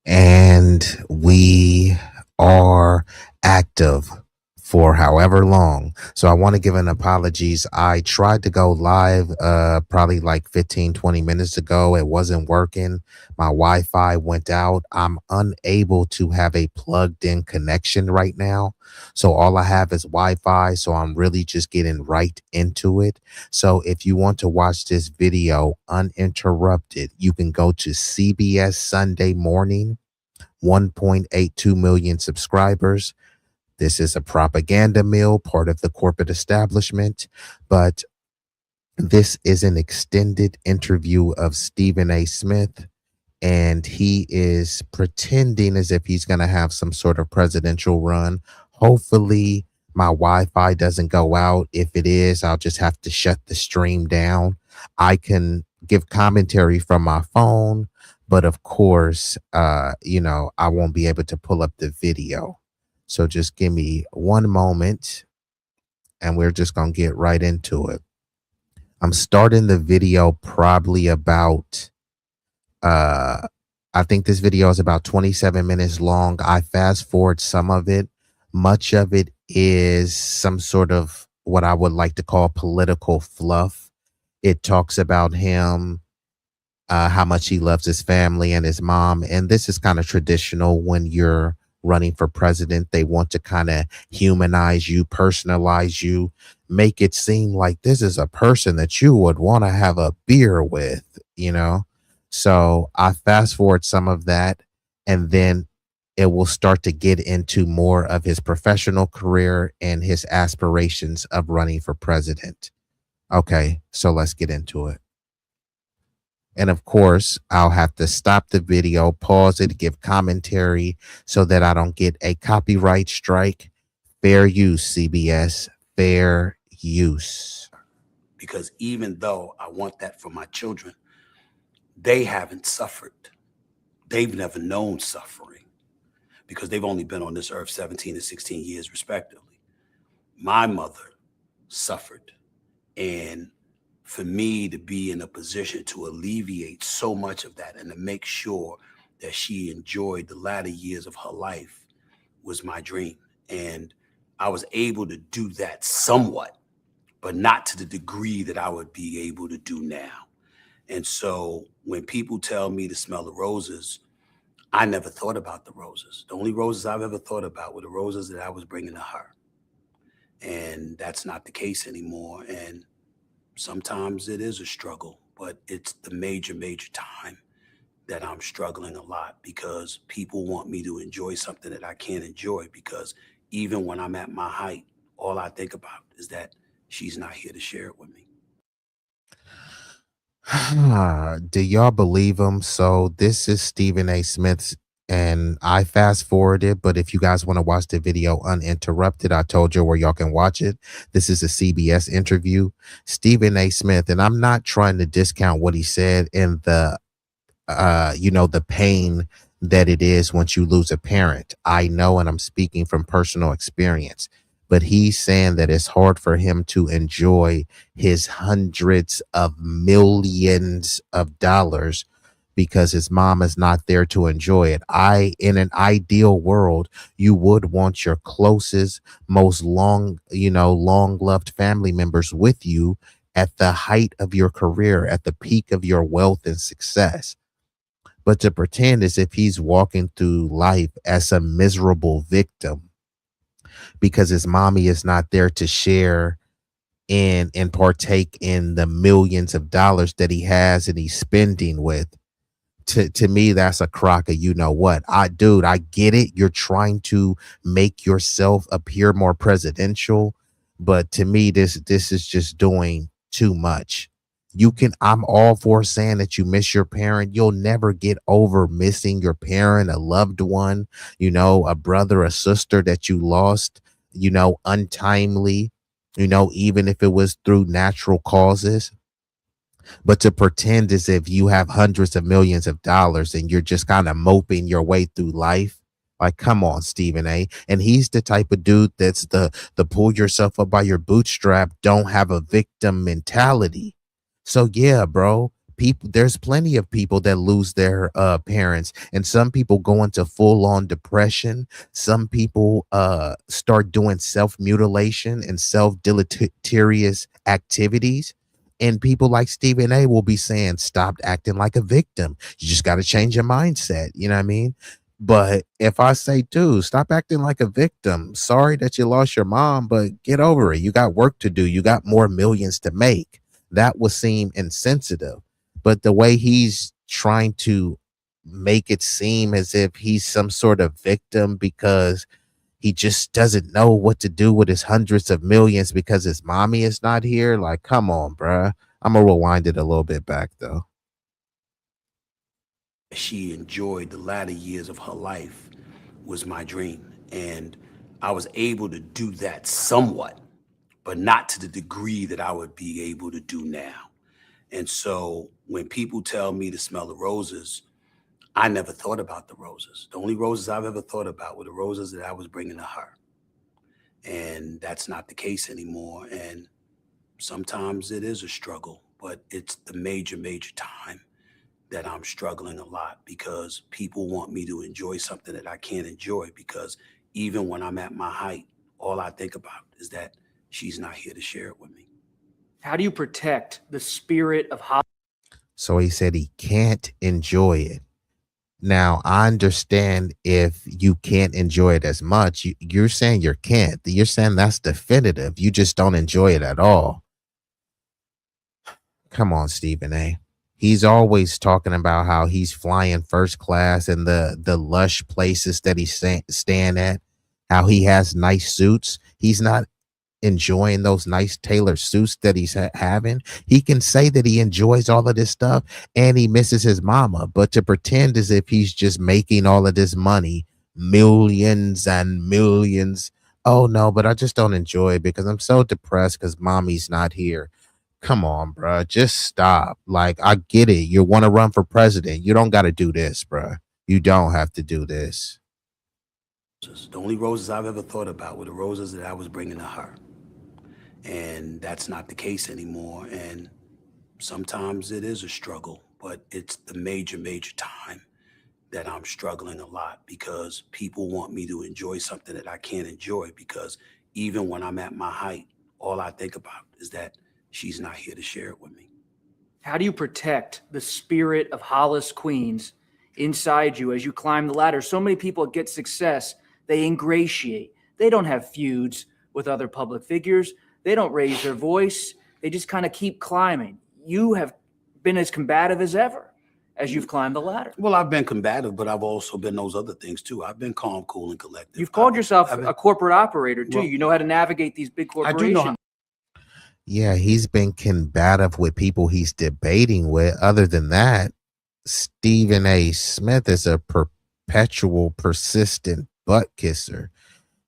And we are active for however long. So I want to give an apologies. I tried to go live probably like 15, 20 minutes ago. It wasn't working. My Wi-Fi went out. I'm unable to have a plugged in connection right now. So all I have is Wi-Fi. So I'm really just getting right into it. So if you want to watch this video uninterrupted, you can go to CBS Sunday Morning, 1.82 million subscribers. This is a propaganda mill, part of the corporate establishment, but this is an extended interview of Stephen A. Smith, and he is pretending as if he's going to have some sort of presidential run. Hopefully, my Wi-Fi doesn't go out. If it is, I'll just have to shut the stream down. I can give commentary from my phone, but of course, I won't be able to pull up the video. So just give me one moment, and we're just gonna get right into it. I'm starting the video probably about uh I think this video is about 27 minutes long. I fast forward some of it. Much of it is some sort of what I would like to call political fluff. It talks about him, how much he loves his family and his mom. And this is kind of traditional when you're running for president. They want to kind of humanize you, personalize you, make it seem like this is a person that you would want to have a beer with. So I fast forward some of that, and then it will start to get into more of his professional career and his aspirations of running for president. Okay, so let's get into it. And of course, I'll have to stop the video, pause it, give commentary so that I don't get a copyright strike. Fair use, CBS. Fair use. Because even though I want that for my children, they haven't suffered. They've never known suffering because they've only been on this earth 17 and 16 years, respectively. My mother suffered. And for me to be in a position to alleviate so much of that and to make sure that she enjoyed the latter years of her life was my dream. And I was able to do that somewhat, but not to the degree that I would be able to do now. And so when people tell me to smell the roses, I never thought about the roses. The only roses I've ever thought about were the roses that I was bringing to her. And that's not the case anymore. And sometimes it is a struggle, but it's the major, major time that I'm struggling a lot because people want me to enjoy something that I can't enjoy because even when I'm at my height, all I think about is that she's not here to share it with me. Do y'all believe him? So this is Stephen A. Smith's, and I fast forwarded, but if you guys want to watch the video uninterrupted, I told you where y'all can watch it. This is a CBS interview. Stephen A. Smith, and I'm not trying to discount what he said in the pain that it is once you lose a parent. I know, and I'm speaking from personal experience, but he's saying that it's hard for him to enjoy his hundreds of millions of dollars because his mom is not there to enjoy it. In an ideal world, you would want your closest, most long loved family members with you at the height of your career, at the peak of your wealth and success. But to pretend as if he's walking through life as a miserable victim because his mommy is not there to share and partake in the millions of dollars that he has and he's spending with. To me, that's a crock of you know what. I get it. You're trying to make yourself appear more presidential, but to me, this is just doing too much. I'm all for saying that you miss your parent. You'll never get over missing your parent, a loved one, a brother, a sister that you lost, untimely, even if it was through natural causes. But to pretend as if you have hundreds of millions of dollars and you're just kind of moping your way through life. Like, come on, Stephen A. And he's the type of dude that's the pull yourself up by your bootstrap, don't have a victim mentality. So yeah, bro, people, there's plenty of people that lose their parents, and some people go into full-on depression. Some people start doing self-mutilation and self-deleterious activities. And people like Stephen A will be saying, stop acting like a victim. You just got to change your mindset. You know what I mean? But if I say, dude, stop acting like a victim. Sorry that you lost your mom, but get over it. You got work to do. You got more millions to make. That would seem insensitive. But the way he's trying to make it seem as if he's some sort of victim because he just doesn't know what to do with his hundreds of millions because his mommy is not here. Like, come on, bruh. I'm gonna rewind it a little bit back though. She enjoyed the latter years of her life was my dream. And I was able to do that somewhat, but not to the degree that I would be able to do now. And so when people tell me to smell the roses, I never thought about the roses. The only roses I've ever thought about were the roses that I was bringing to her. And that's not the case anymore. And sometimes it is a struggle, but it's the major, major time that I'm struggling a lot because people want me to enjoy something that I can't enjoy because even when I'm at my height, all I think about is that she's not here to share it with me. How do you protect the spirit of Hollywood? So he said he can't enjoy it. Now, I understand if you can't enjoy it as much. You're saying you can't. You're saying that's definitive. You just don't enjoy it at all. Come on, Stephen A. He's always talking about how he's flying first class and the lush places that he's staying at, how he has nice suits. He's not enjoying those nice tailored suits that he's having. He can say that he enjoys all of this stuff and he misses his mama, but to pretend as if he's just making all of this money, millions and millions. Oh no, but I just don't enjoy it because I'm so depressed because mommy's not here. Come on, bruh. Just stop. Like, I get it. You want to run for president. You don't got to do this, bruh. You don't have to do this. The only roses I've ever thought about were the roses that I was bringing to her. And that's not the case anymore. And sometimes it is a struggle, but it's the major, major time that I'm struggling a lot because people want me to enjoy something that I can't enjoy because even when I'm at my height, all I think about is that she's not here to share it with me. How do you protect the spirit of Hollis Queens inside you as you climb the ladder? So many people get success, they ingratiate. They don't have feuds with other public figures. They don't raise their voice. They just kind of keep climbing. You have been as combative as ever as you've climbed the ladder. Well, I've been combative, but I've also been those other things too. I've been calm, cool, and collected. You've called yourself a corporate operator too. Well, you know how to navigate these big corporations. I do know how. Yeah, he's been combative with people he's debating with. Other than that, Stephen A. Smith is a perpetual, persistent butt kisser.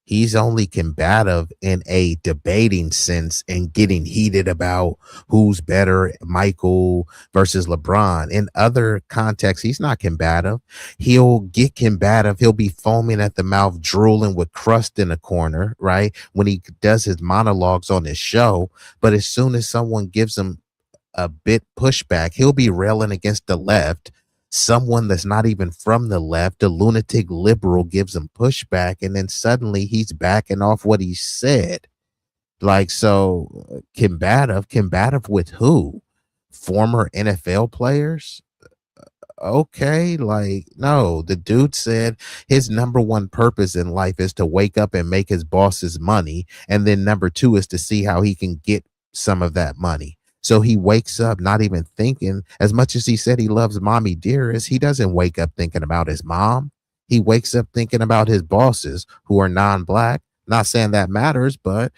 He's only combative in a debating sense and getting heated about who's better, Michael versus LeBron. In other contexts, he's not combative. He'll get combative. He'll be foaming at the mouth, drooling with crust in a corner, right? When he does his monologues on his show. But as soon as someone gives him a bit pushback, he'll be railing against the left. Someone that's not even from the left, a lunatic liberal, gives him pushback, and then suddenly he's backing off what he said. Like, so combative with who? Former NFL players? Okay, like, no, the dude said his number one purpose in life is to wake up and make his bosses money, and then number two is to see how he can get some of that money. So he wakes up not even thinking, as much as he said he loves mommy dearest, he doesn't wake up thinking about his mom. He wakes up thinking about his bosses who are non-black. Not saying that matters, but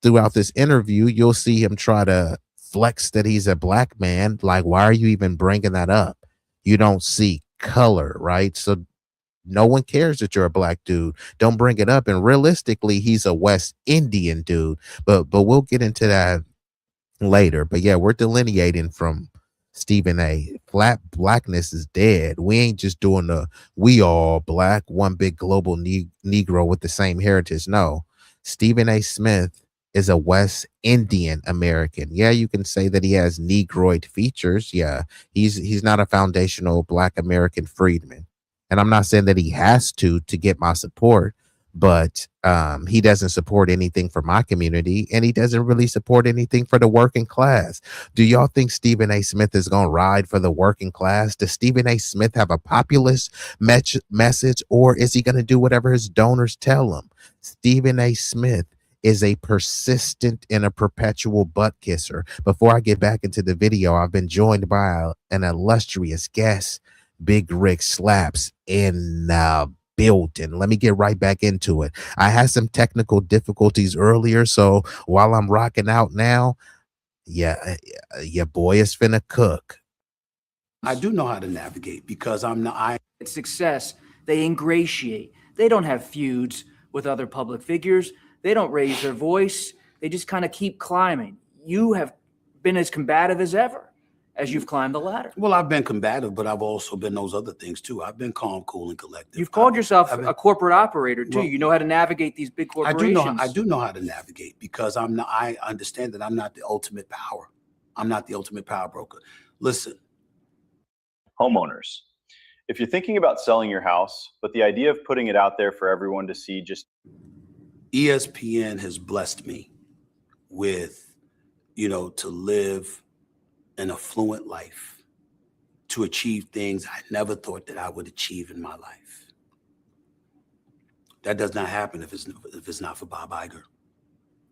throughout this interview, you'll see him try to flex that he's a black man. Like, why are you even bringing that up? You don't see color, right? So no one cares that you're a black dude. Don't bring it up. And realistically, he's a West Indian dude. But we'll get into that later. But yeah, we're delineating from Stephen A. Flat blackness is dead. We ain't just doing the we all black, one big global Negro with the same heritage. No, Stephen A. Smith is a West Indian American. Yeah, you can say that he has Negroid features. Yeah, he's not a foundational Black American freedman, and I'm not saying that he has to get my support, but he doesn't support anything for my community, and he doesn't really support anything for the working class. Do y'all think Stephen A. Smith is going to ride for the working class? Does Stephen A. Smith have a populist message, or is he going to do whatever his donors tell him? Stephen A. Smith is a persistent and a perpetual butt kisser. Before I get back into the video, I've been joined by an illustrious guest, Big Rick Slaps in building. Let me get right back into it. I had some technical difficulties earlier, so while I'm rocking out now, yeah, your boy is finna cook. I do know how to navigate because Success, they ingratiate. They don't have feuds with other public figures. They don't raise their voice. They just kind of keep climbing. You have been as combative as ever as you've climbed the ladder. Well, I've been combative, but I've also been those other things too. I've been calm, cool, and collected. You've called yourself a corporate operator too. Well, you know how to navigate these big corporations. I do know how to navigate because I understand that I'm not the ultimate power. I'm not the ultimate power broker. Listen. Homeowners, if you're thinking about selling your house, but the idea of putting it out there for everyone to see just... ESPN has blessed me with, to live an affluent life, to achieve things I never thought that I would achieve in my life. That does not happen if it's not for Bob Iger.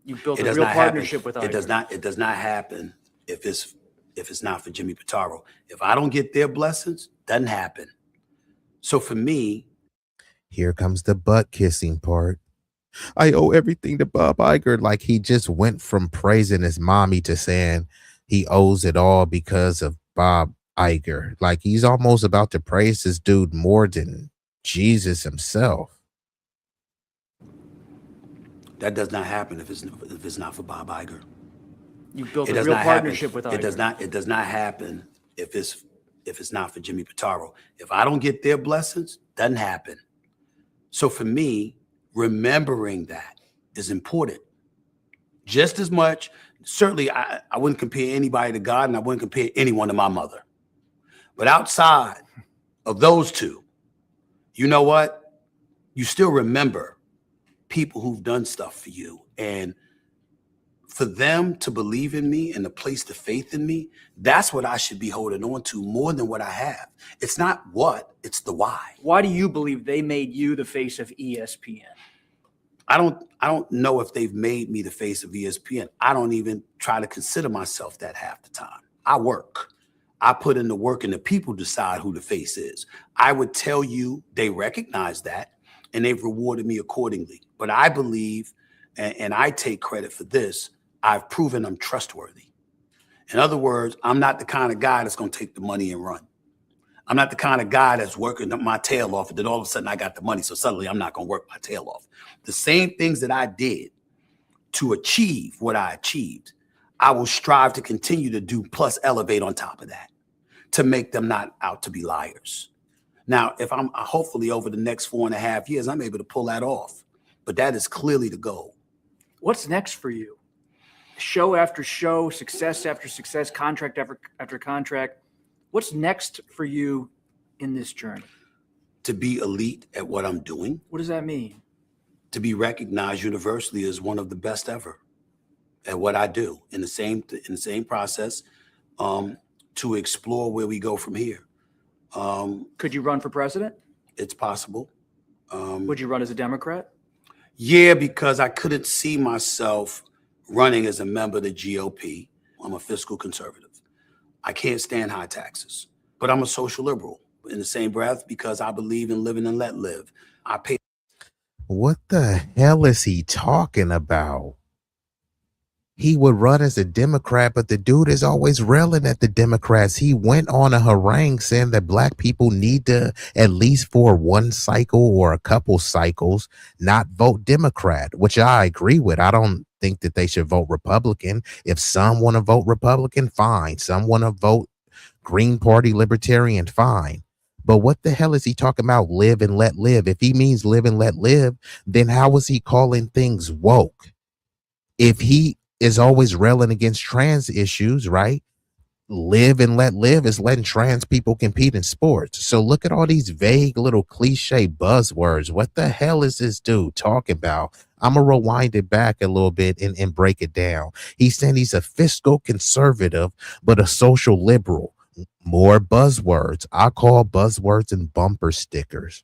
You built a real partnership with Iger. It does not happen if it's not for Jimmy Pitaro. If I don't get their blessings, doesn't happen. So for me, here comes the butt kissing part. I owe everything to Bob Iger. Like he just went from praising his mommy to saying he owes it all because of Bob Iger. Like he's almost about to praise this dude more than Jesus himself. That does not happen if it's not for Bob Iger. You built a real partnership with Iger. It does not happen if it's not for Jimmy Pitaro. If I don't get their blessings, doesn't happen. So for me, remembering that is important. Just as much, certainly I wouldn't compare anybody to God, and I wouldn't compare anyone to my mother. But outside of those two, you know what? You still remember people who've done stuff for you. And for them to believe in me and to place the faith in me, that's what I should be holding on to more than what I have. It's not what, it's the why. Why do you believe they made you the face of ESPN? I don't know if they've made me the face of ESPN. I don't even try to consider myself that half the time. I work. I put in the work and the people decide who the face is. I would tell you they recognize that and they've rewarded me accordingly. But I believe, and I take credit for this, I've proven I'm trustworthy. In other words, I'm not the kind of guy that's going to take the money and run. I'm not the kind of guy that's working my tail off and then all of a sudden I got the money, so suddenly I'm not going to work my tail off. The same things that I did to achieve what I achieved, I will strive to continue to do, plus elevate on top of that, to make them not out to be liars. Now, if I'm hopefully over the next 4.5 years, I'm able to pull that off. But that is clearly the goal. What's next for you? Show after show, success after success, contract after contract. What's next for you in this journey? To be elite at what I'm doing. What does that mean? To be recognized universally as one of the best ever at what I do. In the same process, to explore where we go from here. Could you run for president? It's possible. Would you run as a Democrat? Yeah, because I couldn't see myself running as a member of the GOP. I'm a fiscal conservative. I can't stand high taxes, but I'm a social liberal in the same breath because I believe in living and let live. I pay. What the hell is he talking about? He would run as a Democrat, but the dude is always railing at the Democrats. He went on a harangue saying that black people need to, at least for one cycle or a couple cycles, not vote Democrat, which I agree with. I don't think that they should vote Republican. If some want to vote Republican, fine. Some want to vote Green Party Libertarian, fine. But what the hell is he talking about? Live and let live. If he means live and let live, then how is he calling things woke? If he is always railing against trans issues, right? Live and let live is letting trans people compete in sports. So look at all these vague little cliche buzzwords. What the hell is this dude talking about? I'm gonna rewind it back a little bit and break it down. He's saying he's a fiscal conservative, but a social liberal. More buzzwords. I call buzzwords and bumper stickers.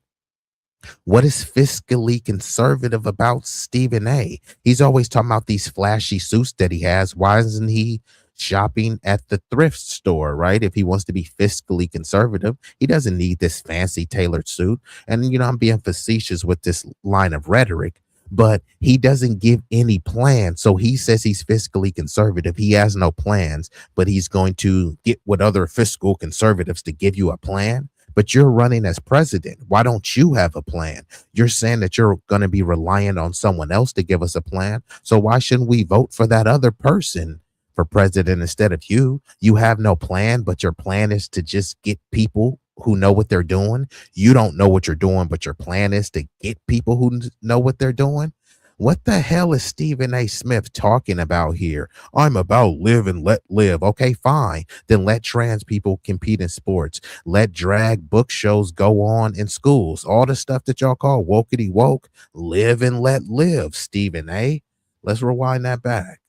What is fiscally conservative about Stephen A? He's always talking about these flashy suits that he has. Why isn't he shopping at the thrift store, right? If he wants to be fiscally conservative, he doesn't need this fancy tailored suit. And, I'm being facetious with this line of rhetoric, but he doesn't give any plan. So he says he's fiscally conservative. He has no plans, but he's going to get with other fiscal conservatives to give you a plan. But you're running as president. Why don't you have a plan? You're saying that you're going to be reliant on someone else to give us a plan. So why shouldn't we vote for that other person for president instead of you? You have no plan, but your plan is to just get people who know what they're doing. You don't know what you're doing, but your plan is to get people who know what they're doing. What the hell is Stephen A. Smith talking about here? I'm about live and let live. Okay, fine. Then let trans people compete in sports. Let drag book shows go on in schools. All the stuff that y'all call wokety woke. Live and let live, Stephen A. Let's rewind that back.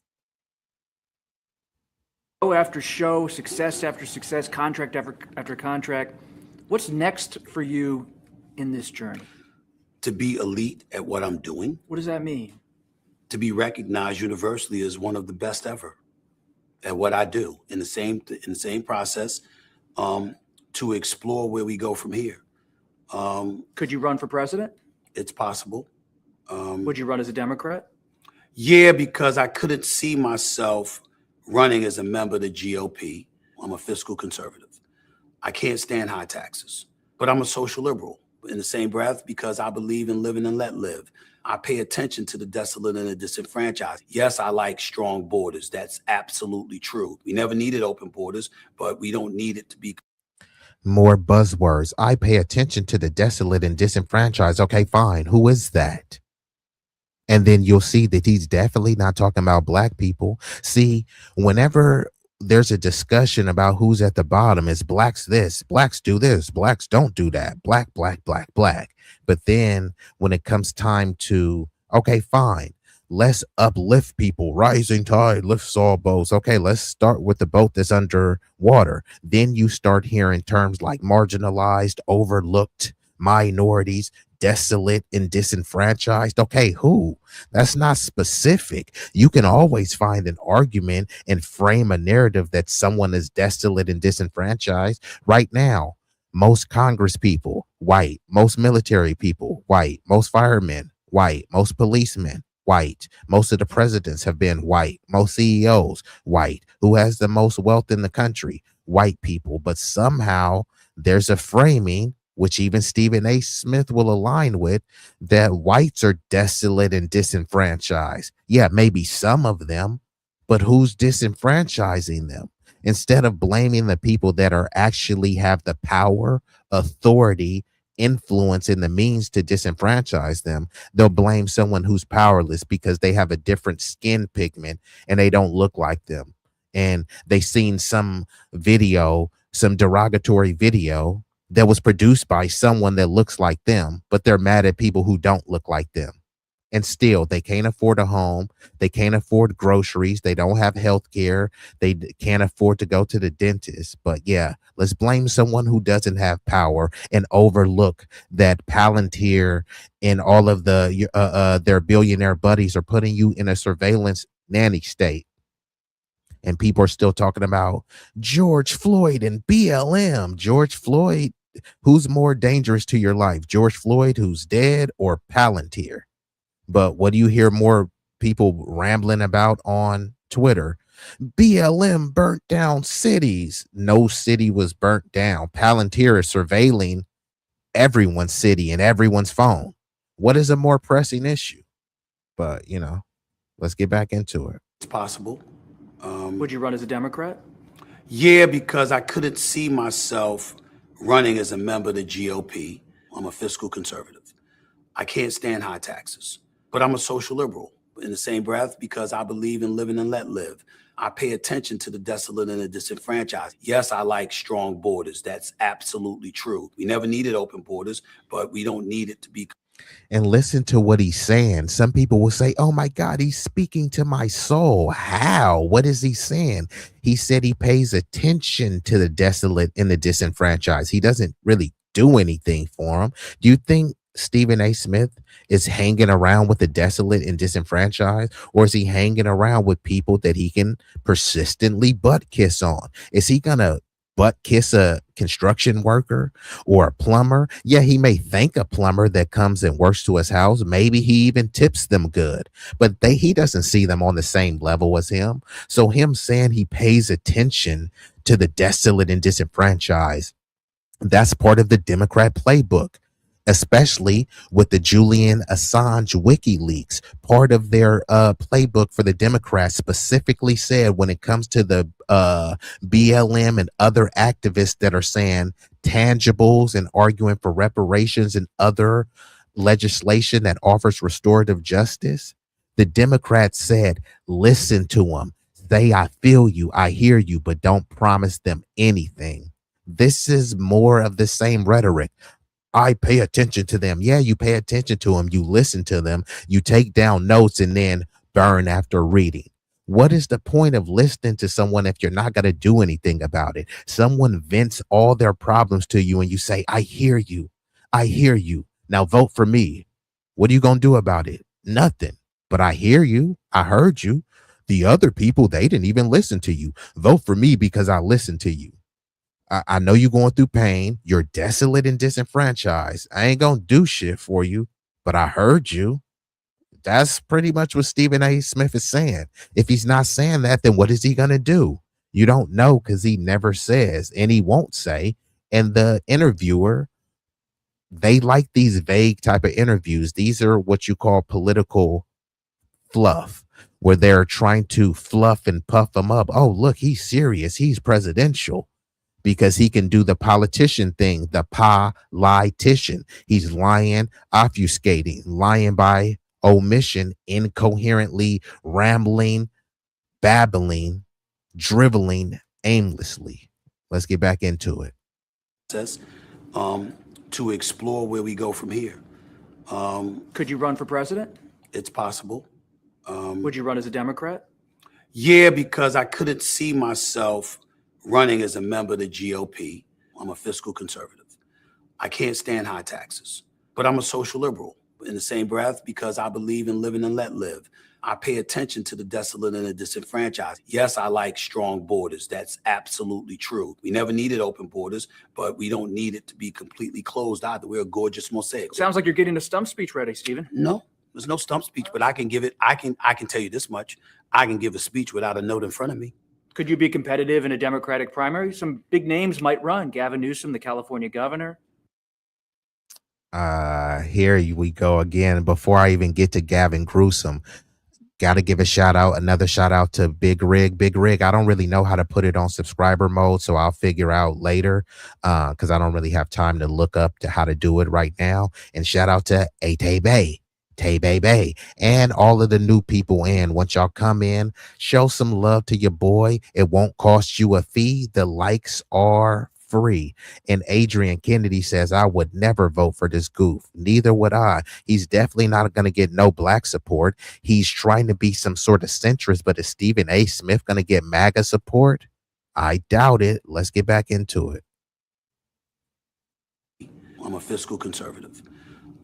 Show after show, success after success, contract after contract. What's next for you in this journey? To be elite at what I'm doing, What does that mean? to be recognized universally as one of the best ever at what I do. In the same process, to explore where we go from here. Could you run for president? It's possible. Would you run as a Democrat? Yeah, because I couldn't see myself running as a member of the GOP. I'm a fiscal conservative. I can't stand high taxes, but I'm a social liberal in the same breath because I believe in living and let live. I pay attention to the desolate and the disenfranchised. Yes, I like strong borders. That's absolutely true. We never needed open borders, but we don't need it to be. More buzzwords. I pay attention to the desolate and disenfranchised. Okay, fine. Who is that? And then you'll see that he's definitely not talking about black people. See, whenever there's a discussion about who's at the bottom, it's blacks this, blacks do this, blacks don't do that, black, black, black, black. But then when it comes time to, okay, fine, let's uplift people. Rising tide lifts all boats. Okay, let's start with the boat that's under water. Then you start hearing terms like marginalized, overlooked, minorities, desolate and disenfranchised. Okay, who? That's not specific. You can always find an argument and frame a narrative that someone is desolate and disenfranchised. Right now, most Congress people, white. Most military people, white. Most firemen, white. Most policemen, white. Most of the presidents have been white. Most CEOs, white. Who has the most wealth in the country? White people. But somehow there's a framing, which even Stephen A. Smith will align with, that whites are desolate and disenfranchised. Yeah, maybe some of them, but who's disenfranchising them? Instead of blaming the people that are actually have the power, authority, influence, and the means to disenfranchise them, they'll blame someone who's powerless because they have a different skin pigment and they don't look like them. And they seen some video, some derogatory video that was produced by someone that looks like them, but they're mad at people who don't look like them. And still, they can't afford a home. They can't afford groceries. They don't have health care. They can't afford to go to the dentist. But yeah, let's blame someone who doesn't have power and overlook that Palantir and all of their billionaire buddies are putting you in a surveillance nanny state. And people are still talking about George Floyd and BLM. George Floyd, who's more dangerous to your life? George Floyd, who's dead, or Palantir? But what do you hear more people rambling about on Twitter? BLM burnt down cities. No city was burnt down. Palantir is surveilling everyone's city and everyone's phone. What is a more pressing issue? But, let's get back into it. It's possible. Would you run as a Democrat? Yeah, because I couldn't see myself running as a member of the GOP. I'm a fiscal conservative. I can't stand high taxes, but I'm a social liberal in the same breath, because I believe in living and let live, I pay attention to the desolate and the disenfranchised. Yes, I like strong borders. That's absolutely true. We never needed open borders, but we don't need it to be. And listen to what he's saying. Some people will say, oh my God, he's speaking to my soul. How? What is he saying? He said he pays attention to the desolate and the disenfranchised. He doesn't really do anything for them. Do you think Stephen A. Smith is hanging around with the desolate and disenfranchised, or is he hanging around with people that he can persistently butt kiss on? Is he gonna butt kiss a construction worker or a plumber? Yeah, he may thank a plumber that comes and works to his house. Maybe he even tips them good, but he doesn't see them on the same level as him. So him saying he pays attention to the desolate and disenfranchised, that's part of the Democrat playbook, especially with the Julian Assange WikiLeaks. Part of their playbook for the Democrats specifically said when it comes to the BLM and other activists that are saying tangibles and arguing for reparations and other legislation that offers restorative justice, the Democrats said, listen to them. Say, I feel you, I hear you, but don't promise them anything. This is more of the same rhetoric. I pay attention to them. Yeah, you pay attention to them. You listen to them. You take down notes and then burn after reading. What is the point of listening to someone if you're not going to do anything about it? Someone vents all their problems to you and you say, I hear you. I hear you. Now vote for me. What are you going to do about it? Nothing. But I hear you. I heard you. The other people, they didn't even listen to you. Vote for me because I listened to you. I know you're going through pain. You're desolate and disenfranchised. I ain't going to do shit for you, but I heard you. That's pretty much what Stephen A. Smith is saying. If he's not saying that, then what is he going to do? You don't know because he never says and he won't say. And the interviewer, they like these vague type of interviews. These are what you call political fluff, where they're trying to fluff and puff him up. Oh, look, he's serious. He's presidential. Because he can do the politician thing, the politician. He's lying, obfuscating, lying by omission, incoherently, rambling, babbling, dribbling aimlessly. Let's get back into it. To explore where we go from here. Could you run for president? It's possible. Would you run as a Democrat? Yeah, because I couldn't see myself running as a member of the GOP. I'm a fiscal conservative. I can't stand high taxes, but I'm a social liberal in the same breath because I believe in living and let live. I pay attention to the desolate and the disenfranchised. Yes, I like strong borders. That's absolutely true. We never needed open borders, but we don't need it to be completely closed either. We're a gorgeous mosaic. Sounds like you're getting a stump speech ready, Stephen. No, there's no stump speech, but I can give it. I can tell you this much. I can give a speech without a note in front of me. Could you be competitive in a Democratic primary? Some big names might run. Gavin Newsom, the California governor. Here we go again. Before I even get to Gavin Newsom, got to give another shout out to Big Rig. Big Rig, I don't really know how to put it on subscriber mode, so I'll figure out later because I don't really have time to look up to how to do it right now. And shout out to Tay and all of the new people in. Once y'all come in, show some love to your boy. It won't cost you a fee. The likes are free. And Adrian Kennedy says, I would never vote for this goof. Neither would I. He's definitely not going to get no black support. He's trying to be some sort of centrist, but is Stephen A. Smith going to get MAGA support? I doubt it. Let's get back into it. I'm a fiscal conservative.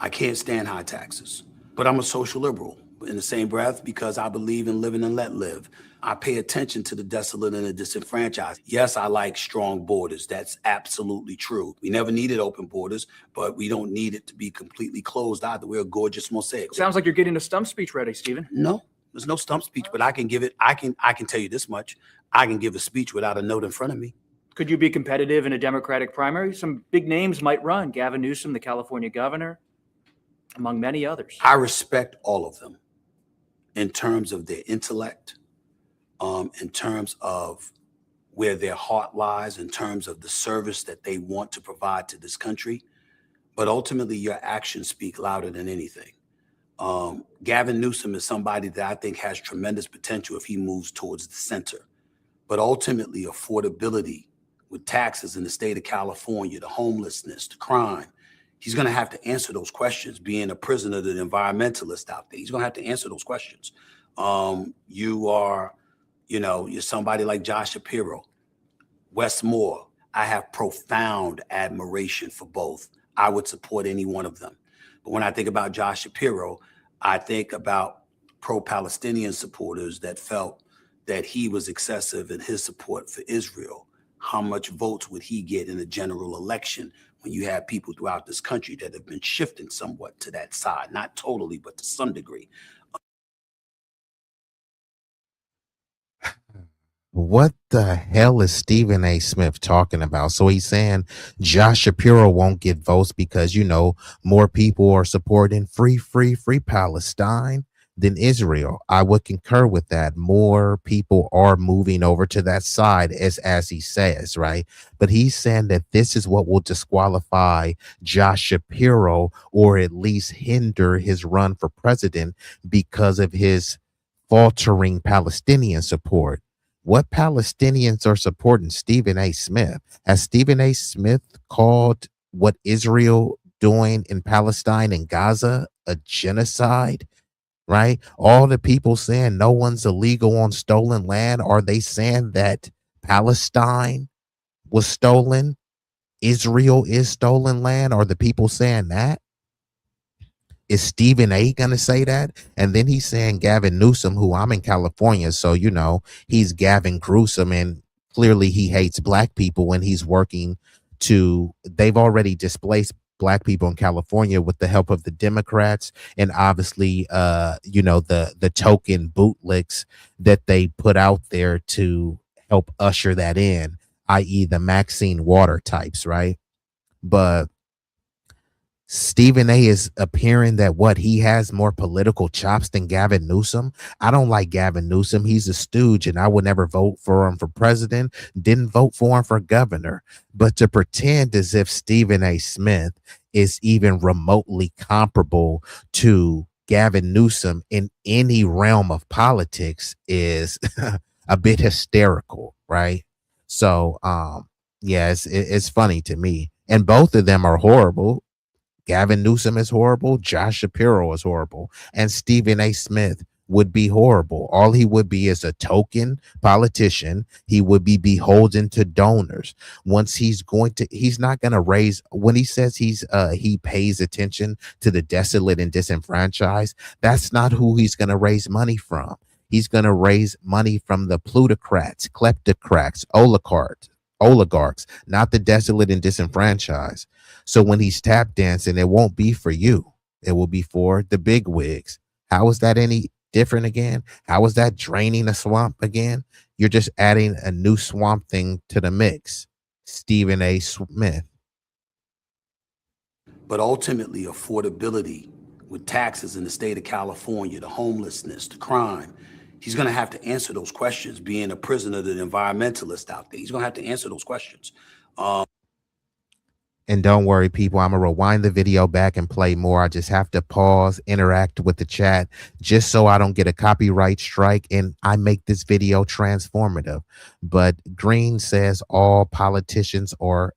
I can't stand high taxes, but I'm a social liberal in the same breath because I believe in living and let live. I pay attention to the desolate and the disenfranchised. Yes, I like strong borders. That's absolutely true. We never needed open borders, but we don't need it to be completely closed either. We're a gorgeous mosaic. Sounds like you're getting a stump speech ready, Stephen. No, there's no stump speech, but I can give it. I can tell you this much. I can give a speech without a note in front of me. Could you be competitive in a Democratic primary? Some big names might run. Gavin Newsom, the California governor, among many others. I respect all of them in terms of their intellect, in terms of where their heart lies, in terms of the service that they want to provide to this country. But ultimately, your actions speak louder than anything. Gavin Newsom is somebody that I think has tremendous potential if he moves towards the center. But ultimately, affordability with taxes in the state of California, the homelessness, the crime, he's going to have to answer those questions, being a prisoner to the environmentalist out there. He's going to have to answer those questions. You're somebody like Josh Shapiro, Wes Moore. I have profound admiration for both. I would support any one of them. But when I think about Josh Shapiro, I think about pro-Palestinian supporters that felt that he was excessive in his support for Israel. How much votes would he get in a general election when you have people throughout this country that have been shifting somewhat to that side? Not totally, but to some degree. What the hell is Stephen A. Smith talking about? So he's saying Josh Shapiro won't get votes because, more people are supporting free Palestine than Israel. I would concur with that. More people are moving over to that side, as he says, right? But he's saying that this is what will disqualify Josh Shapiro or at least hinder his run for president because of his faltering Palestinian support. What Palestinians are supporting Stephen A. Smith? Has Stephen A. Smith called what Israel doing in Palestine and Gaza a genocide? Right? All the people saying no one's illegal on stolen land, are they saying that Palestine was stolen? Israel is stolen land? Are the people saying that? Is Stephen A going to say that? And then he's saying Gavin Newsom, who I'm in California. So, he's Gavin Gruesome, and clearly he hates black people when he's working they've already displaced black people in California with the help of the Democrats. And obviously, the token bootlicks that they put out there to help usher that in, i.e. the Maxine Water types, right? But Stephen A is appearing that he has more political chops than Gavin Newsom. I don't like Gavin Newsom. He's a stooge, and I would never vote for him for president. Didn't vote for him for governor. But to pretend as if Stephen A. Smith is even remotely comparable to Gavin Newsom in any realm of politics is a bit hysterical, right? So, yeah, it's funny to me. And both of them are horrible. Gavin Newsom is horrible. Josh Shapiro is horrible. And Stephen A. Smith would be horrible. All he would be is a token politician. He would be beholden to donors. He's not going to raise, when he says he pays attention to the desolate and disenfranchised, that's not who he's going to raise money from. He's going to raise money from the plutocrats, kleptocrats, oligarchs, not the desolate and disenfranchised. So when he's tap dancing, it won't be for you. It will be for the big wigs. How is that any different again? How is that draining a swamp again? You're just adding a new swamp thing to the mix. Stephen A. Smith. But ultimately, affordability with taxes in the state of California, the homelessness, the crime, he's going to have to answer those questions, being a prisoner to the environmentalist out there. He's going to have to answer those questions. And don't worry, people, I'm going to rewind the video back and play more. I just have to pause, interact with the chat, just so I don't get a copyright strike and I make this video transformative. But Green says all politicians are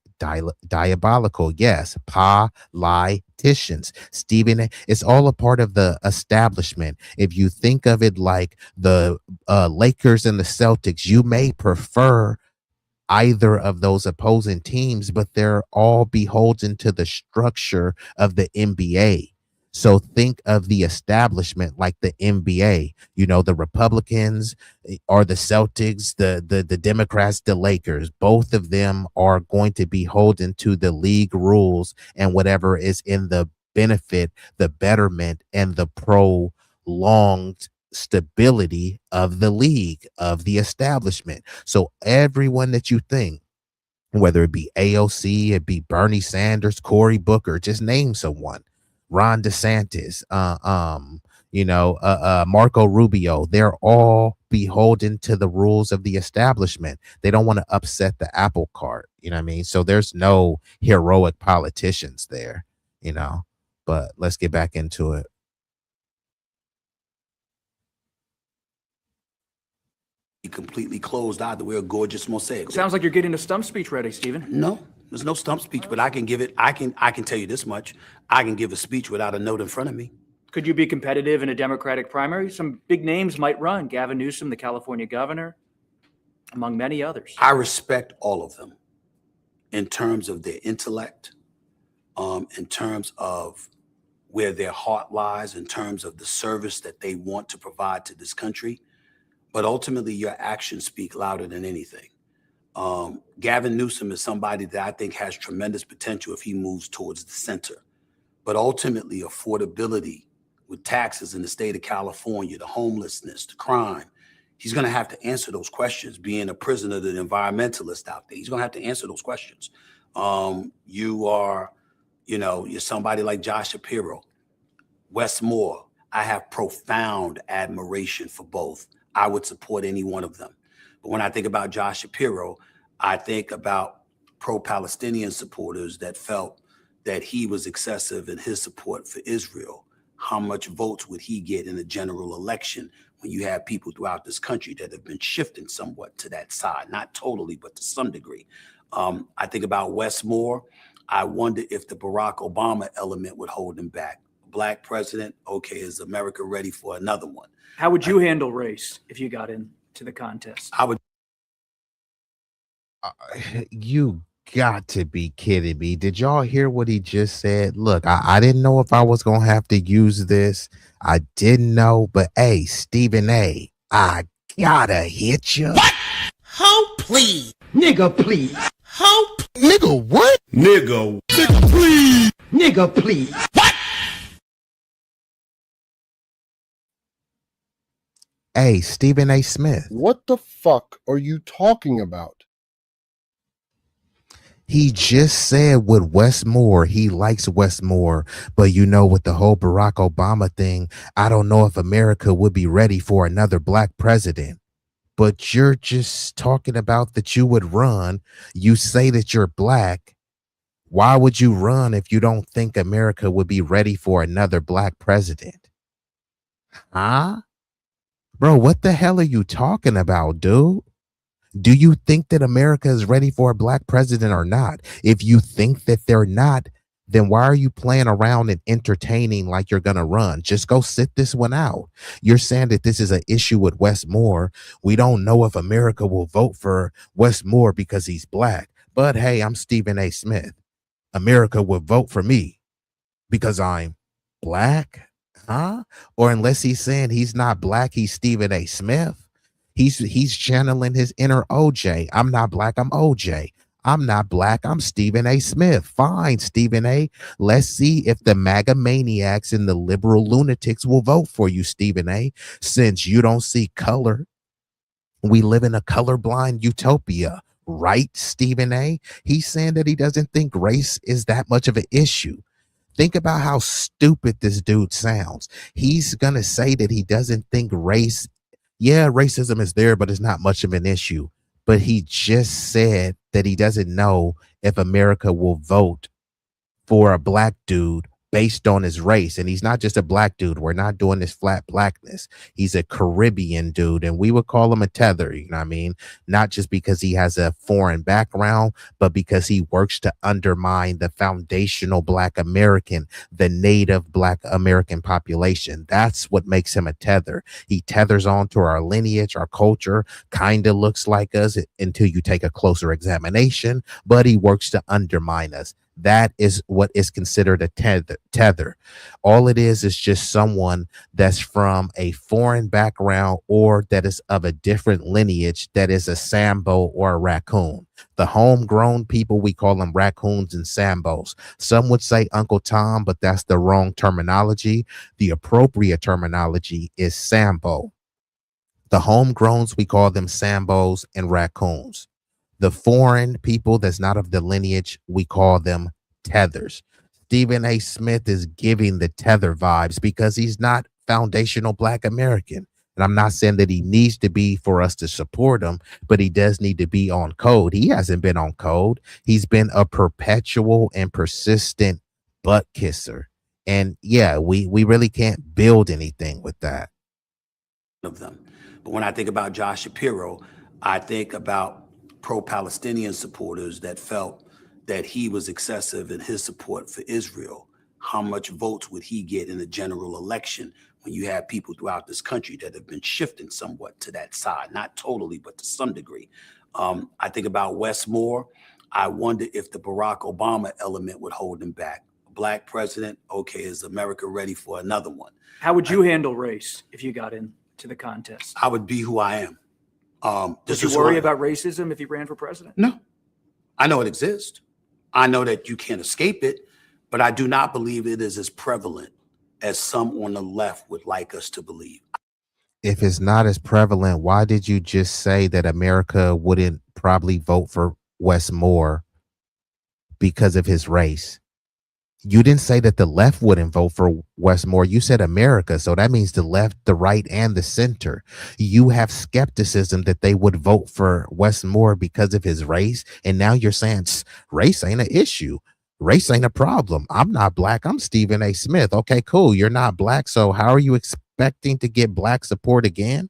diabolical. Yes, politicians. Stephen, it's all a part of the establishment. If you think of it like the Lakers and the Celtics, you may prefer either of those opposing teams, but they're all beholden to the structure of the NBA. So think of the establishment like the NBA, the Republicans or the Celtics, the Democrats, the Lakers. Both of them are going to be beholden to the league rules and whatever is in the benefit, the betterment, and the prolonged stability of the league, of the establishment. So everyone that you think, whether it be AOC, it be Bernie Sanders, Cory Booker, just name someone, Ron DeSantis, Marco Rubio, they're all beholden to the rules of the establishment. They don't want to upset the apple cart. You know what I mean? So there's no heroic politicians there, but let's get back into it. completely closed either. We're a gorgeous mosaic. Sounds like you're getting a stump speech ready, Stephen. No, there's no stump speech, but I can give it. I can tell you this much. I can give a speech without a note in front of me. Could you be competitive in a Democratic primary? Some big names might run. Gavin Newsom, the California governor, among many others. I respect all of them in terms of their intellect, in terms of where their heart lies, in terms of the service that they want to provide to this country. But ultimately, your actions speak louder than anything. Gavin Newsom is somebody that I think has tremendous potential if he moves towards the center. But ultimately, affordability with taxes in the state of California, the homelessness, the crime, he's going to have to answer those questions. Being a prisoner, the environmentalist out there, he's going to have to answer those questions. You're somebody like Josh Shapiro, Wes Moore. I have profound admiration for both. I would support any one of them. But when I think about Josh Shapiro, I think about pro-Palestinian supporters that felt that he was excessive in his support for Israel. How much votes would he get in a general election when you have people throughout this country that have been shifting somewhat to that side? Not totally, but to some degree. I think about Wes Moore. I wonder if the Barack Obama element would hold him back. Black president, okay, is America ready for another one? How would you handle race if you got into the contest? I would. You got to be kidding me. Did y'all hear what he just said? Look, I didn't know if I was going to have to use this. I didn't know, but hey, Stephen A., I gotta hit you. What? Hope, please. Nigga, please. Hope. Nigga, what? Nigga. Nigga, please. Nigga, please. What? Hey, Stephen A. Smith. What the fuck are you talking about? He just said with Wes Moore, he likes Wes Moore, but with the whole Barack Obama thing, I don't know if America would be ready for another black president. But you're just talking about that you would run. You say that you're black. Why would you run if you don't think America would be ready for another black president? Huh? Bro, what the hell are you talking about, dude? Do you think that America is ready for a black president or not? If you think that they're not, then why are you playing around and entertaining like you're going to run? Just go sit this one out. You're saying that this is an issue with Wes Moore. We don't know if America will vote for Wes Moore because he's black. But hey, I'm Stephen A. Smith. America will vote for me because I'm black? Huh? Or unless he's saying he's not black, he's Stephen A. Smith. He's channeling his inner OJ. I'm not black, I'm OJ. I'm not black, I'm Stephen A. Smith. Fine, Stephen A. Let's see if the MAGA maniacs and the liberal lunatics will vote for you, Stephen A. Since you don't see color. We live in a colorblind utopia, right, Stephen A.? He's saying that he doesn't think race is that much of an issue. Think about how stupid this dude sounds. He's going to say that he doesn't think race, racism is there, but it's not much of an issue. But he just said that he doesn't know if America will vote for a black dude based on his race. And he's not just a black dude. We're not doing this flat blackness. He's a Caribbean dude, and we would call him a tether, you know what I mean? Not just because he has a foreign background, but because he works to undermine the foundational black American, the native black American population. That's what makes him a tether. He tethers on to our lineage, our culture, kind of looks like us until you take a closer examination, but he works to undermine us. That is what is considered a tether. All it is just someone that's from a foreign background or that is of a different lineage, that is a Sambo or a raccoon. The homegrown people, we call them raccoons and Sambos. Some would say Uncle Tom, but that's the wrong terminology. The appropriate terminology is Sambo. The homegrowns, we call them Sambos and raccoons. The foreign people that's not of the lineage, we call them tethers. Stephen A. Smith is giving the tether vibes because he's not foundational black American. And I'm not saying that he needs to be for us to support him, but he does need to be on code. He hasn't been on code. He's been a perpetual and persistent butt kisser. And we really can't build anything with that. Of them. But when I think about Josh Shapiro, I think about pro-Palestinian supporters that felt that he was excessive in his support for Israel. How much votes would he get in a general election when you have people throughout this country that have been shifting somewhat to that side? Not totally, but to some degree. I think about Wes Moore. I wonder if the Barack Obama element would hold him back. Black president, okay, is America ready for another one? How would you handle race if you got into the contest? I would be who I am. Would you worry about racism if you ran for president? No. I know it exists. I know that you can't escape it, but I do not believe it is as prevalent as some on the left would like us to believe. If it's not as prevalent, why did you just say that America wouldn't probably vote for Wes Moore because of his race? You didn't say that the left wouldn't vote for Wes Moore. You said America. So that means the left, the right, and the center. You have skepticism that they would vote for Wes Moore because of his race. And now you're saying race ain't an issue. Race ain't a problem. I'm not black. I'm Stephen A. Smith. Okay, cool. You're not black. So how are you expecting to get black support again?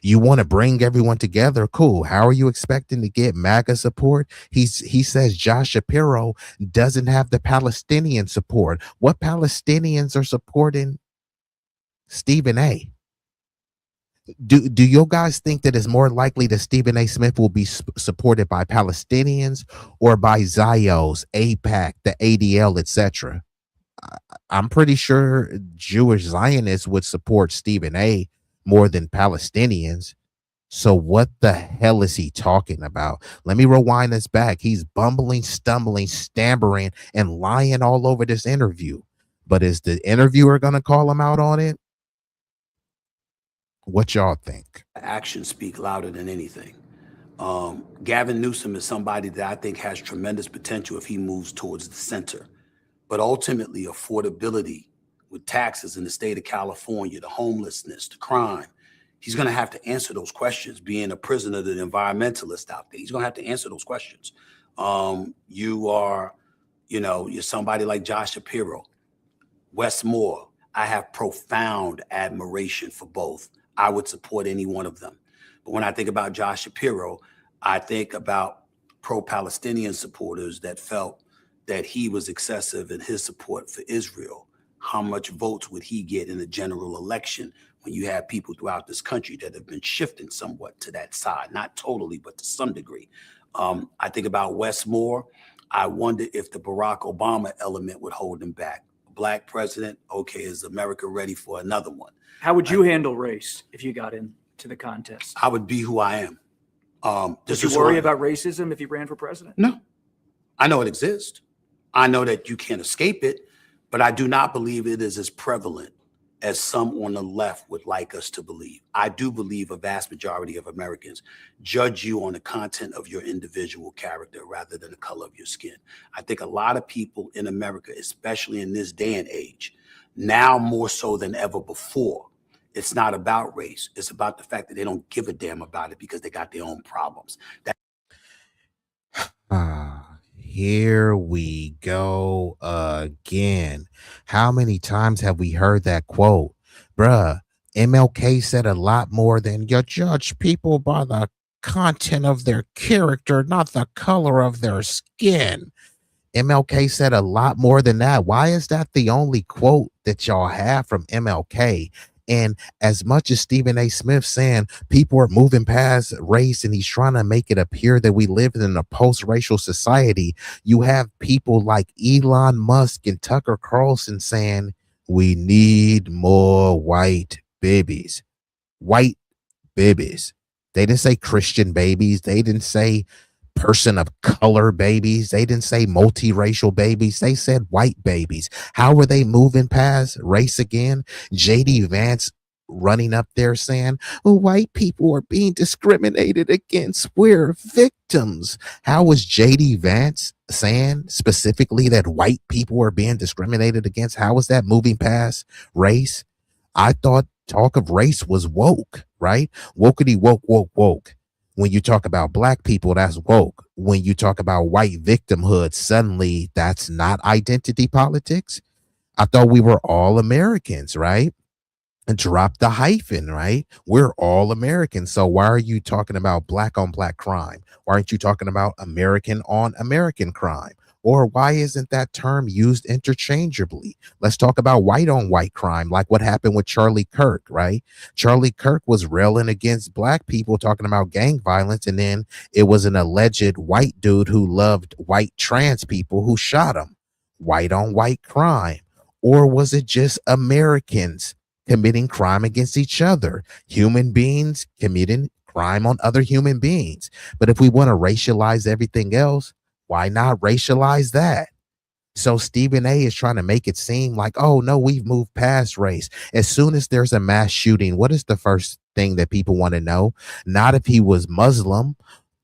You want to bring everyone together. Cool. How are you expecting to get MAGA support? He says Josh Shapiro doesn't have the Palestinian support. What Palestinians are supporting Stephen A? Do you guys think that it's more likely that Stephen A. Smith will be supported by Palestinians or by Zios, AIPAC, the ADL, etc.? I'm pretty sure Jewish Zionists would support Stephen A. more than Palestinians. So what the hell is he talking about? Let me rewind this back. He's bumbling, stumbling, stammering, and lying all over this interview. But is the interviewer going to call him out on it? What y'all think? Actions speak louder than anything. Gavin Newsom is somebody that I think has tremendous potential if he moves towards the center. But ultimately, affordability with taxes in the state of California, the homelessness, the crime, he's going to have to answer those questions, being a prisoner of the environmentalist out there. He's going to have to answer those questions. You're somebody like Josh Shapiro, Wes Moore. I have profound admiration for both. I would support any one of them. But when I think about Josh Shapiro, I think about pro-Palestinian supporters that felt that he was excessive in his support for Israel. How much votes would he get in a general election when you have people throughout this country that have been shifting somewhat to that side? Not totally, but to some degree. I think about Wes Moore. I wonder if the Barack Obama element would hold him back. Black president, okay, is America ready for another one? How would you handle race if you got into the contest? I would be who I am. Would you worry about racism if you ran for president? No. I know it exists. I know that you can't escape it, but I do not believe it is as prevalent as some on the left would like us to believe. I do believe a vast majority of Americans judge you on the content of your individual character rather than the color of your skin. I think a lot of people in America, especially in this day and age, now more so than ever before, it's not about race. It's about the fact that they don't give a damn about it because they got their own problems. Here we go again. How many times have we heard that quote? Bruh, MLK said a lot more than you judge people by the content of their character, not the color of their skin. MLK said a lot more than that. Why is that the only quote that y'all have from MLK? And as much as Stephen A. Smith saying people are moving past race and he's trying to make it appear that we live in a post-racial society, you have people like Elon Musk and Tucker Carlson saying we need more white babies. White babies. They didn't say Christian babies. They didn't say person of color babies. They didn't say multiracial babies. They said white babies. How were they moving past race again? JD Vance running up there saying, oh, white people are being discriminated against. We're victims. How was JD Vance saying specifically that white people are being discriminated against? How was that moving past race? I thought talk of race was woke, right? Wokety woke, woke, woke. When you talk about black people, that's woke. When you talk about white victimhood, suddenly that's not identity politics. I thought we were all Americans, right? drop the hyphen, right? We're all Americans. So why are you talking about black on black crime? Why aren't you talking about American on American crime? Or why isn't that term used interchangeably? Let's talk about white on white crime, like what happened with Charlie Kirk, right? Charlie Kirk was railing against black people, talking about gang violence, and then it was an alleged white dude who loved white trans people who shot him. White on white crime. Or was it just Americans committing crime against each other, human beings committing crime on other human beings? But if we want to racialize everything else, why not racialize that? So Stephen A is trying to make it seem like, oh no, we've moved past race. As soon as there's a mass shooting, what is the first thing that people want to know? Not if he was Muslim.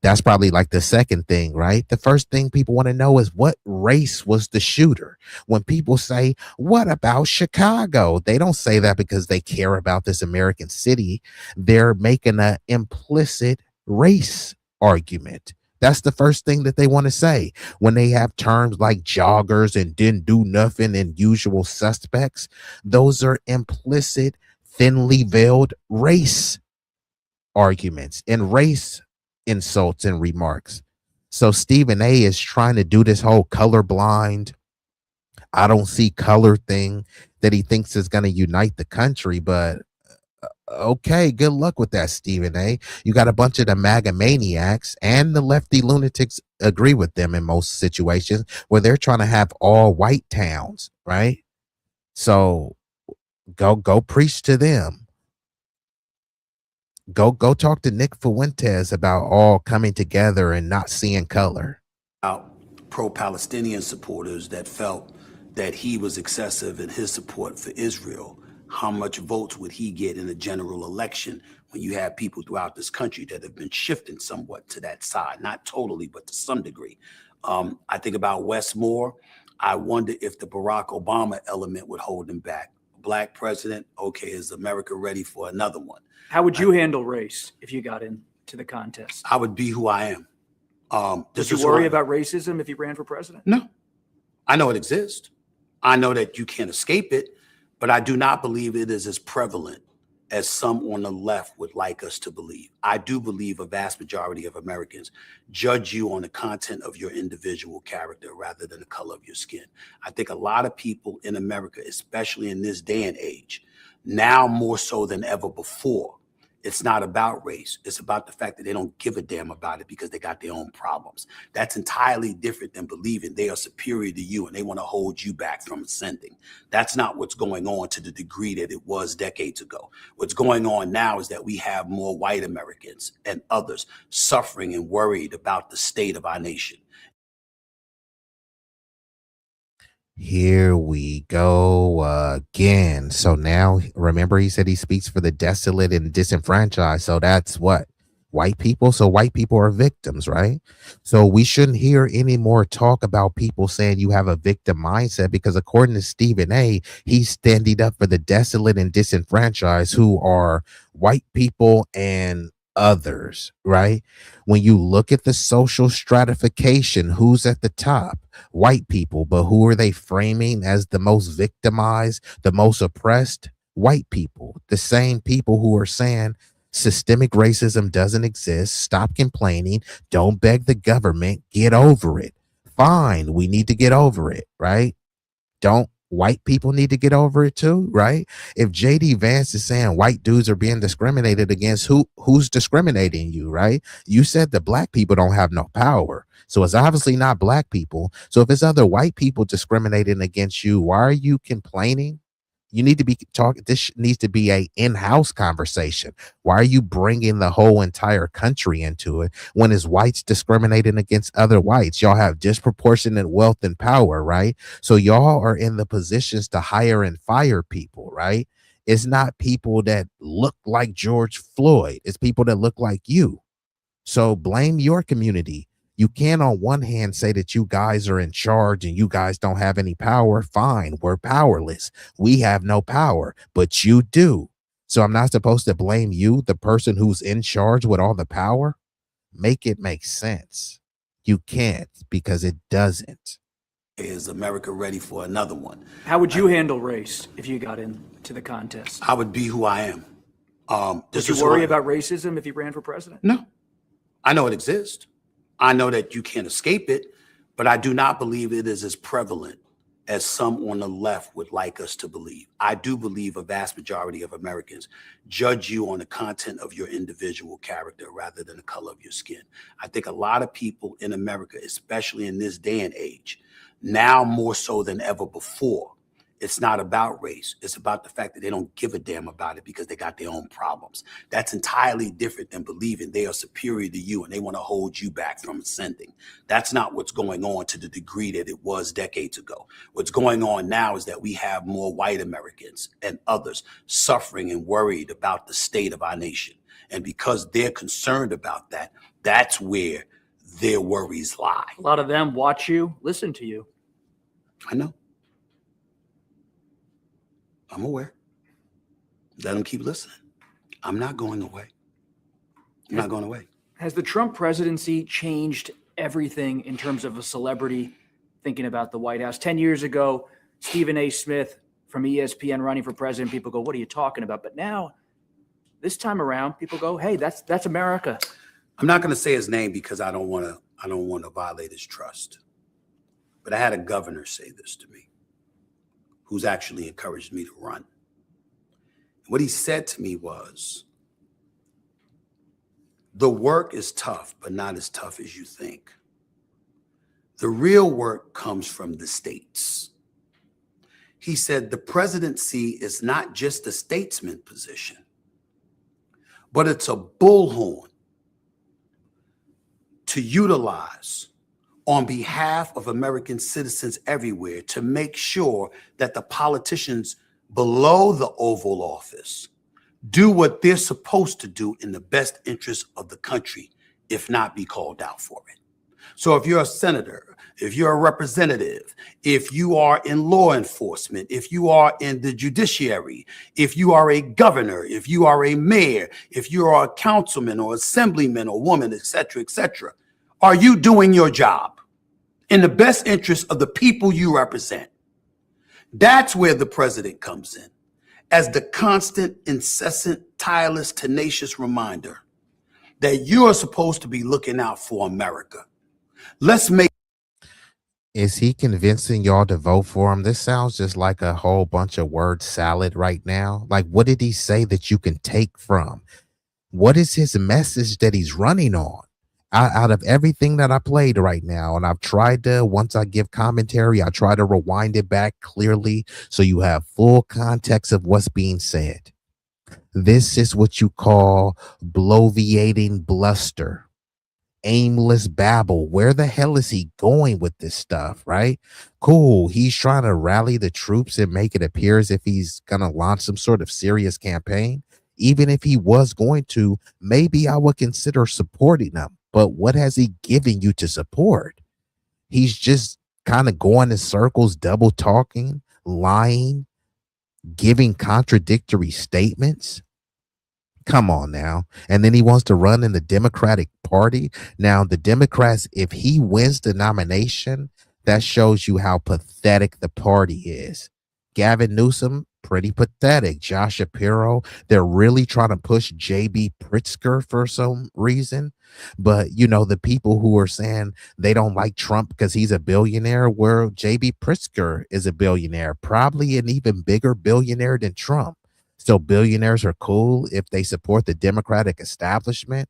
That's probably like the second thing, right? The first thing people want to know is what race was the shooter. When people say, what about Chicago? They don't say that because they care about this American city. They're making an implicit race argument. That's the first thing that they want to say when they have terms like joggers and didn't do nothing and usual suspects. Those are implicit, thinly veiled race arguments and race insults and remarks. So Stephen A is trying to do this whole colorblind, I don't see color thing that he thinks is going to unite the country. But okay, good luck with that, Stephen A. You got a bunch of the MAGA maniacs and the lefty lunatics agree with them in most situations where they're trying to have all white towns, right? So go preach to them. Go talk to Nick Fuentes about all coming together and not seeing color. Pro-Palestinian supporters that felt that he was excessive in his support for Israel. How much votes would he get in a general election when you have people throughout this country that have been shifting somewhat to that side? Not totally, but to some degree. I think about Westmore. I wonder if the Barack Obama element would hold him back. Black president, okay, is America ready for another one? How would you handle race if you got into the contest? I would be who I am. Would you worry about racism if you ran for president? No. I know it exists. I know that you can't escape it, but I do not believe it is as prevalent as some on the left would like us to believe. I do believe a vast majority of Americans judge you on the content of your individual character rather than the color of your skin. I think a lot of people in America, especially in this day and age, now more so than ever before, it's not about race. It's about the fact that they don't give a damn about it because they got their own problems. That's entirely different than believing they are superior to you and they want to hold you back from ascending. That's not what's going on to the degree that it was decades ago. What's going on now is that we have more white Americans and others suffering and worried about the state of our nation. Here we go again. So now, remember, he said he speaks for the desolate and disenfranchised. So that's what? White people. So white people are victims, right? So we shouldn't hear any more talk about people saying you have a victim mindset, because according to Stephen A, he's standing up for the desolate and disenfranchised, who are white people and others, right? When you look at the social stratification, who's at the top? White people. But who are they framing as the most victimized, the most oppressed? White people. The same people who are saying systemic racism doesn't exist, stop complaining, don't beg the government, get over it. Fine, we need to get over it, right? Don't white people need to get over it too, right? If JD Vance is saying white dudes are being discriminated against, who's discriminating you, right? You said that black people don't have no power. So it's obviously not black people. So if it's other white people discriminating against you, why are you complaining? You need to be talking. This needs to be a in-house conversation. Why are you bringing the whole entire country into it when it's whites discriminating against other whites? Y'all have disproportionate wealth and power, right? So y'all are in the positions to hire and fire people, right? It's not people that look like George Floyd. It's people that look like you. So blame your community. You can on one hand say that you guys are in charge and you guys don't have any power. Fine, we're powerless. We have no power, but you do. So I'm not supposed to blame you, the person who's in charge with all the power? Make it make sense. You can't, because it doesn't. Is America ready for another one? How would you handle race if you got into the contest? I would be who I am. Would you worry about racism if you ran for president? No. I know it exists. I know that you can't escape it, but I do not believe it is as prevalent as some on the left would like us to believe. I do believe a vast majority of Americans judge you on the content of your individual character rather than the color of your skin. I think a lot of people in America, especially in this day and age, now more so than ever before, it's not about race. It's about the fact that they don't give a damn about it because they got their own problems. That's entirely different than believing they are superior to you and they want to hold you back from ascending. That's not what's going on to the degree that it was decades ago. What's going on now is that we have more white Americans and others suffering and worried about the state of our nation. And because they're concerned about that, that's where their worries lie. A lot of them watch you, listen to you. I know. I'm aware. Let them keep listening. I'm not going away. I'm not going away. Has the Trump presidency changed everything in terms of a celebrity thinking about the White House? 10 years ago, Stephen A. Smith from ESPN running for president, people go, what are you talking about? But now, this time around, people go, hey, that's America. I'm not going to say his name because I don't want to violate his trust. But I had a governor say this to me, who's actually encouraged me to run. What he said to me was, the work is tough, but not as tough as you think. The real work comes from the states. He said the presidency is not just a statesman position, but it's a bullhorn to utilize on behalf of American citizens everywhere to make sure that the politicians below the Oval Office do what they're supposed to do in the best interest of the country, if not be called out for it. So if you're a senator, if you're a representative, if you are in law enforcement, if you are in the judiciary, if you are a governor, if you are a mayor, if you are a councilman or assemblyman or woman, et cetera, are you doing your job in the best interest of the people you represent? That's where the president comes in, as the constant, incessant, tireless, tenacious reminder that you are supposed to be looking out for America. Let's make. Is he convincing y'all to vote for him? This sounds just like a whole bunch of word salad right now. Like, what did he say that you can take from? What is his message that he's running on? Out of everything that I played right now, and I've tried to, once I give commentary, I try to rewind it back clearly so you have full context of what's being said. This is what you call bloviating bluster, aimless babble. Where the hell is he going with this stuff, right? Cool. He's trying to rally the troops and make it appear as if he's going to launch some sort of serious campaign. Even if he was going to, maybe I would consider supporting him. But what has he given you to support? He's just kind of going in circles, double talking, lying, giving contradictory statements. Come on now. And then he wants to run in the Democratic Party. Now, the Democrats, if he wins the nomination, that shows you how pathetic the party is. Gavin Newsom, pretty pathetic. Josh Shapiro, they're really trying to push J.B. Pritzker for some reason. But, you know, the people who are saying they don't like Trump because he's a billionaire, well, J.B. Pritzker is a billionaire, probably an even bigger billionaire than Trump. So billionaires are cool if they support the Democratic establishment.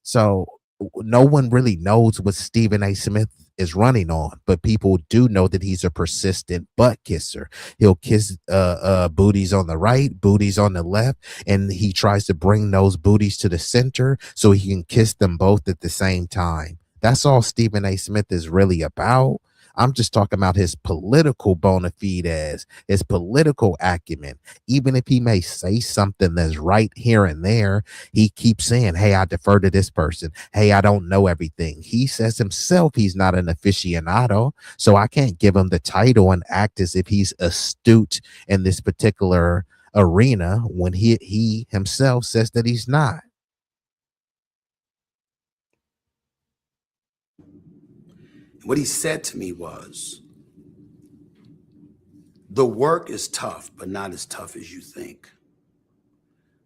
So no one really knows what Stephen A. Smith is running on, but people do know that he's a persistent butt kisser. He'll kiss booties on the right, booties on the left, and he tries to bring those booties to the center so he can kiss them both at the same time. That's all Stephen A. Smith is really about. I'm just talking about his political bona fides, his political acumen. Even if he may say something that's right here and there, he keeps saying, hey, I defer to this person. Hey, I don't know everything. He says himself he's not an aficionado, so I can't give him the title and act as if he's astute in this particular arena when he himself says that he's not. What he said to me was, The work is tough, but not as tough as you think.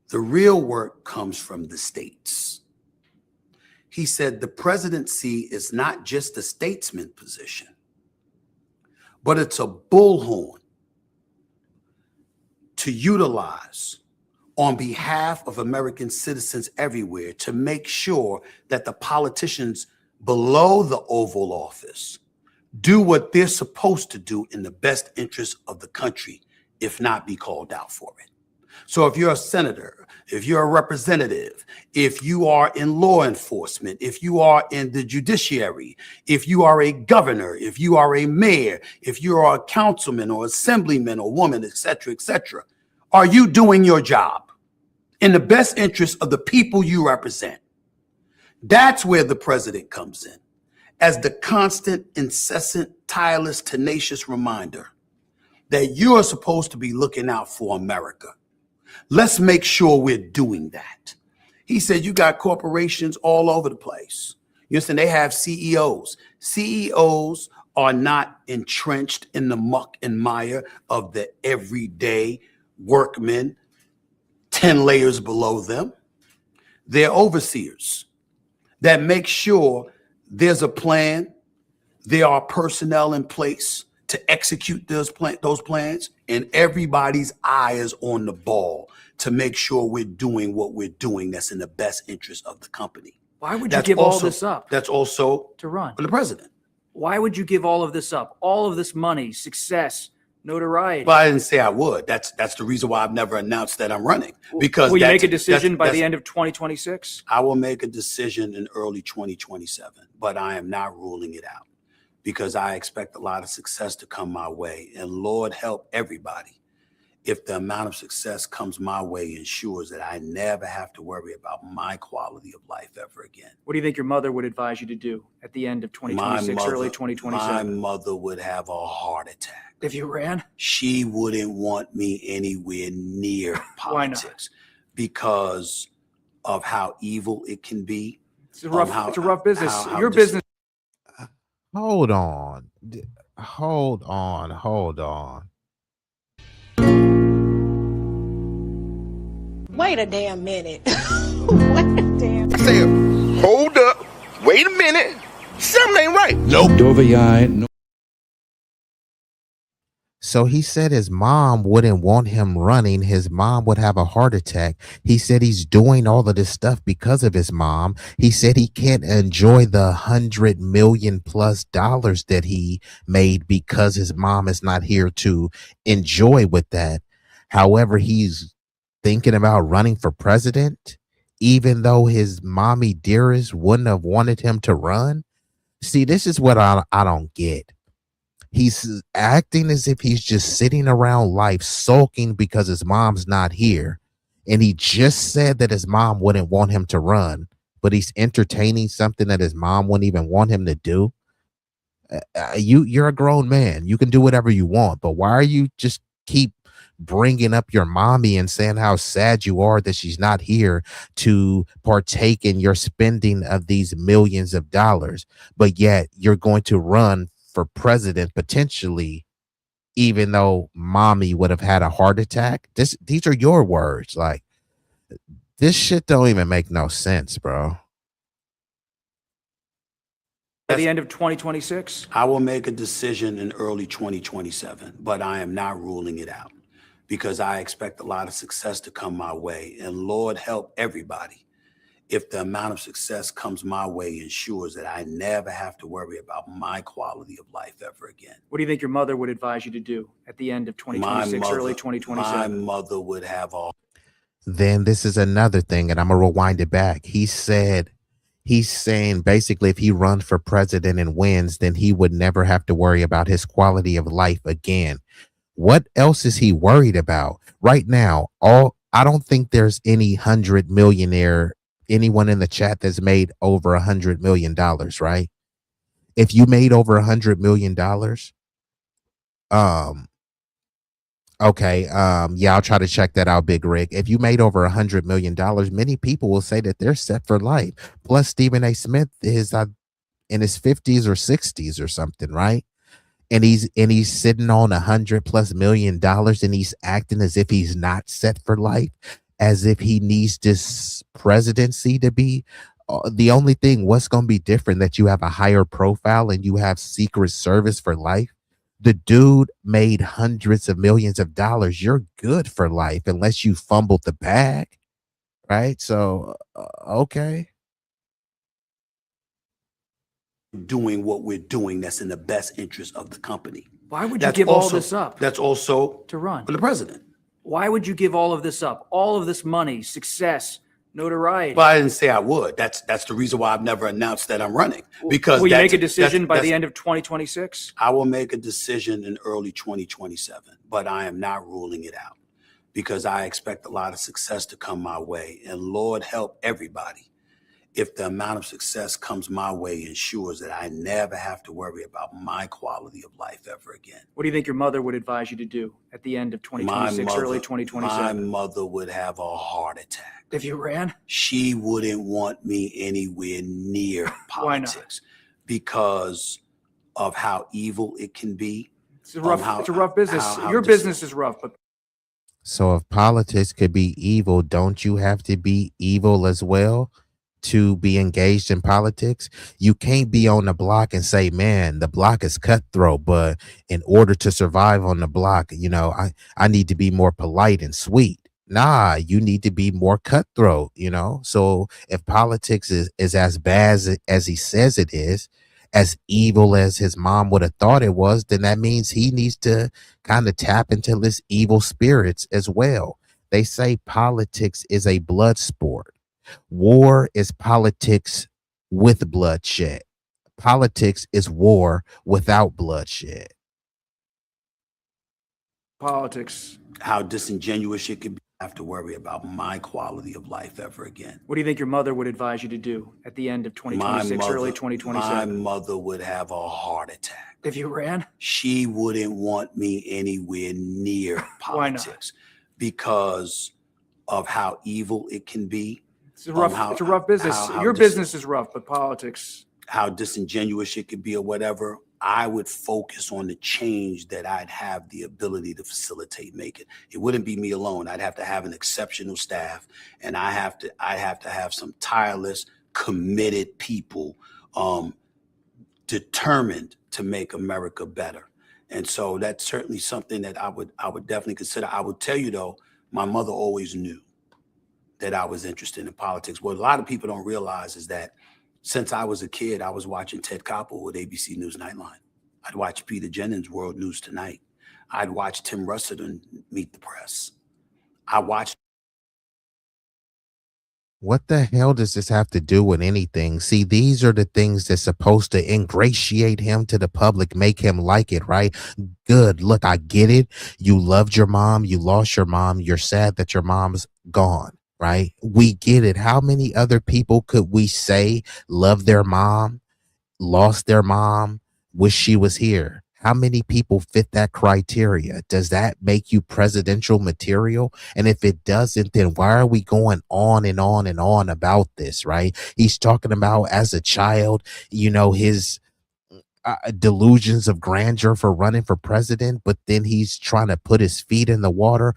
The real work comes from the states. He said the presidency is not just a statesman position, but it's a bullhorn to utilize on behalf of American citizens everywhere to make sure that the politicians below the Oval Office do what they're supposed to do in the best interest of the country, if not be called out for it. So if you're a senator, if you're a representative, if you are in law enforcement, if you are in the judiciary, if you are a governor, if you are a mayor, if you are a councilman or assemblyman or woman, et cetera, are you doing your job in the best interest of the people you represent? That's where the president comes in, as the constant, incessant, tireless, tenacious reminder that you are supposed to be looking out for America. Let's make sure we're doing that. He said you got corporations all over the place. You understand? They have CEOs. CEOs are not entrenched in the muck and mire of the everyday workmen 10 layers below them. They're overseers that make sure there's a plan, there are personnel in place to execute those plans, and everybody's eye is on the ball to make sure we're doing what we're doing that's in the best interest of the company. Why would you give all this up? That's also to run. the president. Why would you give all of this up? All of this money, success, notoriety. Well, I didn't say I would. That's the reason why I've never announced that I'm running. Because will you make a decision by the end of 2026? I will make a decision in early 2027, but I am not ruling it out because I expect a lot of success to come my way. And Lord help everybody if the amount of success comes my way ensures that I never have to worry about my quality of life ever again. What do you think your mother would advise you to do at the end of 2026, early 2027? My mother would have a heart attack. If you ran? She wouldn't want me anywhere near politics. Why not? Because of how evil it can be. It's a rough business. Your business. Hold on. Wait a damn minute. Wait a damn minute. Say, hold up. Wait a minute. Something ain't right. Nope. So he said his mom wouldn't want him running. His mom would have a heart attack. He said he's doing all of this stuff because of his mom. He said he can't enjoy the $100 million+ that he made because his mom is not here to enjoy with that. However, he's thinking about running for president, even though his mommy dearest wouldn't have wanted him to run. See, this is what I don't get. He's acting as if he's just sitting around life sulking because his mom's not here. And he just said that his mom wouldn't want him to run, but he's entertaining something that his mom wouldn't even want him to do. You're a grown man. You can do whatever you want, but why are you just keep bringing up your mommy and saying how sad you are that she's not here to partake in your spending of these millions of dollars, but yet you're going to run for president potentially, even though mommy would have had a heart attack? These are your words. Like, this shit don't even make no sense, bro. At the end of 2026? I will make a decision in early 2027, but I am not ruling it out because I expect a lot of success to come my way. And Lord help everybody if the amount of success comes my way ensures that I never have to worry about my quality of life ever again. What do you think your mother would advise you to do at the end of 2026, early 2027? My mother would have all. Then this is another thing, and I'm going to rewind it back. He's saying basically if he runs for president and wins, then he would never have to worry about his quality of life again. What else is he worried about right now? I don't think there's any 100 millionaire, anyone in the chat that's made over $100 million, right? If you made over $100 million, okay, yeah, I'll try to check that out, Big Rick. If you made over $100 million, many people will say that they're set for life. Plus, Stephen A. Smith is in his 50s or 60s or something, right? and he's sitting on $100+ million, and he's acting as if he's not set for life, as if he needs this presidency to be. The only thing what's going to be different that you have a higher profile and you have Secret Service for life. The dude made hundreds of millions of dollars. You're good for life unless you fumbled the bag, right? So okay. Doing what we're doing that's in the best interest of the company. Why would you give all this up That's also to run? for the president. Why would you give all of this up? All of this money, success, notoriety. Well, I didn't say I would. That's the reason why I've never announced that I'm running. Because will you make a decision by the end of 2026? I will make a decision in early 2027, but I am not ruling it out because I expect a lot of success to come my way. And Lord help everybody if the amount of success comes my way ensures that I never have to worry about my quality of life ever again. What do you think your mother would advise you to do at the end of 2026, early 2027? My mother would have a heart attack. If you ran? She wouldn't want me anywhere near politics. Why not? Because of how evil it can be. It's a rough business. Your business is rough, but So if politics could be evil, don't you have to be evil as well to be engaged in politics? You can't be on the block and say, man, the block is cutthroat, but in order to survive on the block, I need to be more polite and sweet. Nah, you need to be more cutthroat, So if politics is as bad as he says it is, as evil as his mom would have thought it was, then that means he needs to kind of tap into his evil spirits as well. They say politics is a blood sport. War is politics with bloodshed. Politics is war without bloodshed. politics. How disingenuous it could be. I have to worry about my quality of life ever again. What do you think your mother would advise you to do at the end of 2026, early 2027? My mother would have a heart attack. If you ran? She wouldn't want me anywhere near politics. Why not? Because of how evil it can be. It's a rough business. Your business is rough, but politics. How disingenuous it could be or whatever. I would focus on the change that I'd have the ability to facilitate making. It wouldn't be me alone. I'd have to have an exceptional staff, and I'd have to have some tireless, committed people determined to make America better. And so that's certainly something that I would definitely consider. I would tell you though, my mother always knew that I was interested in politics. What a lot of people don't realize is that since I was a kid, I was watching Ted Koppel with ABC News Nightline. I'd watch Peter Jennings' World News Tonight. I'd watch Tim Russert on Meet the Press. I watched. What the hell does this have to do with anything? See, these are the things that's supposed to ingratiate him to the public, make him like it, right? Good. Look, I get it. You loved your mom. You lost your mom. You're sad that your mom's gone, right? We get it. How many other people could we say love their mom, lost their mom, wish she was here? How many people fit that criteria? Does that make you presidential material? And if it doesn't, then why are we going on and on and on about this, right? He's talking about as a child, his delusions of grandeur for running for president, but then he's trying to put his feet in the water.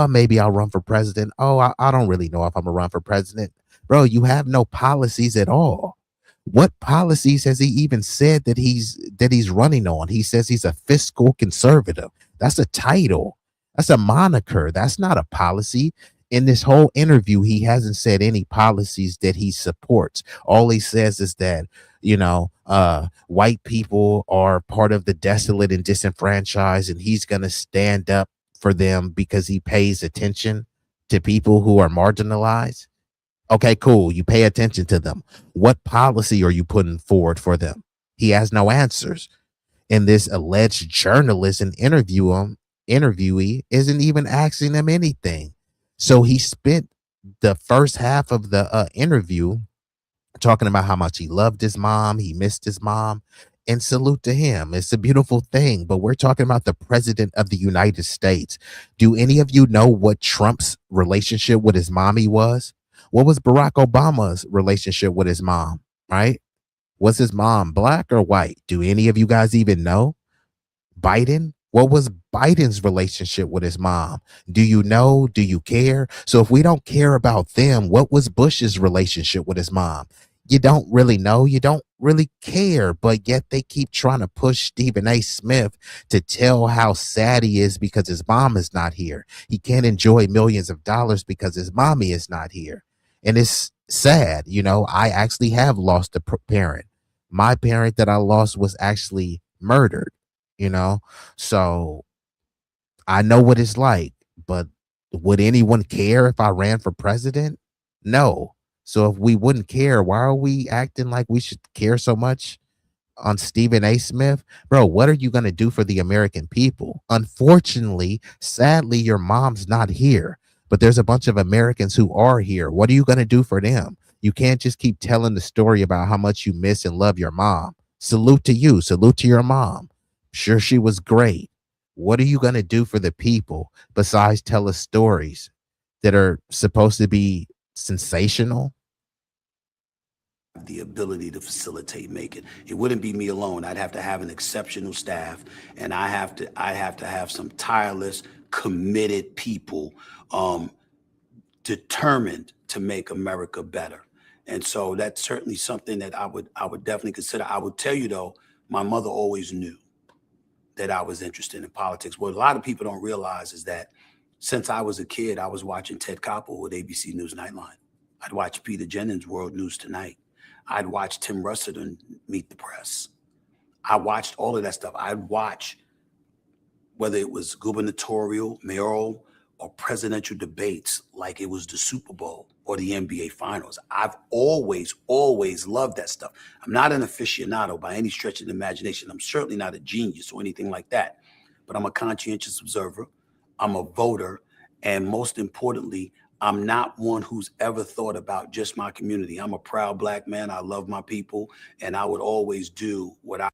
Maybe I'll run for president. I don't really know if I'm gonna run for president. Bro, you have no policies at all. What policies has he even said that he's running on? He says he's a fiscal conservative. That's a title. That's a moniker. That's not a policy. In this whole interview, he hasn't said any policies that he supports. All he says is that, white people are part of the desolate and disenfranchised, and he's going to stand up for them because he pays attention to people who are marginalized. Okay, cool. You pay attention to them. What policy are you putting forward for them? He has no answers. And this alleged journalist and interviewee isn't even asking him anything. So he spent the first half of the interview talking about how much he loved his mom, he missed his mom, and salute to him. It's a beautiful thing, but we're talking about the president of the United States. Do any of you know what Trump's relationship with his mommy was? What was Barack Obama's relationship with his mom, right? Was his mom black or white? Do any of you guys even know? Biden? What was Biden's relationship with his mom? Do you know? Do you care? So if we don't care about them, what was Bush's relationship with his mom? You don't really know. You don't really care, but yet they keep trying to push Stephen A. Smith to tell how sad he is because his mom is not here. He can't enjoy millions of dollars because his mommy is not here. And it's sad. I actually have lost a parent. My parent that I lost was actually murdered, you know? So I know what it's like, but would anyone care if I ran for president? No. So if we wouldn't care, why are we acting like we should care so much on Stephen A. Smith? Bro, what are you going to do for the American people? Unfortunately, sadly, your mom's not here, but there's a bunch of Americans who are here. What are you going to do for them? You can't just keep telling the story about how much you miss and love your mom. Salute to you. Salute to your mom. Sure, she was great. What are you going to do for the people besides tell us stories that are supposed to be sensational? The ability to facilitate making it wouldn't be me alone. I'd have to have an exceptional staff, and I have to have some tireless, committed people determined to make America better. And so that's certainly something that I would definitely consider. I would tell you though, my mother always knew that I was interested in politics. What a lot of people don't realize is that since I was a kid, I was watching Ted Koppel with ABC News Nightline. I'd watch Peter Jennings' World News Tonight. I'd watch Tim Russert on Meet the Press. I watched all of that stuff. I'd watch whether it was gubernatorial, mayoral, or presidential debates like it was the Super Bowl or the NBA Finals. I've always loved that stuff. I'm not an aficionado by any stretch of the imagination. I'm certainly not a genius or anything like that, but I'm a conscientious observer. I'm a voter. And most importantly, I'm not one who's ever thought about just my community. I'm a proud Black man. I love my people, and I would always do what I.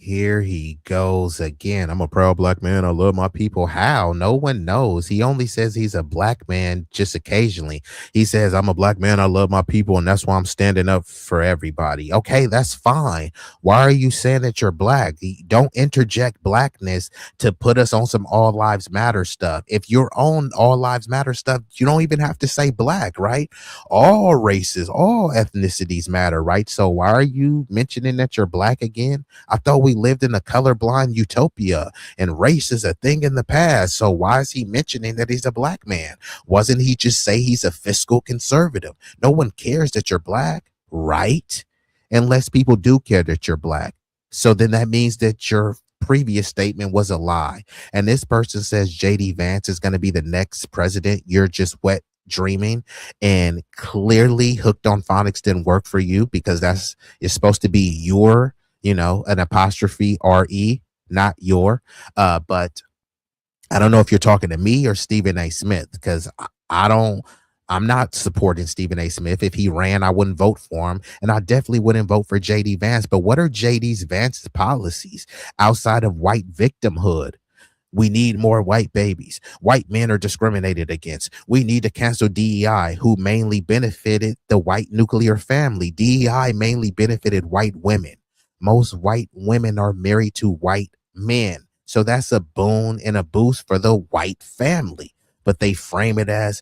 Here he goes again. I'm a proud Black man. I love my people. How? No one knows. He only says he's a Black man just occasionally. He says, I'm a Black man. I love my people. And that's why I'm standing up for everybody. Okay, that's fine. Why are you saying that you're Black? Don't interject Blackness to put us on some all lives matter stuff. If you're on all lives matter stuff, you don't even have to say Black, right? All races, all ethnicities matter, right? So why are you mentioning that you're Black again? I thought we lived in a colorblind utopia and race is a thing in the past. So why is he mentioning that he's a Black man? Wasn't he just say he's a fiscal conservative? No one cares that you're Black, right? Unless people do care that you're Black. So then that means that your previous statement was a lie. And this person says JD Vance is going to be the next president. You're just wet dreaming, and clearly Hooked on Phonics didn't work for you because it's supposed to be your, an apostrophe RE, not your. But I don't know if you're talking to me or Stephen A. Smith, because I'm not supporting Stephen A. Smith. If he ran, I wouldn't vote for him. And I definitely wouldn't vote for JD Vance. But what are Vance's policies outside of white victimhood? We need more white babies. White men are discriminated against. We need to cancel DEI, who mainly benefited the white nuclear family. DEI mainly benefited white women. Most white women are married to white men. So that's a boon and a boost for the white family. But they frame it as,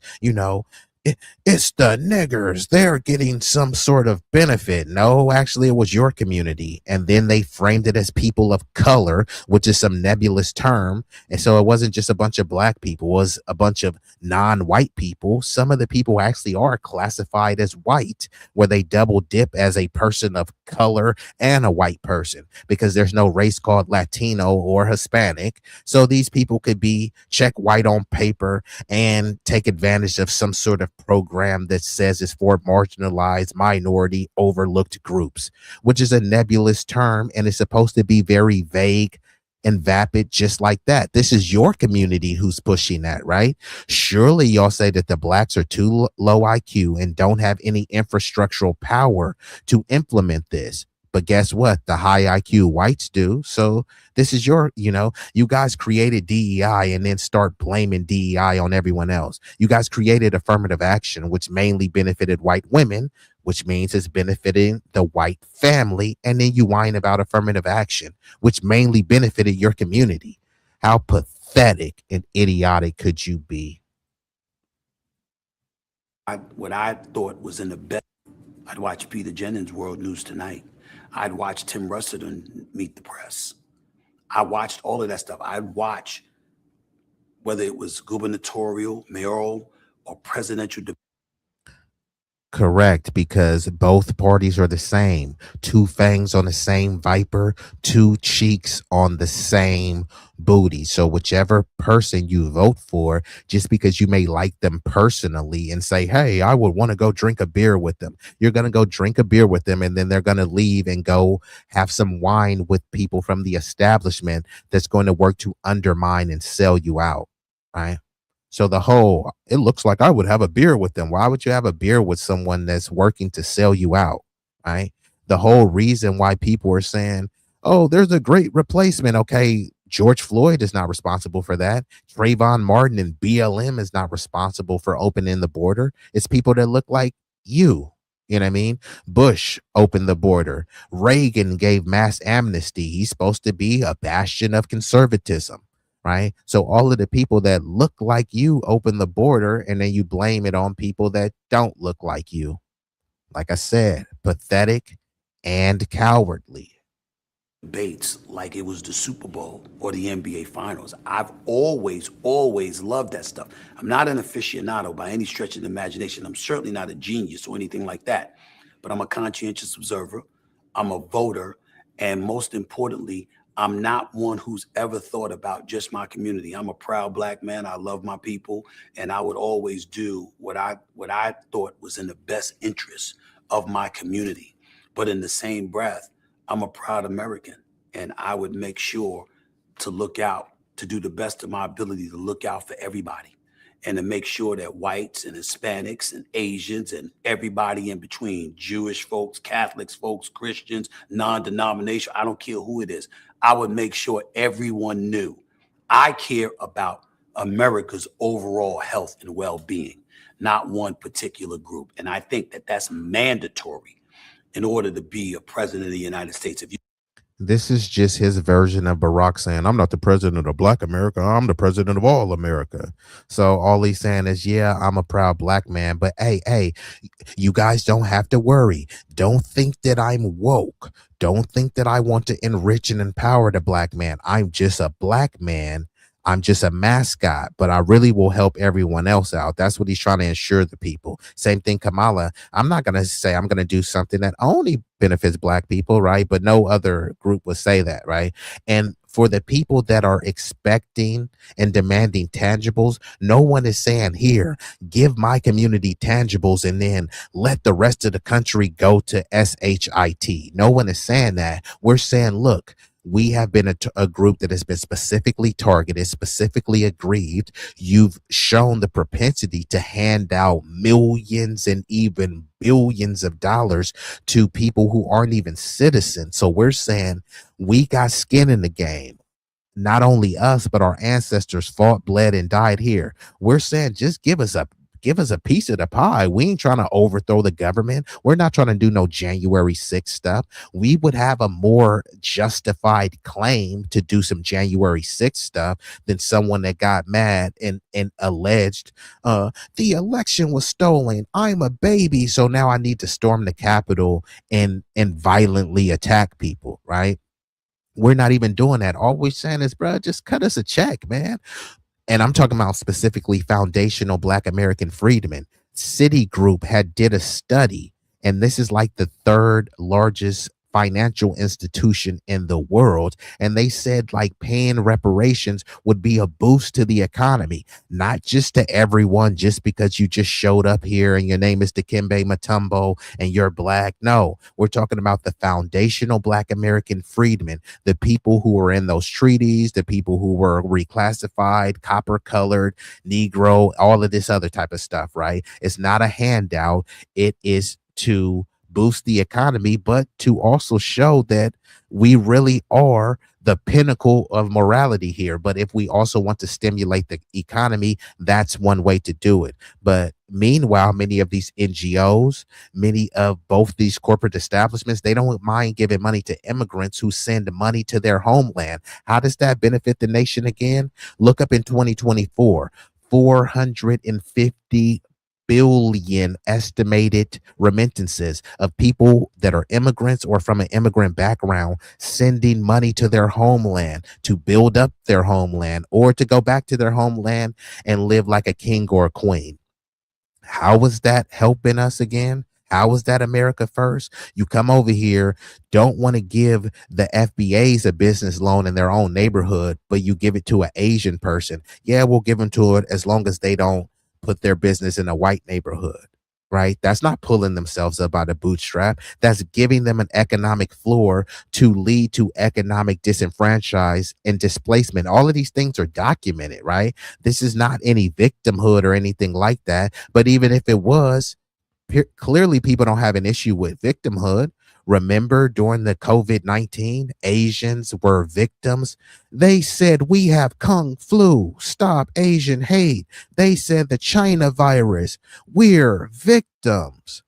it's the niggers. They're getting some sort of benefit. No, actually, it was your community. And then they framed it as people of color, which is some nebulous term. And so it wasn't just a bunch of Black people. It was a bunch of non-white people. Some of the people actually are classified as white, where they double dip as a person of color and a white person, because there's no race called Latino or Hispanic. So these people could be check white on paper and take advantage of some sort of program that says it's for marginalized, minority, overlooked groups, which is a nebulous term and is supposed to be very vague and vapid, just like that. This is your community who's pushing that, right? Surely y'all say that the Blacks are too low IQ and don't have any infrastructural power to implement this. But guess what? The high IQ whites do. So this is your, you guys created DEI and then start blaming DEI on everyone else. You guys created affirmative action, which mainly benefited white women, which means it's benefiting the white family. And then you whine about affirmative action, which mainly benefited your community. How pathetic and idiotic could you be? What I thought was in the best, I'd watch Peter Jennings' World News Tonight. I'd watch Tim Russert on Meet the Press. I watched all of that stuff. I'd watch whether it was gubernatorial, mayoral, or presidential debate. Correct, because both parties are the same. Two fangs on the same viper, two cheeks on the same booty. So whichever person you vote for, just because you may like them personally and say, hey, I would want to go drink a beer with them. You're going to go drink a beer with them, and then they're going to leave and go have some wine with people from the establishment that's going to work to undermine and sell you out, right? So the whole, it looks like I would have a beer with them. Why would you have a beer with someone that's working to sell you out? Right. The whole reason why people are saying, oh, there's a great replacement. Okay. George Floyd is not responsible for that. Trayvon Martin and BLM is not responsible for opening the border. It's people that look like you. You know what I mean? Bush opened the border. Reagan gave mass amnesty. He's supposed to be a bastion of conservatism. Right. So all of the people that look like you open the border, and then you blame it on people that don't look like you. Like I said, pathetic and cowardly. Debates like it was the Super Bowl or the NBA Finals. I've always loved that stuff. I'm not an aficionado by any stretch of the imagination. I'm certainly not a genius or anything like that, but I'm a conscientious observer. I'm a voter. And most importantly, I'm not one who's ever thought about just my community. I'm a proud Black man. I love my people, and I would always do what I thought was in the best interest of my community. But in the same breath, I'm a proud American, and I would make sure to look out, to do the best of my ability to look out for everybody, and to make sure that whites and Hispanics and Asians and everybody in between, Jewish folks, Catholics folks, Christians, non-denominational, I don't care who it is, I would make sure everyone knew I care about America's overall health and well-being, not one particular group. And I think that that's mandatory in order to be a president of the United States. If you This is just his version of Barack saying, I'm not the president of Black America. I'm the president of all America. So all he's saying is, yeah, I'm a proud Black man. But hey, you guys don't have to worry. Don't think that I'm woke. Don't think that I want to enrich and empower the Black man. I'm just a Black man. I'm just a mascot, but I really will help everyone else out. That's what he's trying to ensure the people. Same thing, Kamala. I'm not going to say I'm going to do something that only benefits Black people, right? But no other group would say that, right? And for the people that are expecting and demanding tangibles, no one is saying, here, give my community tangibles and then let the rest of the country go to SHIT. No one is saying that. We're saying, look, we have been a group that has been specifically targeted, specifically aggrieved. You've shown the propensity to hand out millions and even billions of dollars to people who aren't even citizens. So we're saying we got skin in the game. Not only us, but our ancestors fought, bled, and died here. We're saying just give us a piece of the pie. We ain't trying to overthrow the government. We're not trying to do no January 6th stuff. We would have a more justified claim to do some January 6th stuff than someone that got mad and alleged the election was stolen. I'm a baby, so now I need to storm the Capitol and violently attack people, right? We're not even doing that. All we're saying is, bro, just cut us a check, man. And I'm talking about specifically foundational Black American freedmen. Citigroup did a study, and this is like the third largest financial institution in the world. And they said like paying reparations would be a boost to the economy, not just to everyone just because you just showed up here and your name is Dikembe Mutombo and you're Black. No, we're talking about the foundational Black American freedmen, the people who were in those treaties, the people who were reclassified, copper colored, Negro, all of this other type of stuff, right? It's not a handout. It is to boost the economy, but to also show that we really are the pinnacle of morality here. But if we also want to stimulate the economy, that's one way to do it. But meanwhile, many of these NGOs, many of both these corporate establishments, they don't mind giving money to immigrants who send money to their homeland. How does that benefit the nation again? Look up in 2024, 450 billion estimated remittances of people that are immigrants or from an immigrant background sending money to their homeland to build up their homeland or to go back to their homeland and live like a king or a queen. How was that helping us again? How was that America first? You come over here, don't want to give the FBAs a business loan in their own neighborhood, but you give it to an Asian person. Yeah, we'll give them to it as long as they don't put their business in a white neighborhood, right? That's not pulling themselves up by the bootstrap. That's giving them an economic floor to lead to economic disenfranchise and displacement. All of these things are documented, right? This is not any victimhood or anything like that. But even if it was, clearly people don't have an issue with victimhood. Remember during the COVID-19, Asians were victims. They said, we have Kung flu, stop Asian hate. They said the China virus, we're victims.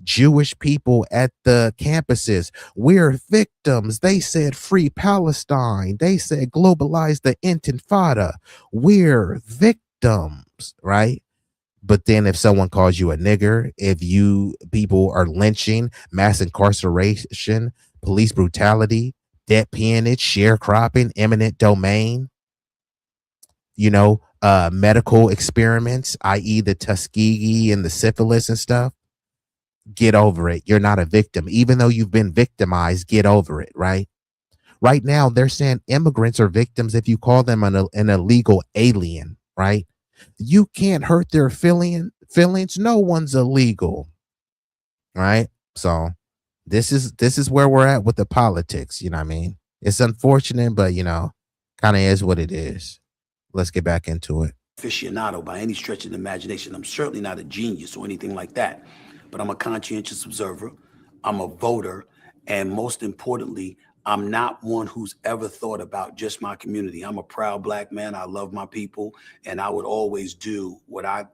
Jewish people at the campuses, we're victims. They said free Palestine. They said globalize the Intifada. We're victims, right? But then if someone calls you a nigger, if you people are lynching, mass incarceration, police brutality, debt peonage, sharecropping, eminent domain, medical experiments, i.e. the Tuskegee and the syphilis and stuff, get over it. You're not a victim. Even though you've been victimized, get over it, right? Right now, they're saying immigrants are victims if you call them an illegal alien, right? You can't hurt their feelings. No one's illegal, right? So this is where we're at with the politics. You know what I mean? It's unfortunate, but kind of is what it is. Let's get back into it. Aficionado by any stretch of the imagination. I'm certainly not a genius or anything like that, but I'm a conscientious observer. I'm a voter, and most importantly, I'm not one who's ever thought about just my community. I'm a proud Black man. I love my people, and I would always do what I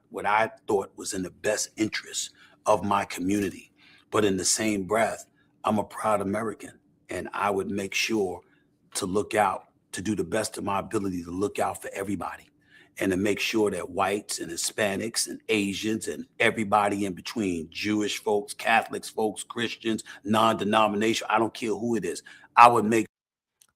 thought was in the best interest of my community. But in the same breath, I'm a proud American, and I would make sure to look out, to do the best of my ability to look out for everybody, and to make sure that whites and Hispanics and Asians and everybody in between, Jewish folks, Catholics folks, Christians, non-denominational, I don't care who it is, I would make.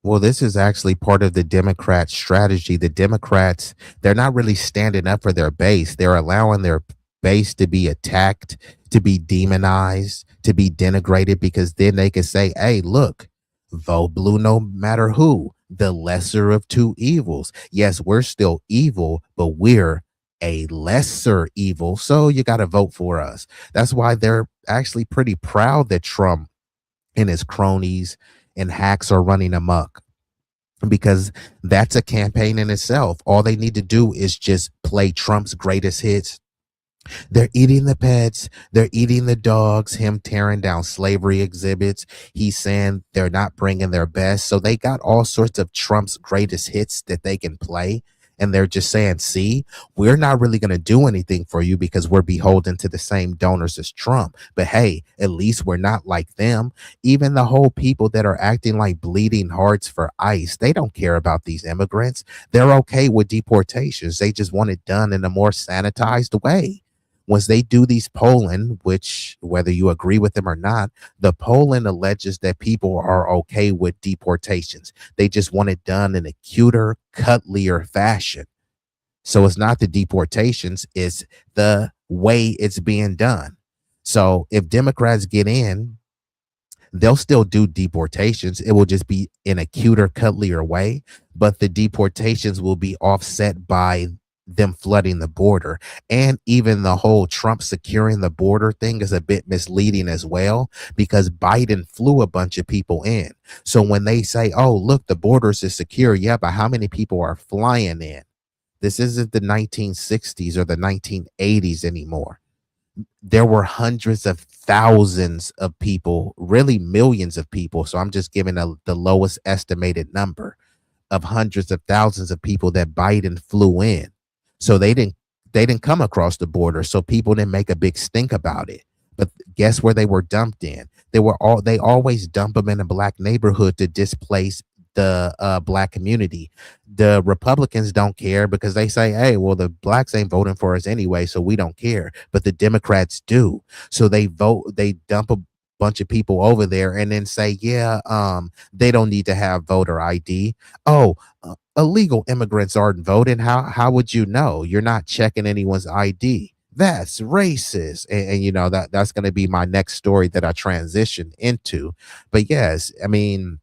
Well, this is actually part of the Democrat strategy. The Democrats, they're not really standing up for their base. They're allowing their base to be attacked, to be demonized, to be denigrated, because then they can say, hey, look, vote blue no matter who, the lesser of two evils. Yes, we're still evil, but we're a lesser evil. So you got to vote for us. That's why they're actually pretty proud that Trump and his cronies and hacks are running amok, because that's a campaign in itself. All they need to do is just play Trump's greatest hits. They're eating the pets. They're eating the dogs, him tearing down slavery exhibits. He's saying they're not bringing their best. So they got all sorts of Trump's greatest hits that they can play. And they're just saying, see, we're not really going to do anything for you because we're beholden to the same donors as Trump. But hey, at least we're not like them. Even the whole people that are acting like bleeding hearts for ICE, they don't care about these immigrants. They're okay with deportations. They just want it done in a more sanitized way. Once they do these polling, which whether you agree with them or not, the polling alleges that people are okay with deportations. They just want it done in a cuter, cuddlier fashion. So it's not the deportations, it's the way it's being done. So if Democrats get in, they'll still do deportations. It will just be in a cuter, cuddlier way, but the deportations will be offset by them flooding the border. And even the whole Trump securing the border thing is a bit misleading as well, because Biden flew a bunch of people in. So when they say, oh, look, the borders is secure, yeah, but how many people are flying in? This isn't the 1960s or the 1980s anymore. there were hundreds of thousands of people, really millions of people. So I'm just giving the lowest estimated number of hundreds of thousands of people that Biden flew in. So they didn't come across the border. So people didn't make a big stink about it. But guess where they were dumped in? They always dump them in a black neighborhood to displace the black community. The Republicans don't care because they say, hey, well, the blacks ain't voting for us anyway, so we don't care. But the Democrats do. So they dump a bunch of people over there and then say, yeah, they don't need to have voter ID. Oh, illegal immigrants aren't voting. How would you know? You're not checking anyone's ID. That's racist. And you know that's going to be my next story that I transition into. But yes, I mean,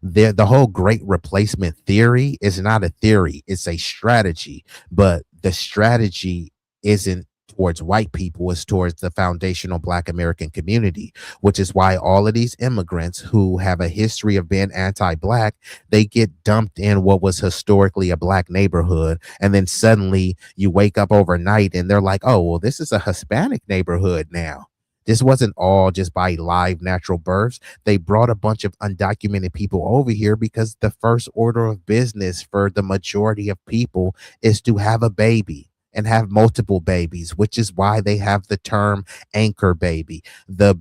the whole great replacement theory is not a theory, it's a strategy. But the strategy isn't towards white people, it's towards the foundational black American community, which is why all of these immigrants who have a history of being anti-black, they get dumped in what was historically a black neighborhood, and then suddenly you wake up overnight and they're like, oh well, this is a Hispanic neighborhood now. This wasn't all just by live natural births. They brought a bunch of undocumented people over here because the first order of business for the majority of people is to have a baby and have multiple babies, which is why they have the term anchor baby. The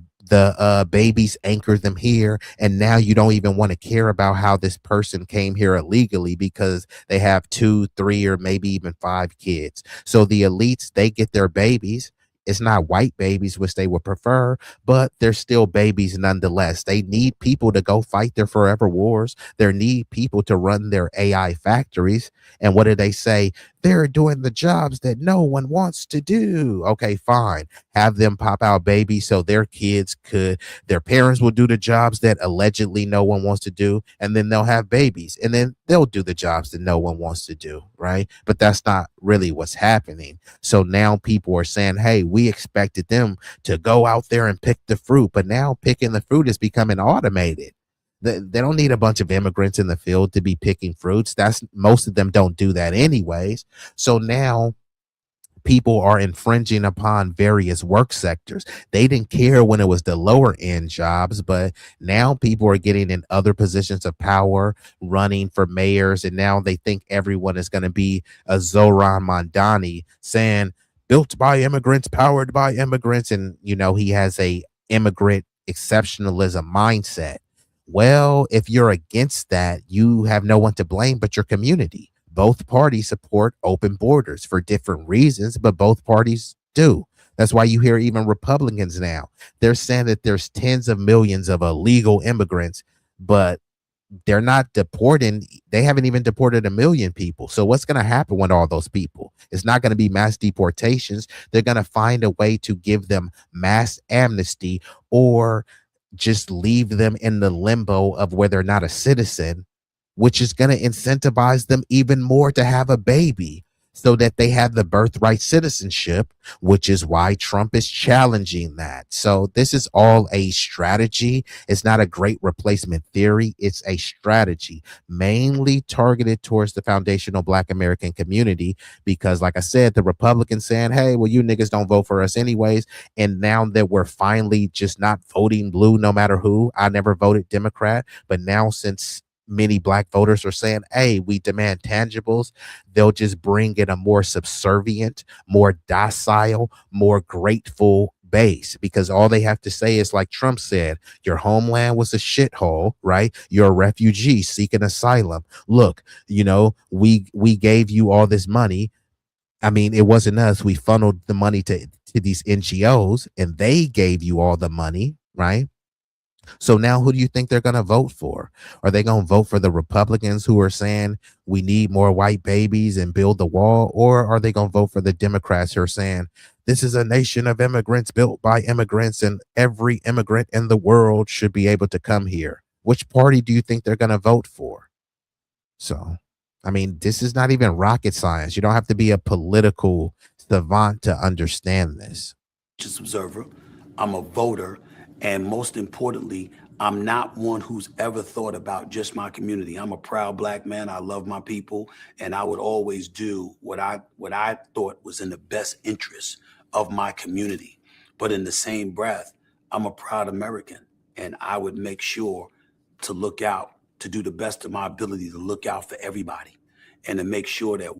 babies anchor them here, and now you don't even want to care about how this person came here illegally because they have 2, 3, or maybe even 5 kids. So the elites, they get their babies. It's not white babies, which they would prefer, but they're still babies nonetheless. They need people to go fight their forever wars. They need people to run their AI factories. And what do they say? They're doing the jobs that no one wants to do. Okay, fine. Have them pop out babies so their parents will do the jobs that allegedly no one wants to do. And then they'll have babies and then they'll do the jobs that no one wants to do. Right. But that's not really what's happening. So now people are saying, hey, we expected them to go out there and pick the fruit, but now picking the fruit is becoming automated. They don't need a bunch of immigrants in the field to be picking fruits. That's most of them don't do that anyways. So now people are infringing upon various work sectors. They didn't care when it was the lower end jobs, but now people are getting in other positions of power, running for mayors, and now they think everyone is going to be a Zoran Mondani saying built by immigrants, powered by immigrants, and you know he has a immigrant exceptionalism mindset. Well, if you're against that, you have no one to blame but your community. Both parties support open borders for different reasons, but both parties do. That's why you hear even Republicans now. They're saying that there's tens of millions of illegal immigrants, but they're not deporting. They haven't even deported 1 million people. So what's going to happen with all those people? It's not going to be mass deportations. They're going to find a way to give them mass amnesty or just leave them in the limbo of where they're not a citizen, which is going to incentivize them even more to have a baby so that they have the birthright citizenship, which is why Trump is challenging that. So this is all a strategy. It's not a great replacement theory. It's a strategy mainly targeted towards the foundational black American community, because like I said, the Republicans saying, hey, well, you niggas don't vote for us anyways. And now that we're finally just not voting blue, no matter who. I never voted Democrat, but now since many black voters are saying, hey, we demand tangibles, they'll just bring in a more subservient, more docile, more grateful base, because all they have to say is like Trump said, your homeland was a shithole, right? You're a refugee seeking asylum. Look, you know, we gave you all this money. I mean, it wasn't us. We funneled the money to these NGOs and they gave you all the money, right? So now who do you think they're going to vote for? Are they going to vote for the Republicans who are saying we need more white babies and build the wall? Or are they going to vote for the Democrats who are saying this is a nation of immigrants built by immigrants and every immigrant in the world should be able to come here? Which party do you think they're going to vote for? So, I mean, this is not even rocket science. You don't have to be a political savant to understand this. Just observer. I'm a voter. And most importantly, I'm not one who's ever thought about just my community. I'm a proud black man. I love my people. And I would always do what I thought was in the best interest of my community. But in the same breath, I'm a proud American, and I would make sure to look out, to do the best of my ability to look out for everybody and to make sure that.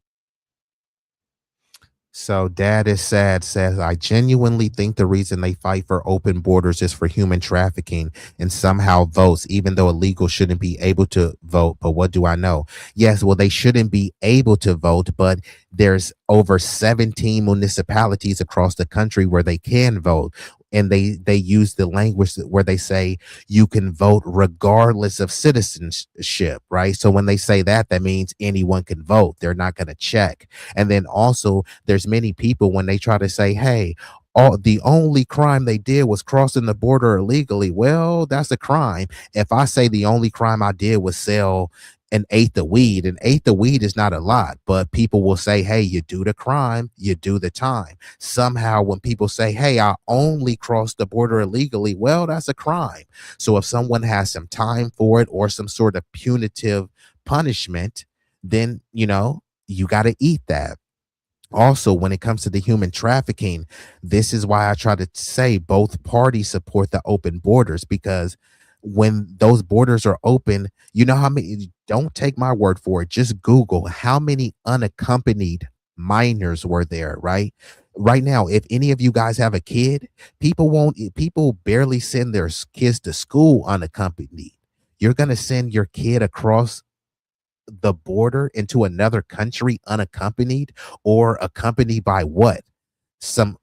So Dad is sad says, I genuinely think the reason they fight for open borders is for human trafficking and somehow votes, even though illegal shouldn't be able to vote. But what do I know? Yes, well, they shouldn't be able to vote, but there's over 17 municipalities across the country where they can vote. And they use the language where they say you can vote regardless of citizenship, right? So when they say that, that means anyone can vote. They're not going to check. And then also there's many people when they try to say, hey, the only crime they did was crossing the border illegally. Well, that's a crime. If I say the only crime I did was sell an eighth of weed is not a lot, but people will say, hey, you do the crime, you do the time. Somehow when people say, hey, I only crossed the border illegally, well, that's a crime. So if someone has some time for it or some sort of punitive punishment, then, you got to eat that. Also, when it comes to the human trafficking, this is why I try to say both parties support the open borders, because when those borders are open, you know how many, don't take my word for it, just Google how many unaccompanied minors were there, right? Right now, if any of you guys have a kid, people barely send their kids to school unaccompanied. You're going to send your kid across the border into another country unaccompanied, or accompanied by what? Some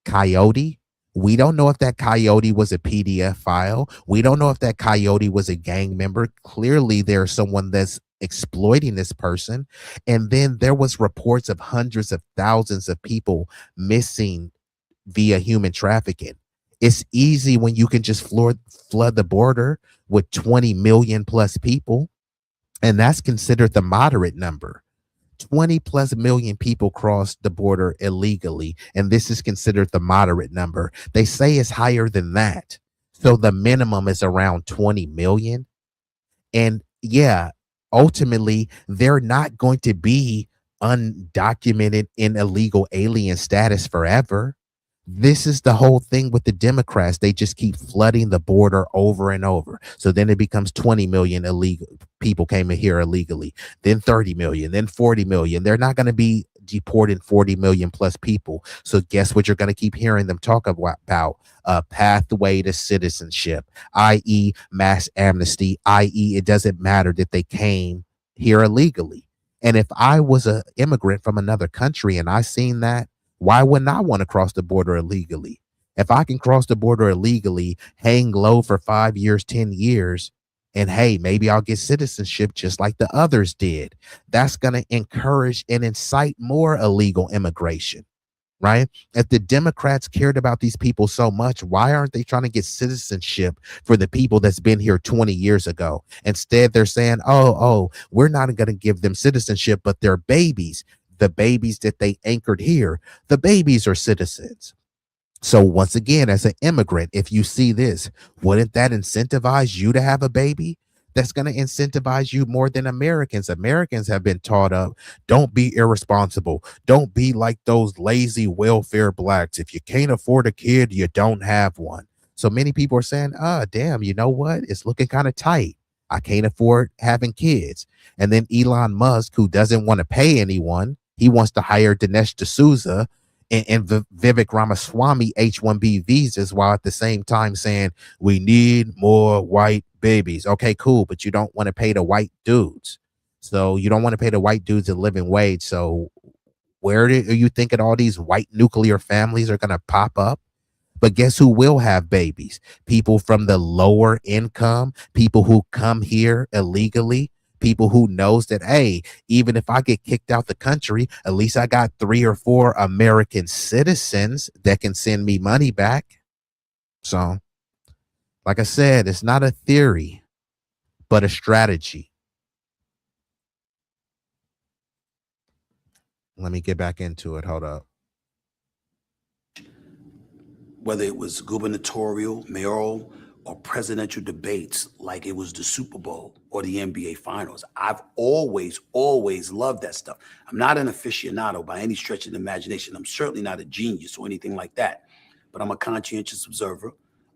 coyote? We don't know if that coyote was a PDF file. We don't know if that coyote was a gang member. Clearly there's someone that's exploiting this person. And then there was reports of hundreds of thousands of people missing via human trafficking. It's easy when you can just flood the border with 20 million plus people, and that's considered the moderate number. 20 plus million people crossed the border illegally, and this is considered the moderate number. They say it's higher than that. So the minimum is around 20 million. And yeah, ultimately, they're not going to be undocumented in illegal alien status forever. This is the whole thing with the Democrats. They just keep flooding the border over and over. So then it becomes 20 million illegal people came in here illegally, then 30 million, then 40 million. They're not going to be deporting 40 million plus people. So guess what you're going to keep hearing them talk about? A pathway to citizenship, i.e. mass amnesty, i.e. it doesn't matter that they came here illegally. And if I was an immigrant from another country and I seen that, why wouldn't I want to cross the border illegally? If I can cross the border illegally, hang low for 5 years, 10 years, and hey, maybe I'll get citizenship just like the others did. That's going to encourage and incite more illegal immigration, right? If the Democrats cared about these people so much, why aren't they trying to get citizenship for the people that's been here 20 years ago? Instead, they're saying, oh, we're not going to give them citizenship, but they're babies. The babies that they anchored here, the babies are citizens. So once again, as an immigrant, if you see this, wouldn't that incentivize you to have a baby? That's going to incentivize you more than Americans. Americans have been taught up, don't be irresponsible. Don't be like those lazy welfare blacks. If you can't afford a kid, you don't have one. So many people are saying, damn, you know what? It's looking kind of tight. I can't afford having kids. And then Elon Musk, who doesn't want to pay anyone, he wants to hire Dinesh D'Souza and Vivek Ramaswamy H-1B visas, while at the same time saying we need more white babies. Okay, cool, but you don't want to pay the white dudes. So you don't want to pay the white dudes a living wage. So where are you thinking all these white nuclear families are going to pop up? But guess who will have babies? People from the lower income, people who come here illegally, people who knows that, hey, even if I get kicked out the country, at least I got 3 or 4 American citizens that can send me money back. So, like I said, it's not a theory, but a strategy. Let me get back into it. Hold up. Whether it was gubernatorial, mayoral, or presidential debates like it was the Super Bowl or the NBA Finals. I've always loved that stuff. I'm not an aficionado by any stretch of the imagination. I'm certainly not a genius or anything like that, but I'm a conscientious observer.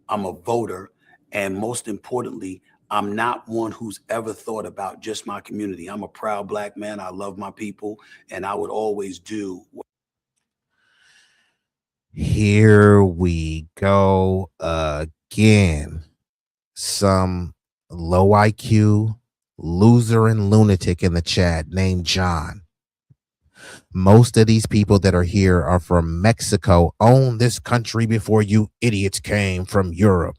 I'm a voter. And most importantly, I'm not one who's ever thought about just my community. I'm a proud Black man. I love my people, and I would always do. Here we go again. Some low IQ loser and lunatic in the chat named John. Most of these people that are here are from Mexico. Own this country before you idiots came from Europe.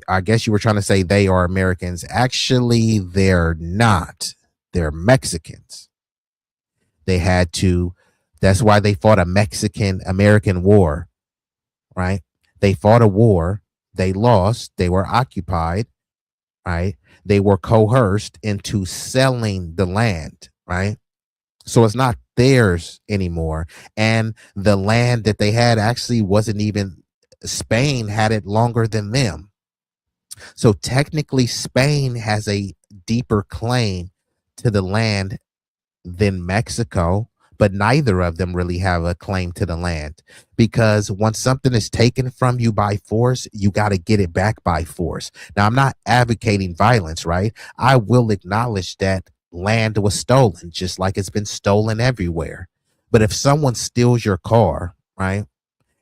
I guess you were trying to say they are Americans. Actually, they're not. They're Mexicans. They had to. That's why they fought a Mexican-American war, right? They fought a war. They lost. They were occupied, right? They were coerced into selling the land, right? So it's not theirs anymore. And the land that they had actually wasn't even, Spain had it longer than them. So technically, Spain has a deeper claim to the land than Mexico, but neither of them really have a claim to the land, because once something is taken from you by force, you got to get it back by force. Now, I'm not advocating violence, right? I will acknowledge that land was stolen, just like it's been stolen everywhere. But if someone steals your car, right,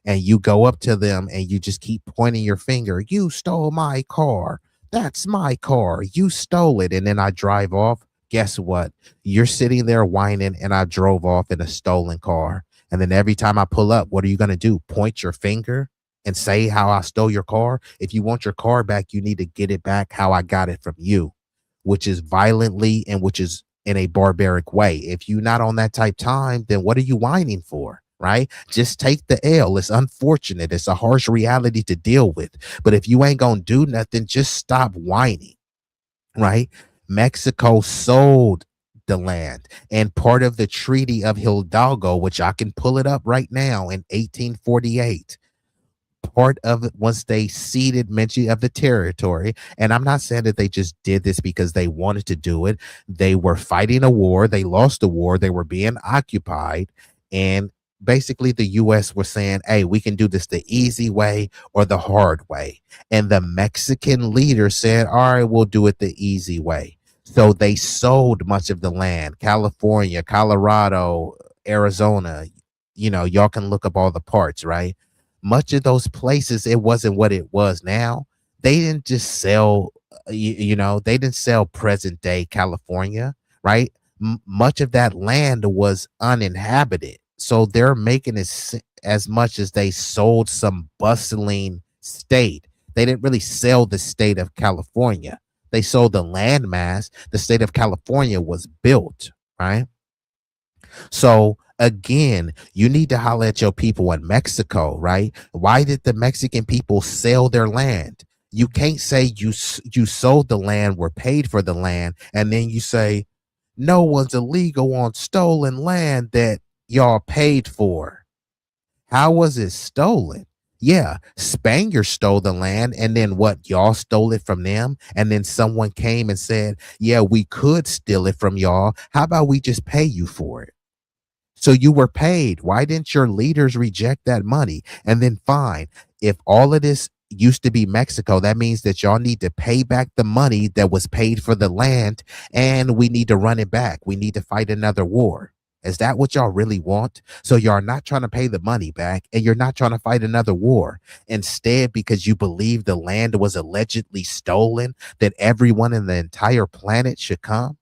and you go up to them and you just keep pointing your finger, you stole my car, that's my car, you stole it, and then I drive off, guess what? You're sitting there whining, and I drove off in a stolen car. And then every time I pull up, what are you going to do? Point your finger and say how I stole your car? If you want your car back, you need to get it back how I got it from you, which is violently and which is in a barbaric way. If you're not on that type time, then what are you whining for? Right? Just take the L. It's unfortunate. It's a harsh reality to deal with. But if you ain't going to do nothing, just stop whining. Right? Mexico sold the land, and part of the Treaty of Hidalgo, which I can pull it up right now, in 1848, part of it, once they ceded much of the territory, and I'm not saying that they just did this because they wanted to do it. They were fighting a war. They lost the war. They were being occupied, and basically the U.S. was saying, hey, we can do this the easy way or the hard way. And the Mexican leader said, all right, we'll do it the easy way. So they sold much of the land, California, Colorado, Arizona. You know, y'all can look up all the parts, right? Much of those places, it wasn't what it was now. They didn't just sell, they didn't sell present day California, right? Much of that land was uninhabited. So they're making it as much as they sold some bustling state. They didn't really sell the state of California. They sold the landmass. The state of California was built, right? So again, you need to holler at your people in Mexico, right? Why did the Mexican people sell their land? You can't say you sold the land, were paid for the land, and then you say no one's illegal on stolen land that y'all paid for. How was it stolen? Yeah, Spaniards stole the land, and then what? Y'all stole it from them, and then someone came and said, yeah, we could steal it from y'all. How about we just pay you for it? So you were paid. Why didn't your leaders reject that money? And then fine, if all of this used to be Mexico, that means that y'all need to pay back the money that was paid for the land, and we need to run it back. We need to fight another war. Is that what y'all really want? So y'all not trying to pay the money back, and you're not trying to fight another war. Instead, because you believe the land was allegedly stolen, that everyone in the entire planet should come.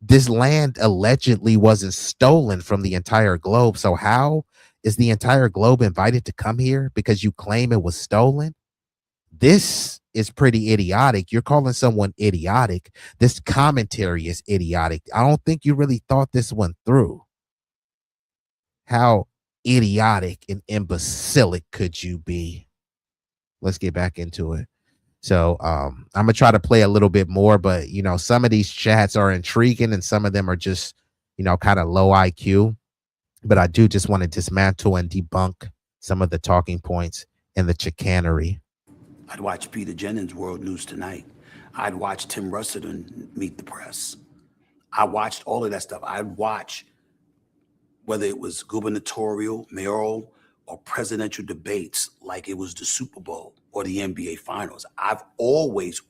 This land allegedly wasn't stolen from the entire globe. So how is the entire globe invited to come here because you claim it was stolen? This is pretty idiotic. You're calling someone idiotic. This commentary is idiotic. I don't think you really thought this one through. How idiotic and imbecilic could you be? Let's get back into it. So I'm gonna try to play a little bit more, but some of these chats are intriguing and some of them are just kind of low IQ. But I do just want to dismantle and debunk some of the talking points and the chicanery. I'd watch Peter Jennings' World News Tonight. I'd watch Tim Russert and Meet the Press. I watched all of that stuff. I'd watch whether it was gubernatorial, mayoral, or presidential debates like it was the Super Bowl or the NBA Finals. I've always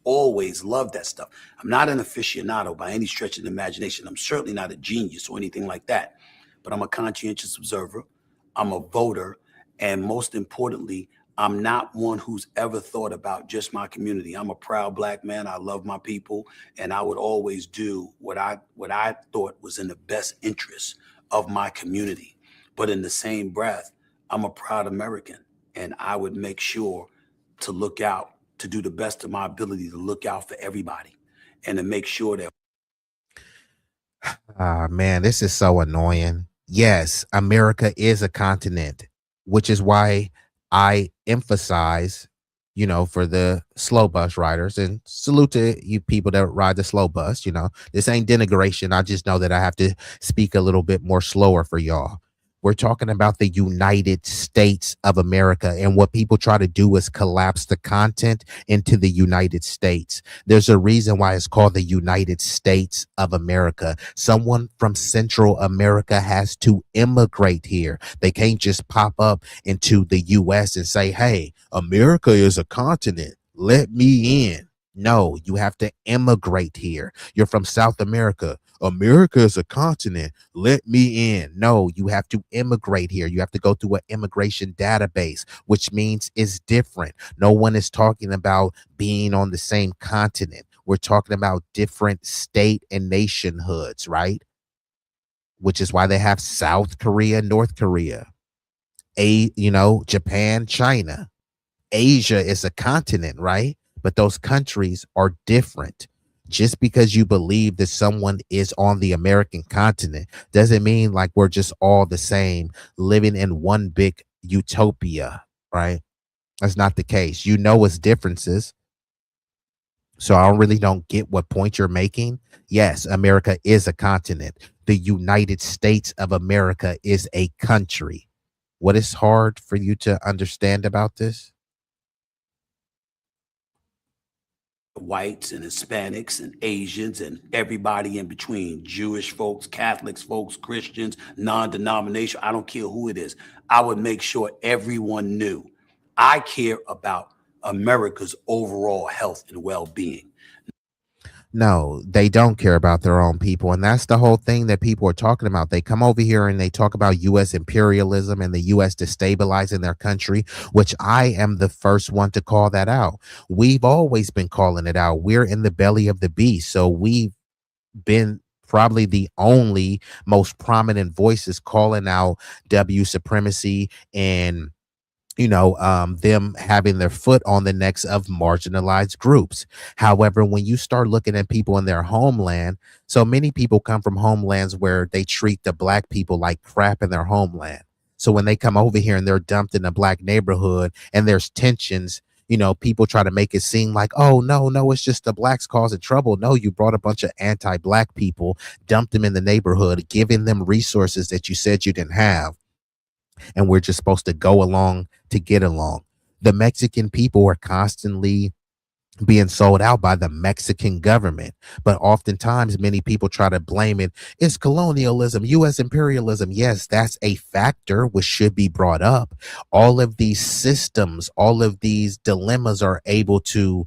loved that stuff. I'm not an aficionado by any stretch of the imagination. I'm certainly not a genius or anything like that, but I'm a conscientious observer. I'm a voter. And most importantly, I'm not one who's ever thought about just my community. I'm a proud Black man. I love my people, and I would always do what I thought was in the best interest of my community. But in the same breath, I'm a proud American, and I would make sure to look out, to do the best of my ability to look out for everybody and to make sure that. Man, this is so annoying. Yes, America is a continent, which is why I emphasize, for the slow bus riders, and salute to you people that ride the slow bus. This ain't denigration. I just know that I have to speak a little bit more slower for y'all. We're talking about the United States of America, and what people try to do is collapse the content into the United States. There's a reason why it's called the United States of America. Someone from Central America has to immigrate here. They can't just pop up into the US and say, hey, America is a continent. Let me in. No, you have to immigrate here. You're from South America. America is a continent. Let me in. No, you have to immigrate here. You have to go through an immigration database, which means it's different. No one is talking about being on the same continent. We're talking about different state and nationhoods, right? Which is why they have South Korea, North Korea, Japan, China. Asia is a continent, right? But those countries are different. Just because you believe that someone is on the American continent doesn't mean like we're just all the same, living in one big utopia, right? That's not the case. It's differences. So I really don't get what point you're making. Yes, America is a continent. The United States of America is a country. What is hard for you to understand about this? Whites and Hispanics and Asians and everybody in between, Jewish folks, Catholics folks, Christians, non-denominational, I don't care who it is. I would make sure everyone knew I care about America's overall health and well-being. No, they don't care about their own people. And that's the whole thing that people are talking about. They come over here and they talk about U.S. imperialism and the U.S. destabilizing their country, which I am the first one to call that out. We've always been calling it out. We're in the belly of the beast. So we've been probably the only most prominent voices calling out W supremacy and them having their foot on the necks of marginalized groups. However, when you start looking at people in their homeland, so many people come from homelands where they treat the Black people like crap in their homeland. So when they come over here and they're dumped in a Black neighborhood and there's tensions, people try to make it seem like, oh, no, it's just the Blacks causing trouble. No, you brought a bunch of anti-Black people, dumped them in the neighborhood, giving them resources that you said you didn't have. And we're just supposed to go along to get along. The Mexican people are constantly being sold out by the Mexican government. But oftentimes, many people try to blame it. It's colonialism, U.S. imperialism. Yes, that's a factor which should be brought up. All of these systems, all of these dilemmas are able to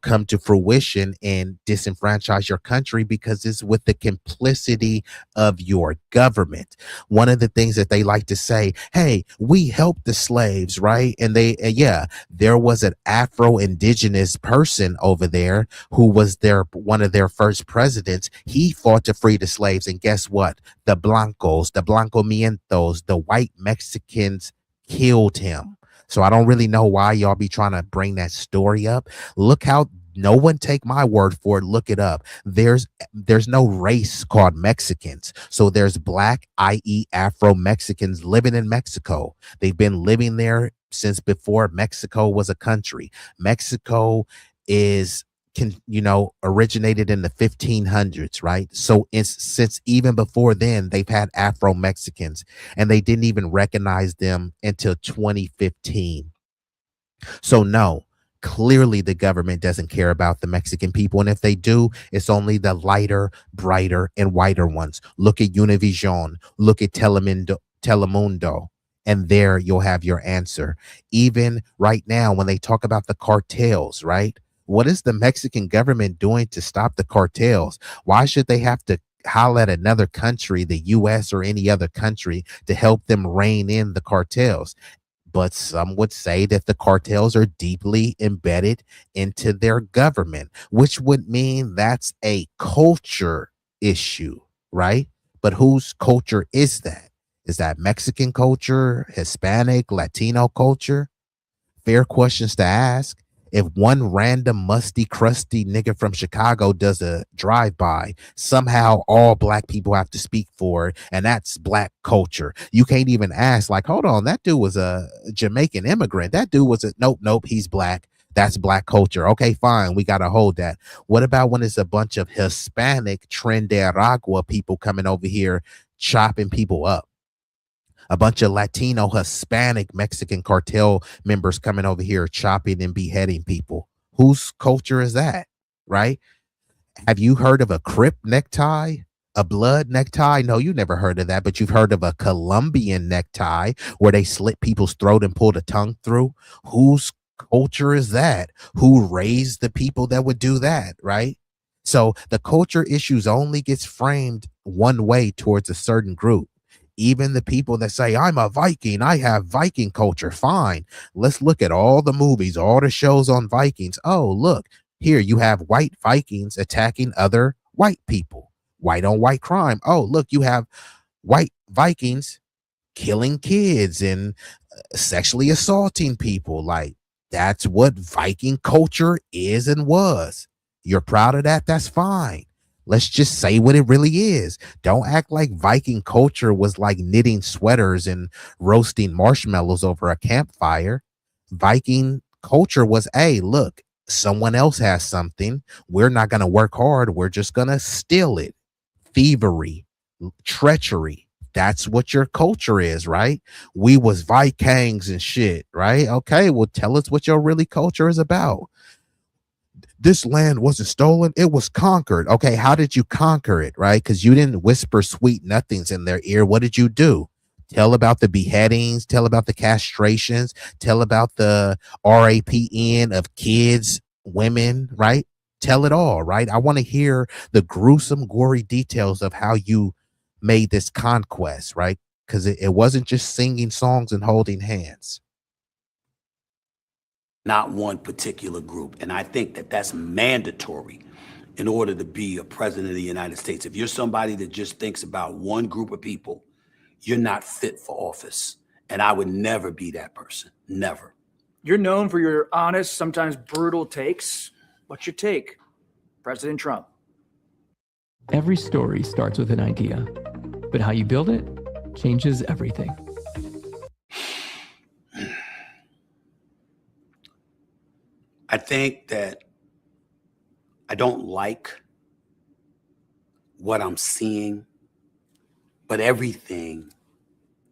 come to fruition and disenfranchise your country because it's with the complicity of your government. One of the things that they like to say, hey, we helped the slaves, right? And there was an Afro-Indigenous person over there who was one of their first presidents. He fought to free the slaves. And guess what? The Blancos, the Blancomientos, the white Mexicans killed him. So I don't really know why y'all be trying to bring that story up. Look how no one take my word for it. Look it up. There's no race called Mexicans. So there's Black, i.e. Afro-Mexicans living in Mexico. They've been living there since before Mexico was a country. Mexico originated in the 1500s, right? So since even before then, they've had Afro-Mexicans, and they didn't even recognize them until 2015. So no, Clearly, the government doesn't care about the Mexican people. And if they do, it's only the lighter, brighter, and whiter ones. Look at Univision, look at Telemundo, and there you'll have your answer. Even right now, when they talk about the cartels, right? What is the Mexican government doing to stop the cartels? Why should they have to holler at another country, the US or any other country, to help them rein in the cartels? But some would say that the cartels are deeply embedded into their government, which would mean that's a culture issue, right? But whose culture is that? Is that Mexican culture, Hispanic, Latino culture? Fair questions to ask. If one random musty, crusty nigga from Chicago does a drive-by, somehow all black people have to speak for it, and that's black culture. You can't even ask, like, hold on, that dude was a Jamaican immigrant. That dude was a nope, he's black. That's black culture. Okay, fine, we gotta hold that. What about when it's a bunch of Hispanic Trinidad people coming over here chopping people up? A bunch of Latino, Hispanic, Mexican cartel members coming over here chopping and beheading people. Whose culture is that? Right? Have you heard of a Crip necktie? A blood necktie? No, you never heard of that, but you've heard of a Colombian necktie where they slit people's throat and pull the tongue through. Whose culture is that? Who raised the people that would do that? Right? So the culture issues only gets framed one way towards a certain group. Even the people that say, I'm a Viking, I have Viking culture. Fine. Let's look at all the movies, all the shows on Vikings. Oh, look, here you have white Vikings attacking other white people. White on white crime. Oh, look, you have white Vikings killing kids and sexually assaulting people. Like, that's what Viking culture is and was. You're proud of that? That's fine. Let's just say what it really is. Don't act like Viking culture was like knitting sweaters and roasting marshmallows over a campfire. Viking culture was, hey, look, someone else has something. We're not going to work hard. We're just going to steal it. Thievery, treachery. That's what your culture is, right? We was Vikings and shit, right? Okay, well, tell us what your really culture is about. This land wasn't stolen, it was conquered. Okay, how did you conquer it, right? Because you didn't whisper sweet nothings in their ear. What did you do? Tell about the beheadings, tell about the castrations, tell about the rapn of kids, women, right? Tell it all, right? I want to hear the gruesome, gory details of how you made this conquest, right? Because it wasn't just singing songs and holding hands. Not one particular group. And I think that that's mandatory in order to be a president of the United States. If you're somebody that just thinks about one group of people, you're not fit for office. And I would never be that person. Never. You're known for your honest, sometimes brutal takes. What's your take? President Trump. Every story starts with an idea, but how you build it changes everything. I think that I don't like what I'm seeing, but everything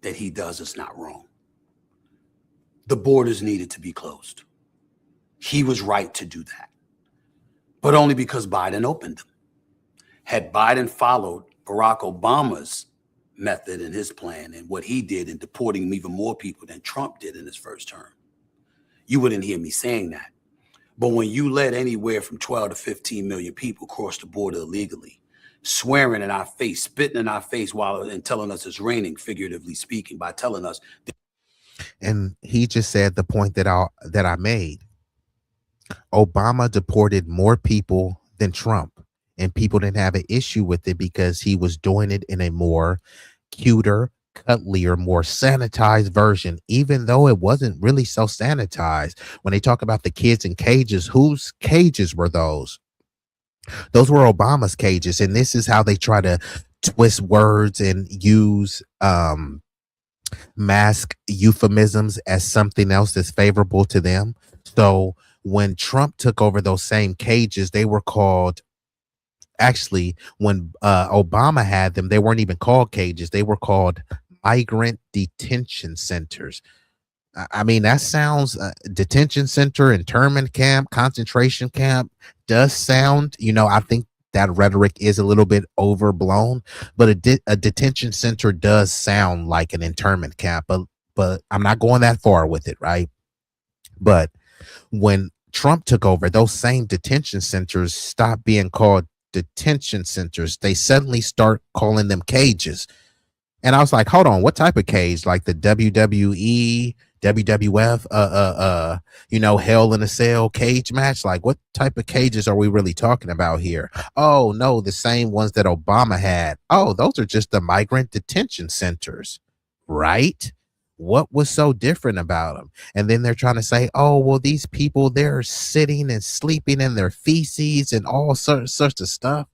that he does is not wrong. The borders needed to be closed. He was right to do that, but only because Biden opened them. Had Biden followed Barack Obama's method and his plan and what he did in deporting even more people than Trump did in his first term, you wouldn't hear me saying that. But when you let anywhere from 12 to 15 million people cross the border illegally, swearing in our face, spitting in our face and telling us it's raining, figuratively speaking, by telling us. And he just said the point that I made. Obama deported more people than Trump, and people didn't have an issue with it because he was doing it in a more cuter, cuddlier, more sanitized version, even though it wasn't really so sanitized. When they talk about the kids in cages, whose cages were those? Those were Obama's cages. And this is how they try to twist words and use mask euphemisms as something else that's favorable to them. So when Trump took over those same cages, they were called, actually, when Obama had them, they weren't even called cages. They were called migrant detention centers. I mean, that sounds detention center, internment camp, concentration camp does sound, I think that rhetoric is a little bit overblown, but a detention center does sound like an internment camp, but I'm not going that far with it, right? But when Trump took over, those same detention centers stopped being called detention centers. They suddenly start calling them cages. And I was like, hold on, what type of cage? Like the WWE, WWF, Hell in a Cell cage match? Like, what type of cages are we really talking about here? Oh, no, the same ones that Obama had. Oh, those are just the migrant detention centers, right? What was so different about them? And then they're trying to say, oh, well, these people, they're sitting and sleeping in their feces and all sorts of stuff.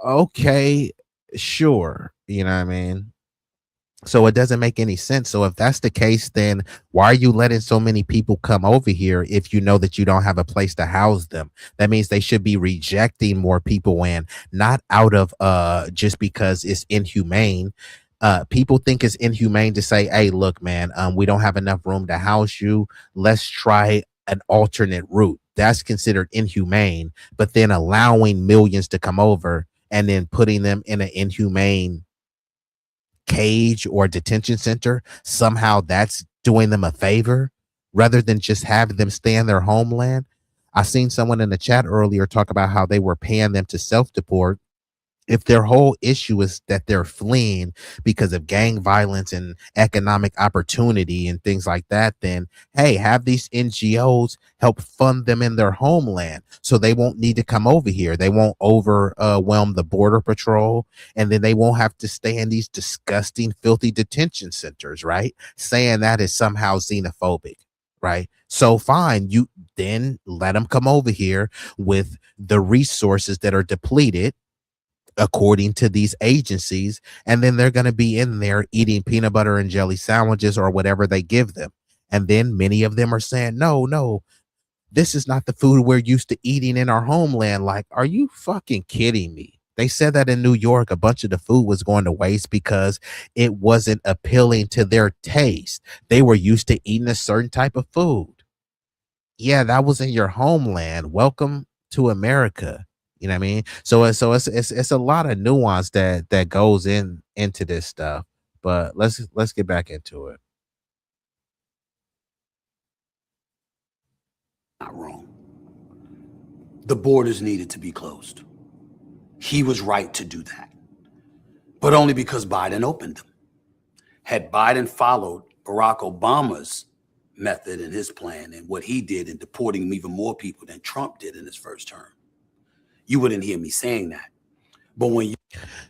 Okay, sure. You know what I mean? So it doesn't make any sense. So if that's the case, then why are you letting so many people come over here if you know that you don't have a place to house them? That means they should be rejecting more people in, not out of just because it's inhumane. People think it's inhumane to say, hey, look, man, we don't have enough room to house you. Let's try an alternate route. That's considered inhumane. But then allowing millions to come over and then putting them in an inhumane cage or detention center, somehow that's doing them a favor rather than just having them stay in their homeland. I seen someone in the chat earlier talk about how they were paying them to self-deport. If their whole issue is that they're fleeing because of gang violence and economic opportunity and things like that, then hey, have these NGOs help fund them in their homeland so they won't need to come over here. They won't overwhelm the border patrol, and then they won't have to stay in these disgusting, filthy detention centers, right? Saying that is somehow xenophobic, right? So fine, you then let them come over here with the resources that are depleted according to these agencies, and then they're going to be in there eating peanut butter and jelly sandwiches or whatever they give them. And then many of them are saying, no, this is not the food we're used to eating in our homeland. Like, are you fucking kidding me? They said that in New York, a bunch of the food was going to waste because it wasn't appealing to their taste. They were used to eating a certain type of food. Yeah, that was in your homeland. Welcome to America. You know what I mean? So it's a lot of nuance that goes into this stuff. But let's get back into it. Not wrong. The borders needed to be closed. He was right to do that, but only because Biden opened them. Had Biden followed Barack Obama's method and his plan and what he did in deporting even more people than Trump did in his first term, you wouldn't hear me saying that. But when you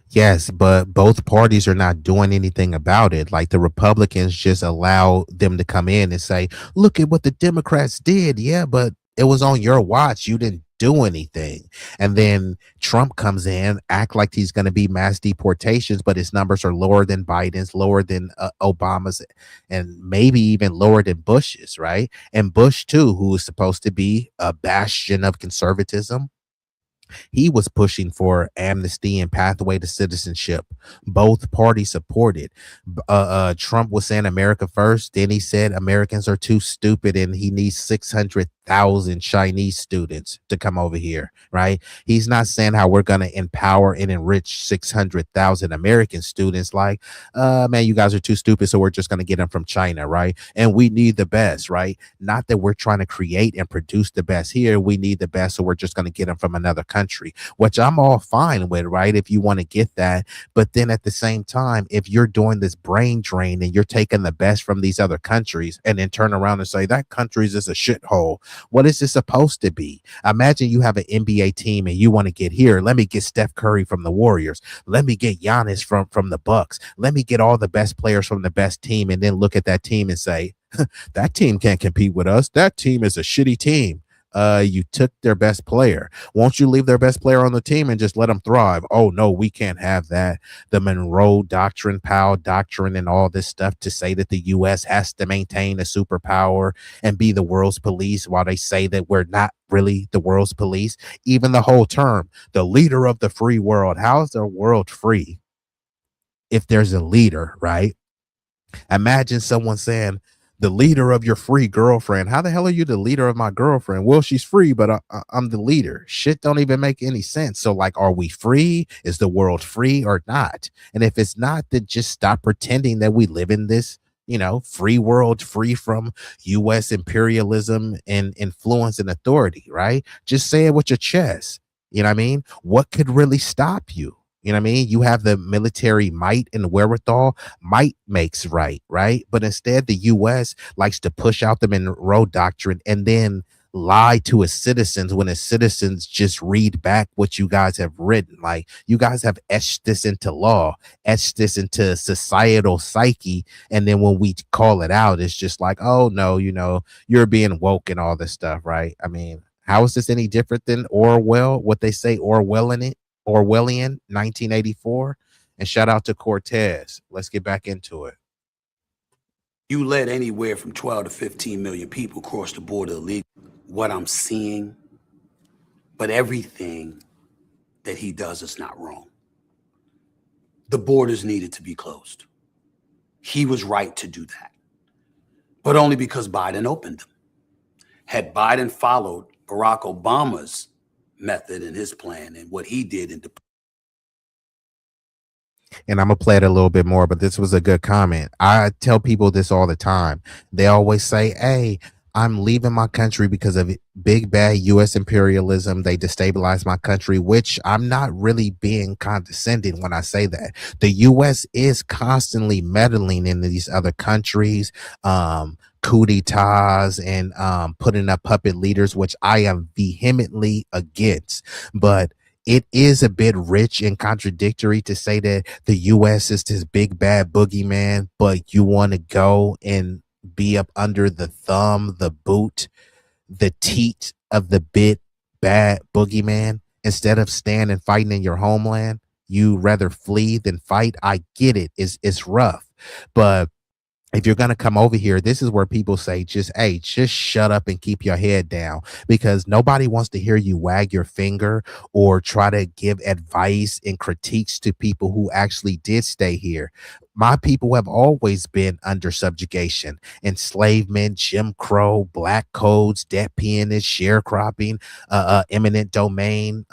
Yes, but both parties are not doing anything about it. Like the Republicans just allow them to come in and say, look at what the Democrats did. Yeah, but it was on your watch. You didn't do anything. And then Trump comes in, act like he's going to be mass deportations, but his numbers are lower than Biden's, lower than Obama's, and maybe even lower than Bush's, right? And Bush, too, who is supposed to be a bastion of conservatism, he was pushing for amnesty and pathway to citizenship. Both parties supported. Trump was saying America first. Then he said Americans are too stupid and he needs 600,000 Chinese students to come over here, right? He's not saying how we're going to empower and enrich 600,000 American students like, man, you guys are too stupid, so we're just going to get them from China, right? And we need the best, right? Not that we're trying to create and produce the best here. We need the best, so we're just going to get them from another country, which I'm all fine with, right? If you want to get that. But then at the same time, if you're doing this brain drain and you're taking the best from these other countries and then turn around and say that country's is a shithole, what is it supposed to be? Imagine you have an NBA team and you want to get here. Let me get Steph Curry from the Warriors. Let me get Giannis from the Bucks. Let me get all the best players from the best team, and then look at that team and say, that team can't compete with us. That team is a shitty team. You took their best player. Won't you leave their best player on the team and just let them thrive? Oh no, we can't have that. The Monroe Doctrine, Powell Doctrine, and all this stuff to say that the U.S. has to maintain a superpower and be the world's police, while they say that we're not really the world's police. Even the whole term, the leader of the free world. How is the world free if there's a leader, right? Imagine someone saying, the leader of your free girlfriend. How the hell are you the leader of my girlfriend? Well, she's free, but I'm the leader. Shit don't even make any sense. So, like, are we free? Is the world free or not? And if it's not, then just stop pretending that we live in this, free world, free from U.S. imperialism and influence and authority, right? Just say it with your chest. You know what I mean? What could really stop you? You know what I mean? You have the military might and wherewithal. Might makes right, right? But instead, the U.S. likes to push out the Monroe Doctrine and then lie to its citizens when its citizens just read back what you guys have written. Like, you guys have etched this into law, etched this into societal psyche. And then when we call it out, it's just like, oh, no, you're being woke and all this stuff, right? I mean, how is this any different than Orwell, what they say, Orwellian 1984? And shout out to Cortez. Let's get back into it. You let anywhere from 12 to 15 million people cross the border illegally. What I'm seeing, but everything that he does is not wrong. The borders needed to be closed. He was right to do that, but only because Biden opened them. Had Biden followed Barack Obama's method and his plan and what he did in and I'm gonna play it a little bit more, but this was a good comment. I tell people this all the time. They always say, hey, I'm leaving my country because of big bad US imperialism. They destabilize my country, which I'm not really being condescending when I say that. The US is constantly meddling in these other countries, coup d'etats and putting up puppet leaders, which I am vehemently against. But it is a bit rich and contradictory to say that the US is this big bad boogeyman, but you want to go and be up under the thumb, the boot, the teat of the big bad boogeyman instead of stand and fighting in your homeland. You rather flee than fight. I get it. It's rough, but if you're going to come over here, this is where people say, just shut up and keep your head down, because nobody wants to hear you wag your finger or try to give advice and critiques to people who actually did stay here. My people have always been under subjugation, enslavement, Jim Crow, black codes, debt peonage, sharecropping, eminent domain,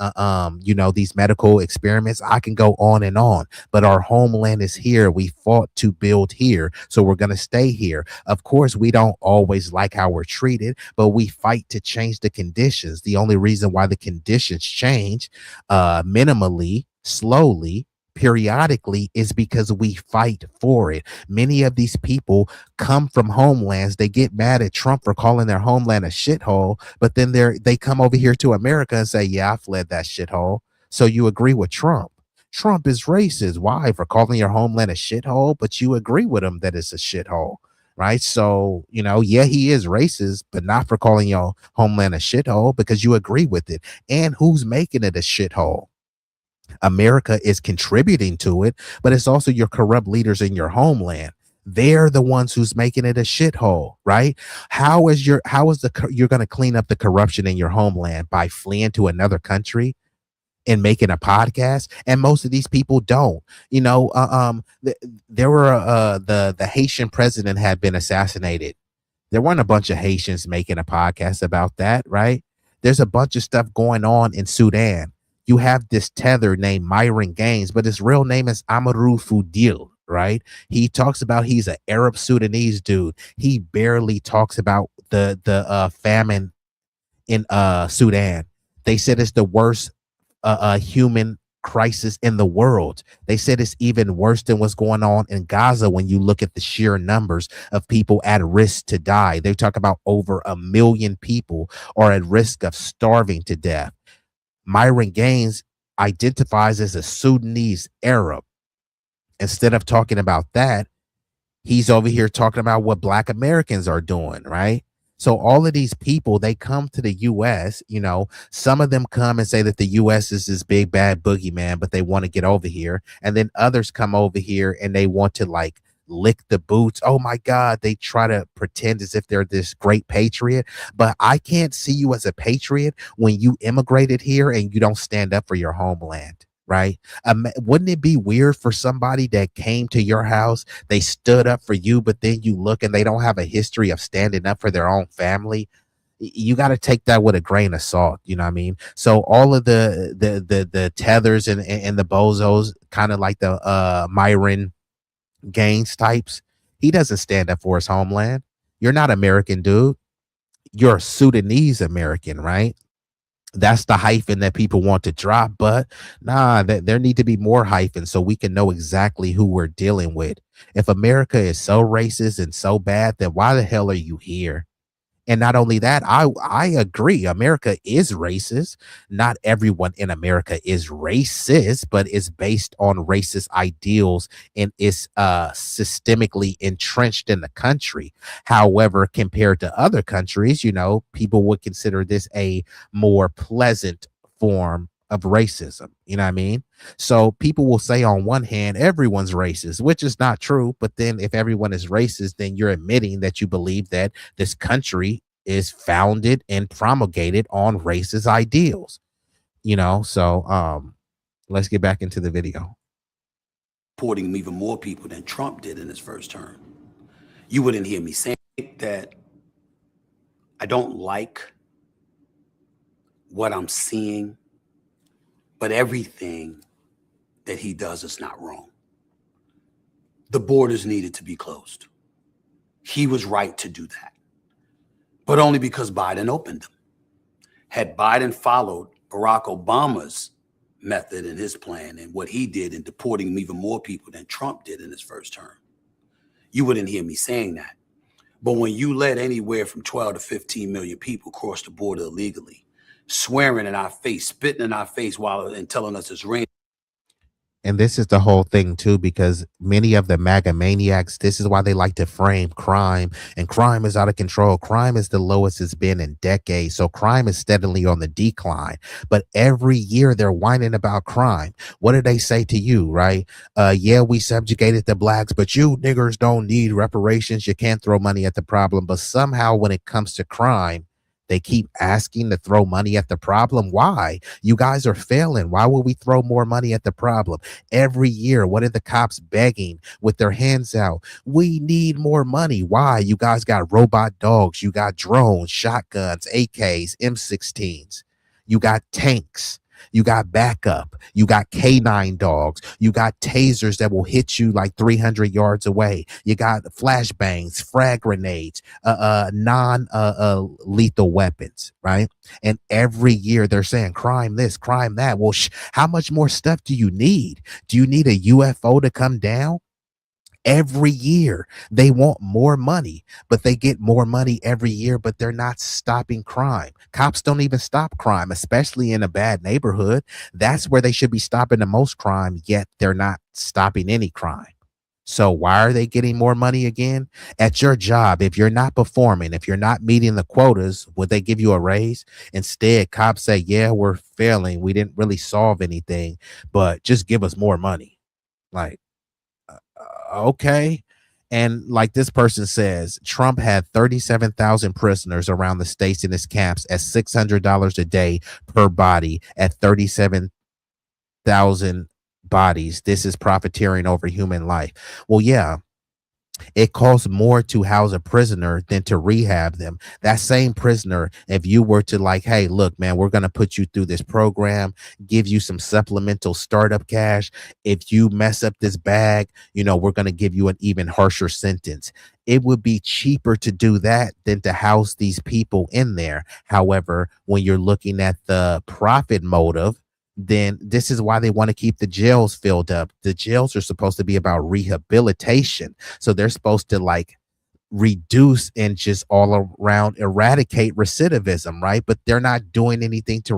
these medical experiments. I can go on and on, but our homeland is here. We fought to build here, so we're going to stay here. Of course, we don't always like how we're treated, but we fight to change the conditions. The only reason why the conditions change minimally, slowly, periodically is because we fight for it. Many of these people come from homelands. They get mad at Trump for calling their homeland a shithole, but then they come over here to America and say, yeah, I fled that shithole. So you agree with Trump. Trump is racist. Why? For calling your homeland a shithole, but you agree with him that it's a shithole, right? So, yeah, he is racist, but not for calling your homeland a shithole because you agree with it. And who's making it a shithole? America is contributing to it, but it's also your corrupt leaders in your homeland. They're the ones who's making it a shithole, right? How is you're going to clean up the corruption in your homeland? By fleeing to another country and making a podcast? And most of these people don't. There were the Haitian president had been assassinated. There weren't a bunch of Haitians making a podcast about that, right? There's a bunch of stuff going on in Sudan. You have this tether named Myron Gaines, but his real name is Amadou Foudil, right? He talks about he's an Arab Sudanese dude. He barely talks about the famine in Sudan. They said it's the worst human crisis in the world. They said it's even worse than what's going on in Gaza when you look at the sheer numbers of people at risk to die. They talk about over 1 million people are at risk of starving to death. Myron Gaines identifies as a Sudanese Arab. Instead of talking about that, he's over here talking about what Black Americans are doing, right? So all of these people, they come to the U.S., some of them come and say that the U.S. is this big bad boogeyman, but they want to get over here. And then others come over here and they want to like lick the boots. Oh my God, they try to pretend as if they're this great patriot. But I can't see you as a patriot when you immigrated here and you don't stand up for your homeland. right? Wouldn't it be weird for somebody that came to your house, they stood up for you, but then you look and they don't have a history of standing up for their own family? You got to take that with a grain of salt, you know what I mean? So all of the tethers and the bozos, kind of like the Myron Gaines types, he doesn't stand up for his homeland. You're not American, dude. You're Sudanese American, right? That's the hyphen that people want to drop, but nah, there need to be more hyphens so we can know exactly who we're dealing with. If America is so racist and so bad, then why the hell are you here? And not only that, I agree, America is racist. Not everyone in America is racist, but it's based on racist ideals and is systemically entrenched in the country. However, compared to other countries, you know, people would consider this a more pleasant form of racism. You know what I mean? So people will say on one hand, everyone's racist, which is not true. But then if everyone is racist, then you're admitting that you believe that this country is founded and promulgated on racist ideals, you know? So let's get back into the video. Deporting even more people than Trump did in his first term. You wouldn't hear me saying that I don't like what I'm seeing, but everything that he does is not wrong. The borders needed to be closed. He was right to do that, but only because Biden opened them. Had Biden followed Barack Obama's method and his plan and what he did in deporting even more people than Trump did in his first term, you wouldn't hear me saying that. But when you let anywhere from 12 to 15 million people cross the border illegally, swearing in our face, spitting in our face and telling us it's raining. And this is the whole thing too, because many of the MAGA maniacs, this is why they like to frame crime, and crime is out of control. Crime is the lowest it's been in decades. So crime is steadily on the decline, but every year they're whining about crime. What do they say to you, right? Yeah, we subjugated the blacks, but you niggers don't need reparations. You can't throw money at the problem. But somehow when it comes to crime, they keep asking to throw money at the problem. Why? You guys are failing. Why would we throw more money at the problem? Every year, what are the cops begging with their hands out? We need more money. Why? You guys got robot dogs. You got drones, shotguns, AKs, M16s. You got tanks. You got backup. You got K9 dogs. You got tasers that will hit you like 300 yards away. You got flashbangs, frag grenades, non-lethal weapons, right? And every year they're saying crime this, crime that. Well, how much more stuff do you need? Do you need a UFO to come down? Every year they want more money, but they get more money every year, but they're not stopping crime. Cops don't even stop crime, especially in a bad neighborhood. That's where they should be stopping the most crime, yet they're not stopping any crime. So why are they getting more money again? At your job, if you're not performing, if you're not meeting the quotas, would they give you a raise? Instead, cops say, yeah, we're failing. We didn't really solve anything, but just give us more money. Like, okay. And like this person says, Trump had 37,000 prisoners around the states in his camps at $600 a day per body. At 37,000 bodies, this is profiteering over human life. Well, yeah, it costs more to house a prisoner than to rehab them. That same prisoner, if you were to like, hey, look, man, we're going to put you through this program, give you some supplemental startup cash. If you mess up this bag, you know, we're going to give you an even harsher sentence. It would be cheaper to do that than to house these people in there. However, when you're looking at the profit motive, then this is why they want to keep the jails filled up. The jails are supposed to be about rehabilitation. So they're supposed to like reduce and just all around eradicate recidivism, right? But they're not doing anything to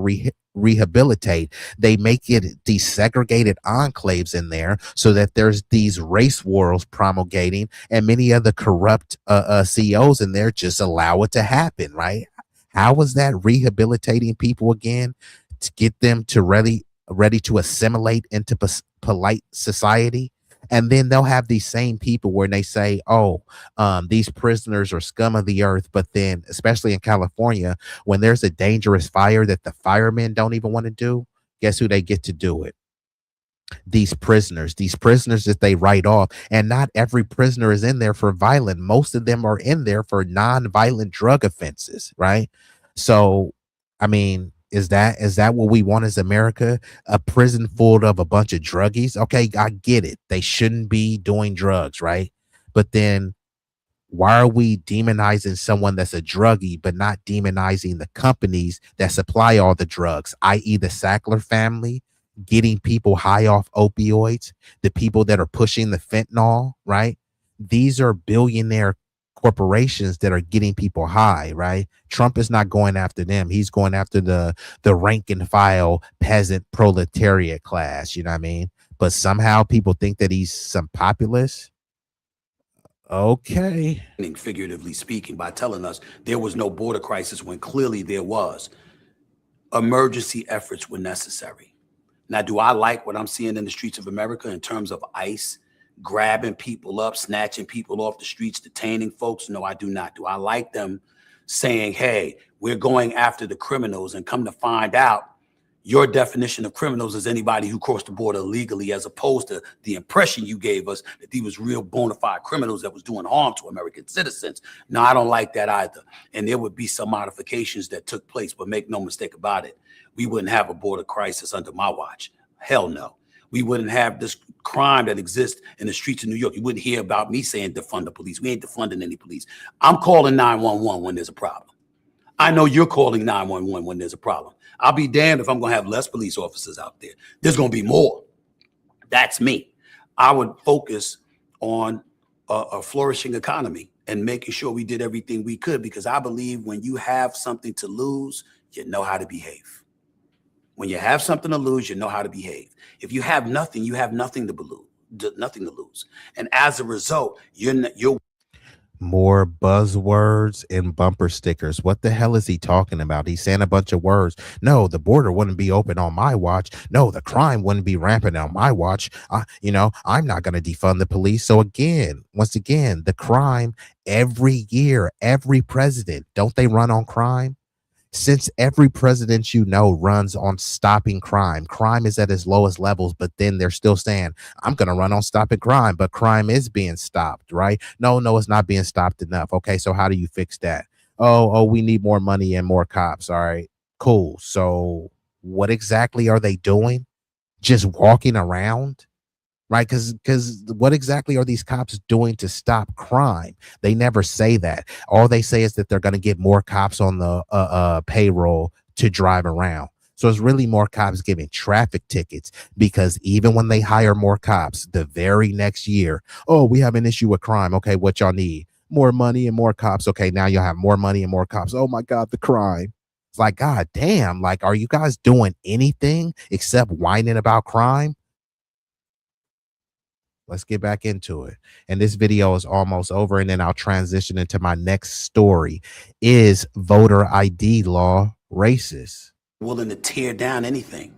rehabilitate. They make it these segregated enclaves in there so that there's these race wars promulgating, and many other corrupt CEOs in there just allow it to happen, right? How is that rehabilitating people again? To get them to ready to assimilate into polite society. And then they'll have these same people where they say, oh, these prisoners are scum of the earth. But then, especially in California, when there's a dangerous fire that the firemen don't even want to do, guess who they get to do it? these prisoners that they write off. And not every prisoner is in there for violent. Most of them are in there for non-violent drug offenses, right? So, I mean, is that what we want as America? A prison full of a bunch of druggies? Okay, I get it. They shouldn't be doing drugs, right? But then why are we demonizing someone that's a druggie, but not demonizing the companies that supply all the drugs, i.e., the Sackler family, getting people high off opioids, the people that are pushing the fentanyl, right? These are billionaire corporations that are getting people high, right? Trump is not going after them. He's going after the rank and file peasant proletariat class, you know what I mean? But somehow people think that he's some populist. Okay. Figuratively speaking, by telling us there was no border crisis when clearly there was. Emergency efforts were necessary. Now, do I like what I'm seeing in the streets of America in terms of ICE grabbing people up, snatching people off the streets, detaining folks? No, I do not. Do I like them saying, hey, we're going after the criminals, and come to find out your definition of criminals is anybody who crossed the border illegally, as opposed to the impression you gave us that these was real bona fide criminals that was doing harm to American citizens. No, I don't like that either. And there would be some modifications that took place, but make no mistake about it, we wouldn't have a border crisis under my watch. Hell no. We wouldn't have this crime that exists in the streets of New York. You wouldn't hear about me saying defund the police. We ain't defunding any police. I'm calling 911 when there's a problem. I know you're calling 911 when there's a problem. I'll be damned if I'm going to have less police officers out there. There's going to be more. That's me. I would focus on a flourishing economy and making sure we did everything we could, because I believe when you have something to lose, you know how to behave. When you have something to lose, you know how to behave. If you have nothing, you have nothing to lose. And as a result, you're More buzzwords and bumper stickers. What the hell is he talking about? He's saying a bunch of words. No, the border wouldn't be open on my watch. No, the crime wouldn't be rampant on my watch. I'm not going to defund the police. So once again, the crime every year, every president, don't they run on crime? Since every president runs on stopping crime, crime is at its lowest levels, but then they're still saying, I'm going to run on stopping crime, but crime is being stopped, right? No, it's not being stopped enough. Okay, so how do you fix that? Oh, we need more money and more cops. All right, cool. So what exactly are they doing? Just walking around? Right, because what exactly are these cops doing to stop crime? They never say that. All they say is that they're going to get more cops on the payroll to drive around. So it's really more cops giving traffic tickets, because even when they hire more cops the very next year, oh, we have an issue with crime. Okay, what y'all need? More money and more cops. Okay, now you'll have more money and more cops. Oh my God, the crime. It's like, God damn, like, are you guys doing anything except whining about crime? Let's get back into it. And this video is almost over, and then I'll transition into my next story. Is voter ID law racist? willing to tear down anything,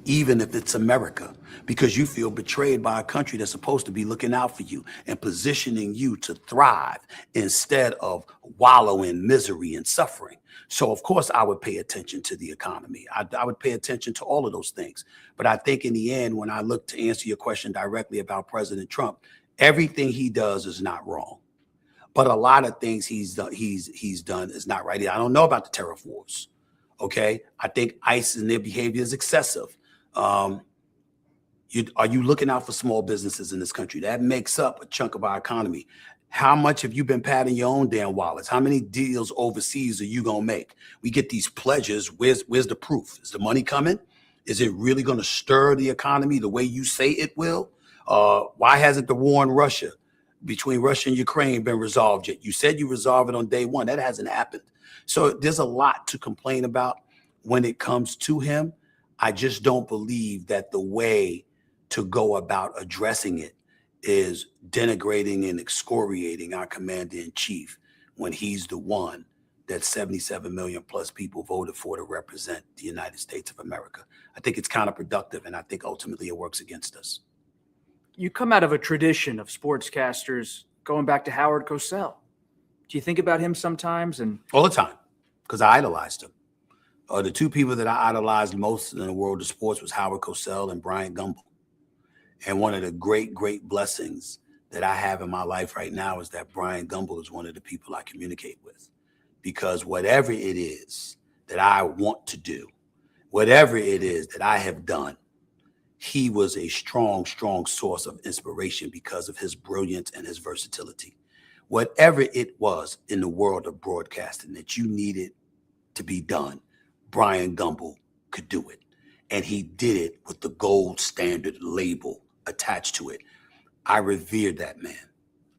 even if it's America, because you feel betrayed by a country that's supposed to be looking out for you and positioning you to thrive instead of wallow in misery and suffering. So, of course, I would pay attention to the economy. I would pay attention to all of those things. But I think in the end, when I look to answer your question directly about President Trump, everything he does is not wrong. But a lot of things he's done is not right. I don't know about the tariff wars. Okay, I think ICE and their behavior is excessive. Are you looking out for small businesses in this country? That makes up a chunk of our economy. How much have you been patting your own damn wallets? How many deals overseas are you gonna make? We get these pledges. Where's the proof? Is the money coming? Is it really gonna stir the economy the way you say it will? Why hasn't the war in Russia, between Russia and Ukraine, been resolved yet? You said you resolve it on day one. That hasn't happened. So there's a lot to complain about when it comes to him. I just don't believe that the way to go about addressing it is denigrating and excoriating our commander in chief when he's the one that 77 million plus people voted for to represent the United States of America. I think it's counterproductive, and I think ultimately it works against us. You come out of a tradition of sportscasters going back to Howard Cosell. Do you think about him sometimes? And all the time, because I idolized him. The two people that I idolized most in the world of sports was Howard Cosell and Bryant Gumbel. And one of the great, great blessings that I have in my life right now is that Brian Gumble is one of the people I communicate with. Because whatever it is that I want to do, whatever it is that I have done, he was a strong, strong source of inspiration because of his brilliance and his versatility. Whatever it was in the world of broadcasting that you needed to be done, Brian Gumble could do it. And he did it with the gold standard label attached to it. I revere that man.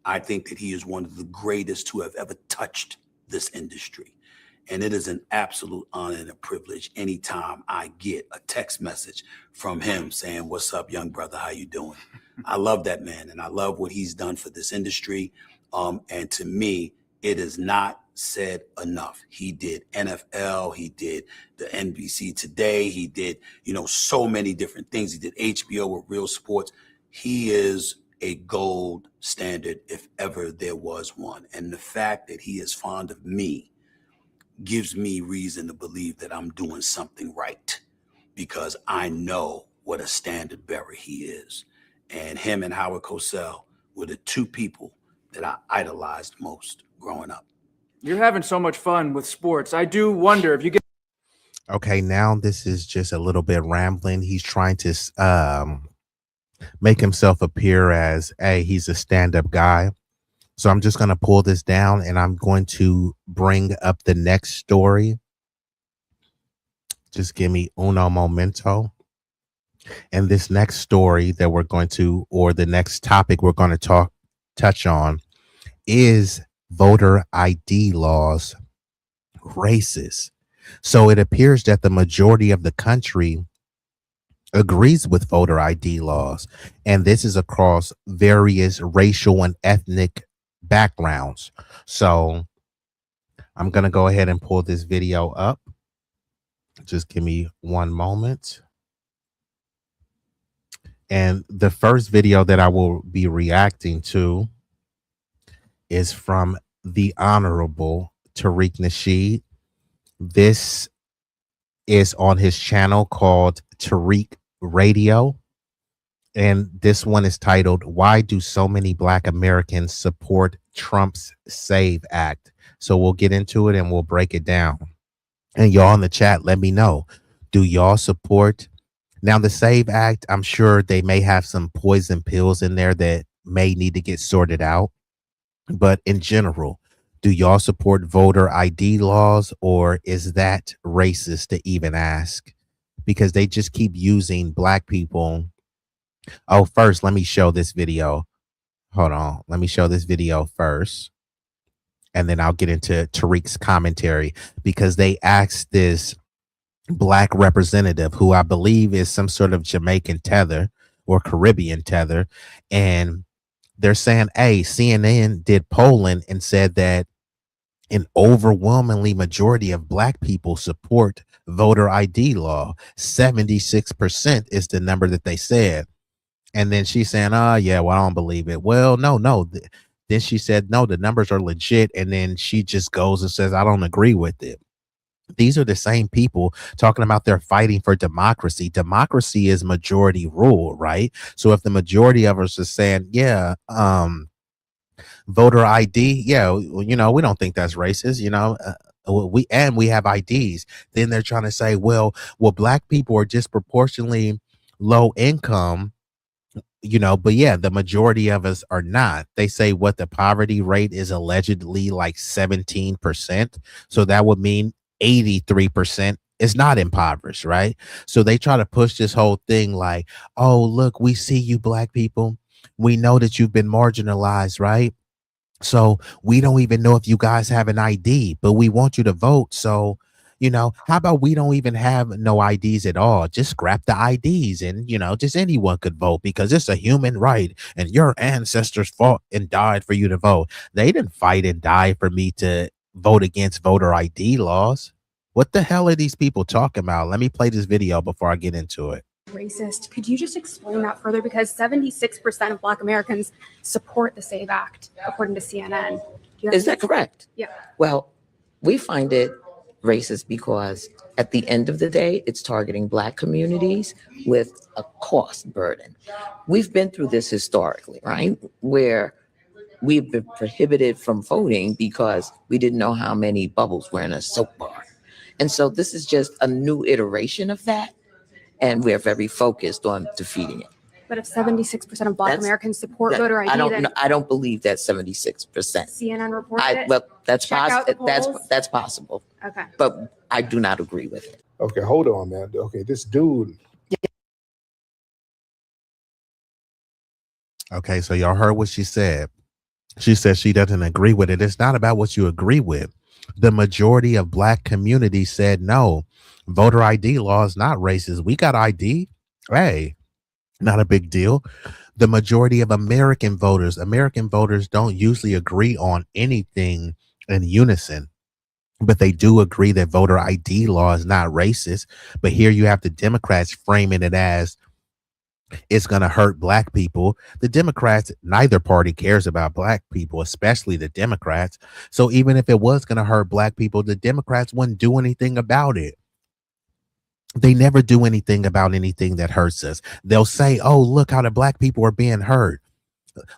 I think that he is one of the greatest who have ever touched this industry. And it is an absolute honor and a privilege anytime I get a text message from him saying, "What's up, young brother? How you doing?" I love that man, and I love what he's done for this industry. And to me, it is not said enough. He did NFL, he did the NBC Today, he did, so many different things. He did HBO with Real Sports. He is a gold standard if ever there was one. And the fact that he is fond of me gives me reason to believe that I'm doing something right, because I know what a standard bearer he is. And him and Howard Cosell were the two people that I idolized most growing up. You're having so much fun with sports. I do wonder if you get. Okay, now this is just a little bit rambling. He's trying to make himself appear as, hey, he's a stand-up guy. So I'm just going to pull this down and I'm going to bring up the next story. Just give me uno momento. And this next story that we're going to, or the next topic we're going to touch on, is voter ID laws racist. So it appears that the majority of the country agrees with voter ID laws, and this is across various racial and ethnic backgrounds. So I'm going to go ahead and pull this video up. Just give me one moment. And the first video that I will be reacting to is from the Honorable Tariq Nasheed. This is on his channel called Tariq Radio. And this one is titled, "Why Do So Many Black Americans Support Trump's SAVE Act?" So we'll get into it and we'll break it down. And y'all in the chat, let me know. Do y'all support? Now, the SAVE Act, I'm sure they may have some poison pills in there that may need to get sorted out. But in general, do y'all support voter ID laws, or is that racist to even ask? Because they just keep using black people. Oh, first, let me show this video. Hold on. Let me show this video first. And then I'll get into Tariq's commentary, because they asked this black representative, who I believe is some sort of Jamaican tether or Caribbean tether. And they're saying, hey, CNN did polling and said that an overwhelmingly majority of black people support voter ID law. 76% is the number that they said. And then she's saying, oh, yeah, well, I don't believe it. Well, no. Then she said, no, the numbers are legit. And then she just goes and says, I don't agree with it. These are the same people talking about they're fighting for democracy. Democracy is majority rule, right? So if the majority of us are saying, yeah, voter ID, yeah, we don't think that's racist, we have IDs. Then they're trying to say, well, black people are disproportionately low income, but yeah, the majority of us are not. They say what the poverty rate is allegedly like 17%. So that would mean 83% is not impoverished, right? So they try to push this whole thing like, oh, look, we see you black people. We know that you've been marginalized, right? So we don't even know if you guys have an ID, but we want you to vote. So, how about we don't even have no IDs at all? Just scrap the IDs and, just anyone could vote, because it's a human right and your ancestors fought and died for you to vote. They didn't fight and die for me to vote against voter ID laws. What the hell are these people talking about? Let me play this video before I get into it. Racist. Could you just explain that further? Because 76% of Black Americans support the SAVE Act, according to CNN. Is that correct? Yeah. Well, we find it racist because At the end of the day, it's targeting Black communities with a cost burden. We've been through this historically, right? Where we've been prohibited from voting because we didn't know how many bubbles were in a soap bar. And so this is just a new iteration of that. And we're very focused on defeating it. But if 76% of Black Americans support That- voter ID, then I don't believe that 76%. CNN reported it. Well, that's Check out the possible. polls. That's possible. Okay. But I do not agree with it. Okay, hold on, man. Okay, this dude. Okay, so y'all heard what she said. She said she doesn't agree with it. It's not about what you agree with. The majority of Black communities said no. Voter ID law is not racist. We got ID. Hey, not a big deal. The majority of American voters don't usually agree on anything in unison, but they do agree that voter ID law is not racist. But here you have the Democrats framing it as it's going to hurt Black people. The Democrats, neither party cares about Black people, especially the Democrats. So even if it was going to hurt Black people, the Democrats wouldn't do anything about it. They never do anything about anything that hurts us. They'll say, oh, look how the Black people are being hurt.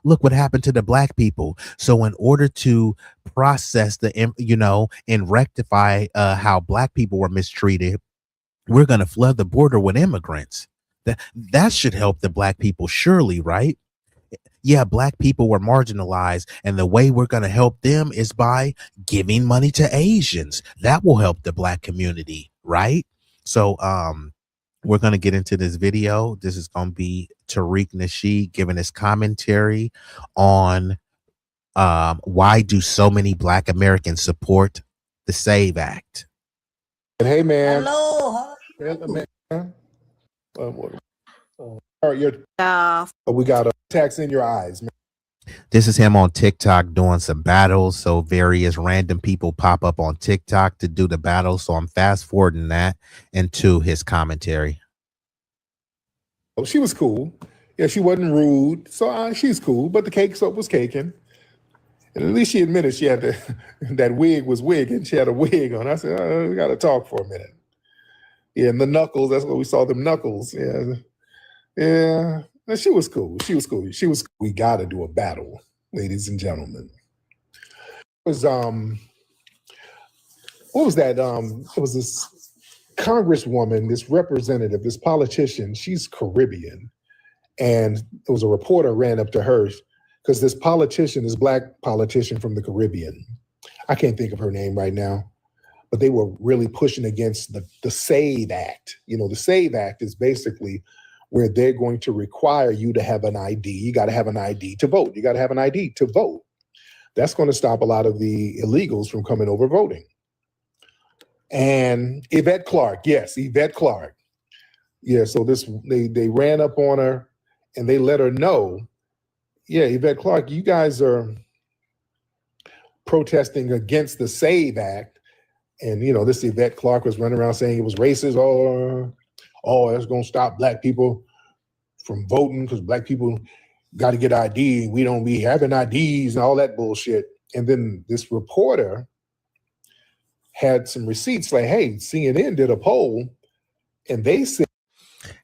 Look what happened to the Black people. So in order to process and rectify how Black people were mistreated, we're going to flood the border with immigrants. That should help the Black people, surely, right? Yeah, Black people were marginalized, and the way we're going to help them is by giving money to Asians. That will help the Black community, right? So we're going to get into this video. This is going to be Tariq Nasheed giving his commentary on why do so many Black Americans support the SAVE Act. Hey, man. Hello. Man. We got a tax in your eyes, man. This is him on TikTok doing some battles. So various random people pop up on TikTok to do the battle. So I'm fast forwarding that into his commentary. Oh, she was cool. Yeah, she wasn't rude. So she's cool, but the cake soap was caking. And at least she admitted she had that wig was wigging. She had a wig on. I said, we got to talk for a minute. Yeah, and the knuckles, that's what we saw, them knuckles. Yeah. Yeah. And she was cool. She was cool. We got to do a battle, ladies and gentlemen. It was, what was that? It was this congresswoman, this representative, this politician. She's Caribbean. And it was a reporter ran up to her because this politician, this Black politician from the Caribbean, I can't think of her name right now, but they were really pushing against the SAVE Act. You know, the SAVE Act is basically where they're going to require you to have an ID. You got to have an ID to vote. You got to have an ID to vote. That's going to stop a lot of the illegals from coming over voting. And Yvette Clarke, yes, Yvette Clarke. Yeah, so they ran up on her and they let her know, yeah, Yvette Clarke, you guys are protesting against the SAVE Act. And, you know, this Yvette Clarke was running around saying it was racist. Oh, that's going to stop Black people from voting because Black people got to get ID. We don't be having IDs and all that bullshit. And then this reporter had some receipts like, hey, CNN did a poll and they said,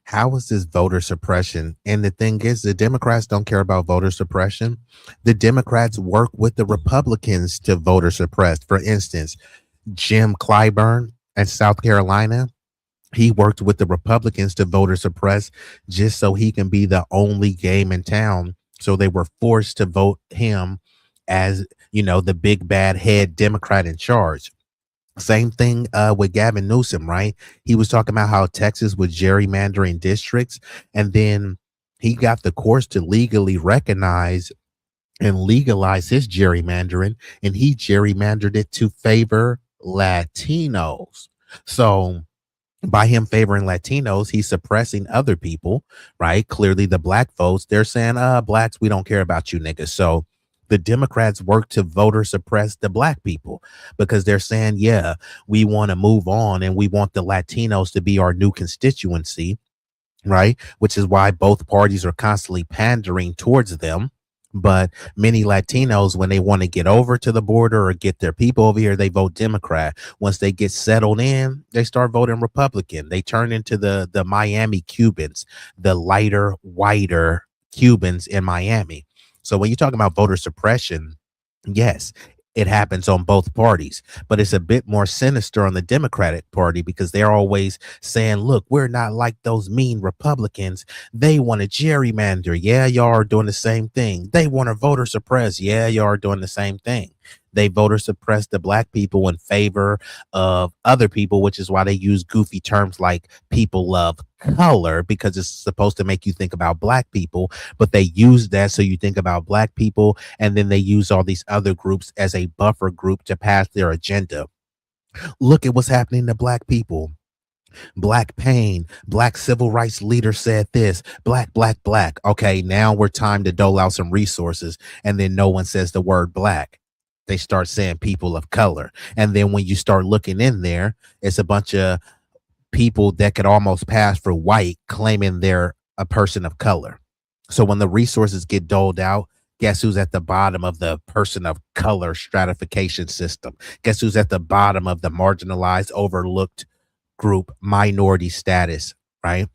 how is this voter suppression? And the thing is, the Democrats don't care about voter suppression. The Democrats work with the Republicans to voter suppress. For instance, Jim Clyburn in South Carolina, he worked with the Republicans to voter suppress just so he can be the only game in town. So they were forced to vote him as, you know, the big bad head Democrat in charge. Same thing with Gavin Newsom, right? He was talking about how Texas was gerrymandering districts, and then he got the courts to legally recognize and legalize his gerrymandering, and he gerrymandered it to favor Latinos. So by him favoring Latinos, he's suppressing other people, right? Clearly the Black votes, they're saying, Blacks, we don't care about you niggas. So the Democrats work to voter suppress the Black people because they're saying, yeah, we want to move on and we want the Latinos to be our new constituency, right? Which is why both parties are constantly pandering towards them, But many Latinos, when they want to get over to the border or get their people over here, they vote Democrat. Once they get settled in, they start voting Republican. They turn into the Miami Cubans, the lighter, whiter Cubans in Miami. So when you're talking about voter suppression, yes, it happens on both parties, but it's a bit more sinister on the Democratic Party because they're always saying, look, we're not like those mean Republicans. They want to gerrymander. Yeah, y'all are doing the same thing. They want to voter suppress. Yeah, y'all are doing the same thing. They voter suppress the black people in favor of other people, which is why they use goofy terms like people of color, because it's supposed to make you think about black people, but they use that so you think about black people, and then they use all these other groups as a buffer group to pass their agenda. Look at what's happening to black people. Black pain, black civil rights leader said this, black. Okay, now we're time to dole out some resources. And then no one says the word black. They start saying people of color. And then when you start looking in there, it's a bunch of people that could almost pass for white claiming they're a person of color. So when the resources get doled out, guess who's at the bottom of the person of color stratification system? Guess who's at the bottom of the marginalized, overlooked group minority status, right?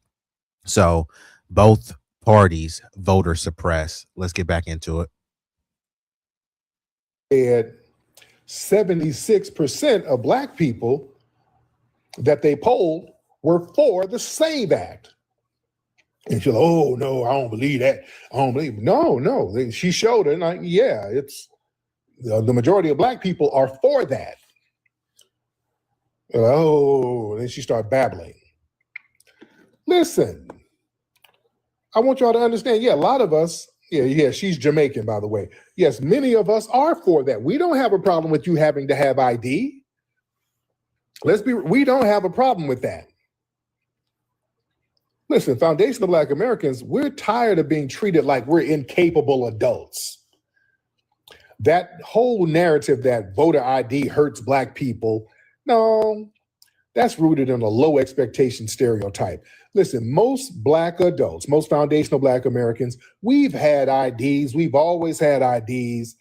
So both parties voter suppress. Let's get back into it. Said 76% of black people that they polled were for the SAVE Act. And she's like, oh, no, I don't believe that. I don't believe it. No. She showed it, like, yeah, it's the majority of black people are for that. Oh, then she started babbling. Listen, I want y'all to understand, yeah, a lot of us, yeah, she's Jamaican, by the way. Yes, many of us are for that. We don't have a problem with you having to have ID. We don't have a problem with that. Listen, foundational Black Americans, we're tired of being treated like we're incapable adults. That whole narrative that voter ID hurts black people, no, that's rooted in a low expectation stereotype. Listen, most black adults, most foundational Black Americans, we've had IDs. We've always had IDs.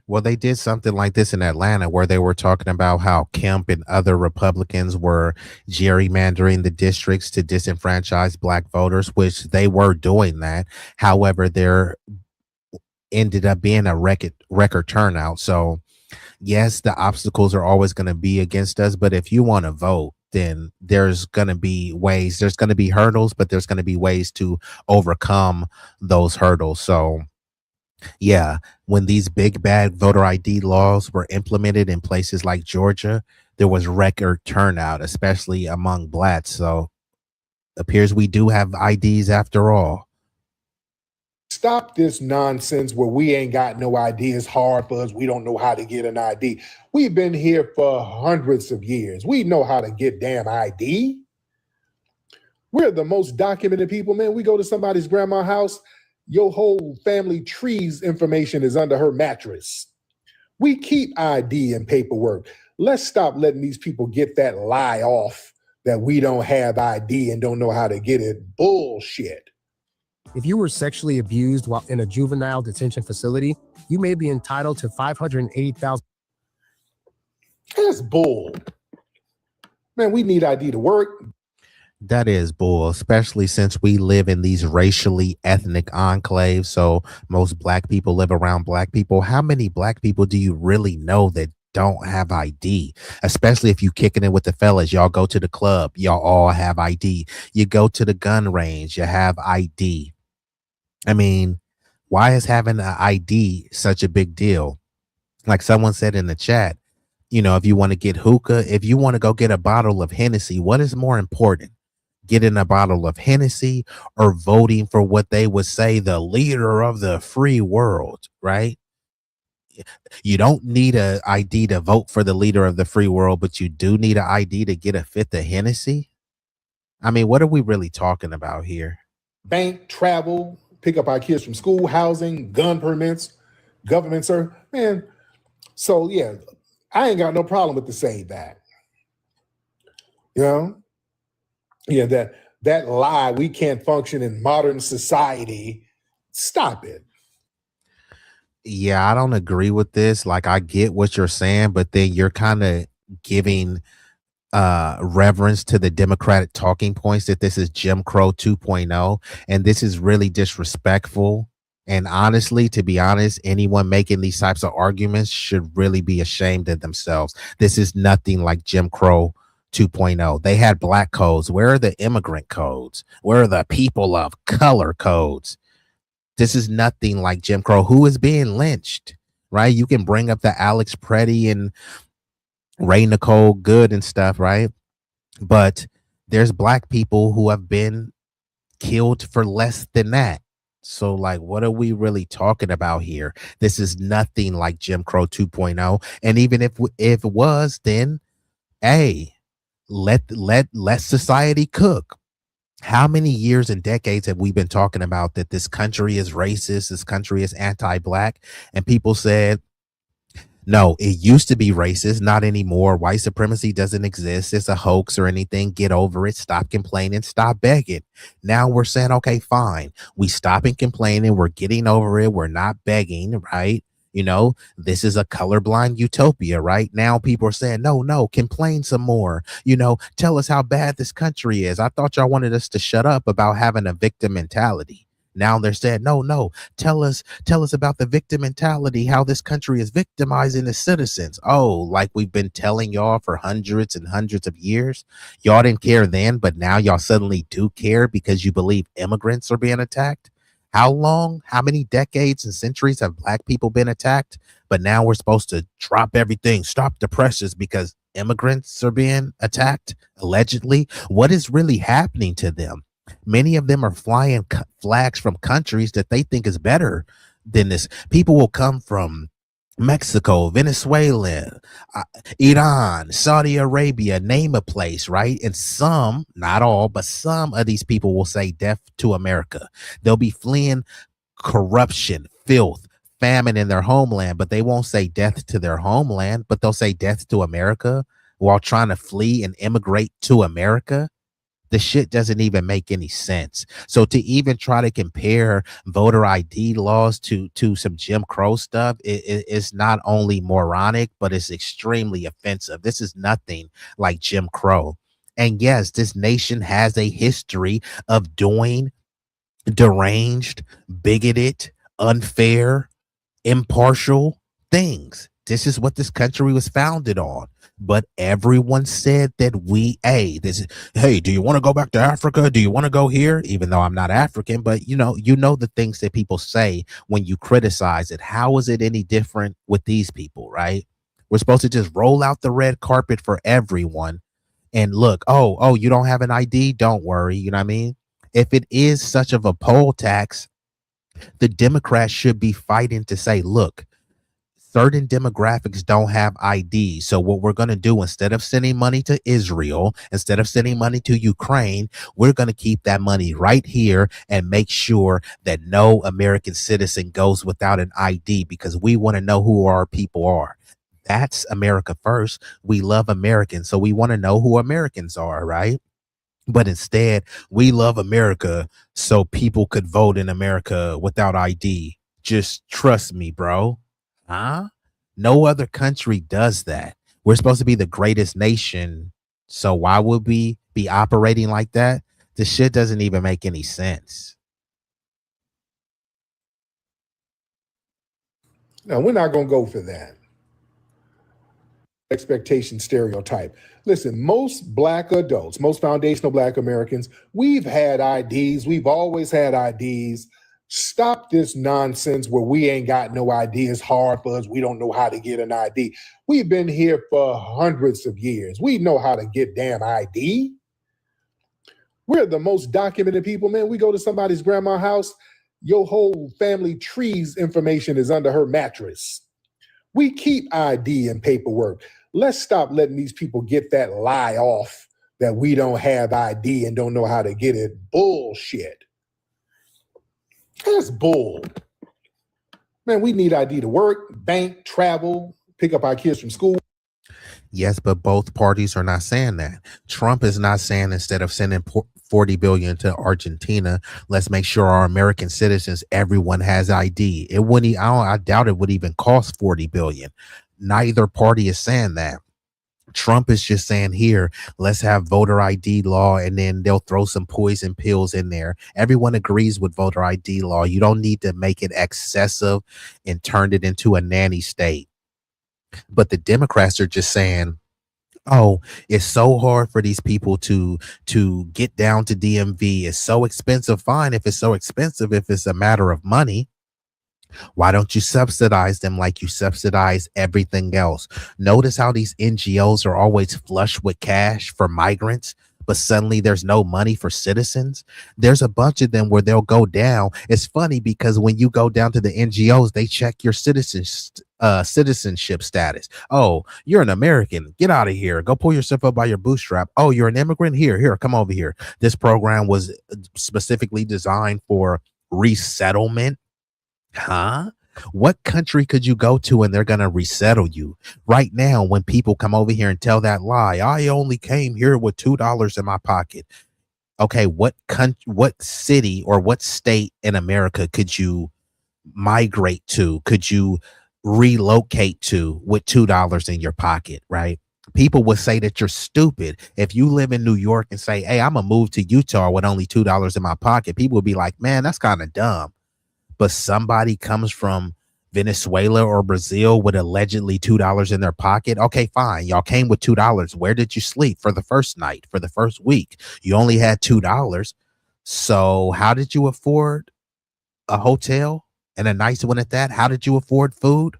Well, they did something like this in Atlanta where they were talking about how Kemp and other Republicans were gerrymandering the districts to disenfranchise black voters, which they were doing that. However, there ended up being a record turnout. So yes, the obstacles are always going to be against us, but if you want to vote, then there's going to be ways, there's going to be hurdles, but there's going to be ways to overcome those hurdles. So yeah, when these big bad voter ID laws were implemented in places like Georgia, there was record turnout, especially among blacks. So it appears we do have IDs after all. Stop this nonsense where we ain't got no ID. It's hard for us. We don't know how to get an ID. We've been here for hundreds of years. We know how to get damn ID. We're the most documented people, man. We go to somebody's grandma's house, your whole family tree's information is under her mattress. We keep ID and paperwork. Let's stop letting these people get that lie off that we don't have ID and don't know how to get it. Bullshit. If you were sexually abused while in a juvenile detention facility, you may be entitled to $580,000. That's bull. Man, we need ID to work. That is bull, especially since we live in these racially ethnic enclaves. So most black people live around black people. How many black people do you really know that don't have ID? Especially if you kicking it with the fellas, y'all go to the club, y'all all have ID. You go to the gun range, you have ID. I mean, why is having an ID such a big deal? Like someone said in the chat, you know, if you want to get hookah, if you want to go get a bottle of Hennessy, what is more important? Getting a bottle of Hennessy or voting for what they would say the leader of the free world, right? You don't need an ID to vote for the leader of the free world, but you do need an ID to get a fifth of Hennessy. I mean, what are we really talking about here? Bank, travel, pick up our kids from school, housing, gun permits, government service. Man, so yeah, I ain't got no problem with the SAVE Act. You know? Yeah, that lie, we can't function in modern society Stop it. Yeah, I don't agree with this. Like, I get what you're saying, but then you're kind of giving reverence to the Democratic talking points that this is Jim Crow 2.0, and this is really disrespectful. And honestly, to be honest, anyone making these types of arguments should really be ashamed of themselves. This is nothing like Jim Crow 2.0. They had black codes. Where are the immigrant codes? Where are the people of color codes? This is nothing like Jim Crow. Who is being lynched, right? You can bring up the Alex Preddy and Ray Nicole Good and stuff, right? But there's black people who have been killed for less than that. So, like, what are we really talking about here? This is nothing like Jim Crow 2.0. And even if it was, then hey, let society cook. How many years and decades have we been talking about that this country is racist, this country is anti-black, and people said, no, it used to be racist, not anymore. White supremacy doesn't exist. It's a hoax or anything. Get over it. Stop complaining. Stop begging. Now we're saying, okay, fine. We stopping complaining. We're getting over it. We're not begging, right? You know, this is a colorblind utopia, right? Now people are saying, no, complain some more. You know, tell us how bad this country is. I thought y'all wanted us to shut up about having a victim mentality. Now they're saying, no, tell us about the victim mentality, how this country is victimizing its citizens. Oh, like we've been telling y'all for hundreds and hundreds of years. Y'all didn't care then, but now y'all suddenly do care because you believe immigrants are being attacked. How long, how many decades and centuries have black people been attacked? But now we're supposed to drop everything, stop the presses because immigrants are being attacked, allegedly. What is really happening to them? Many of them are flying flags from countries that they think is better than this. People will come from Mexico, Venezuela, Iran, Saudi Arabia, name a place, right? And some, not all, but some of these people will say death to America. They'll be fleeing corruption, filth, famine in their homeland, but they won't say death to their homeland, but they'll say death to America while trying to flee and immigrate to America. The shit doesn't even make any sense. So to even try to compare voter ID laws to some Jim Crow stuff, it's not only moronic, but it's extremely offensive. This is nothing like Jim Crow. And yes, this nation has a history of doing deranged, bigoted, unfair, impartial things. This is what this country was founded on. But everyone said that hey, do you want to go back to Africa? Do you want to go here? Even though I'm not African, but you know the things that people say when you criticize it. How is it any different with these people, right? We're supposed to just roll out the red carpet for everyone and look, oh, you don't have an ID? Don't worry. You know what I mean? If it is such of a poll tax, the Democrats should be fighting to say, look, certain demographics don't have ID. So what we're going to do, instead of sending money to Israel, instead of sending money to Ukraine, we're going to keep that money right here and make sure that no American citizen goes without an ID because we want to know who our people are. That's America first. We love Americans, so we want to know who Americans are, right? But instead, we love America so people could vote in America without ID. Just trust me, bro. Huh? No other country does that. We're supposed to be the greatest nation. So why would we be operating like that? This shit doesn't even make any sense. Now, we're not going to go for that. Expectation stereotype. Listen, most black adults, most foundational black Americans, we've had IDs. We've always had IDs. Stop this nonsense where we ain't got no ID. It's hard for us. We don't know how to get an ID. We've been here for hundreds of years. We know how to get damn ID. We're the most documented people, man. We go to somebody's grandma's house, your whole family tree's information is under her mattress. We keep ID and paperwork. Let's stop letting these people get that lie off that we don't have ID and don't know how to get it. Bullshit. That's bull. Man, we need ID to work, bank, travel, pick up our kids from school. Yes, but both parties are not saying that. Trump is not saying instead of sending 40 billion to Argentina. Let's make sure our American citizens, everyone has ID. It wouldn't, I doubt it would even cost 40 billion. Neither party is saying that. Trump is just saying, here, let's have voter ID law, and then they'll throw some poison pills in there. Everyone agrees with voter ID law. You don't need to make it excessive and turn it into a nanny state. But the Democrats are just saying, oh, it's so hard for these people to get down to DMV. It's so expensive. Fine, if it's so expensive, if it's a matter of money, why don't you subsidize them like you subsidize everything else? Notice how these NGOs are always flush with cash for migrants, but suddenly there's no money for citizens. There's a bunch of them where they'll go down. It's funny because when you go down to the NGOs, they check your citizenship status. Oh, you're an American. Get out of here. Go pull yourself up by your bootstrap. Oh, you're an immigrant. Here, come over here. This program was specifically designed for resettlement. Huh? What country could you go to and they're going to resettle you? Right now, when people come over here and tell that lie, I only came here with $2 in my pocket. Okay, what city or what state in America could you migrate to? Could you relocate to with $2 in your pocket, right? People would say that you're stupid. If you live in New York and say, hey, I'm going to move to Utah with only $2 in my pocket, people would be like, man, that's kind of dumb. But somebody comes from Venezuela or Brazil with allegedly $2 in their pocket. Okay, fine. Y'all came with $2. Where did you sleep for the first night, for the first week? You only had $2. So how did you afford a hotel, and a nice one at that? How did you afford food?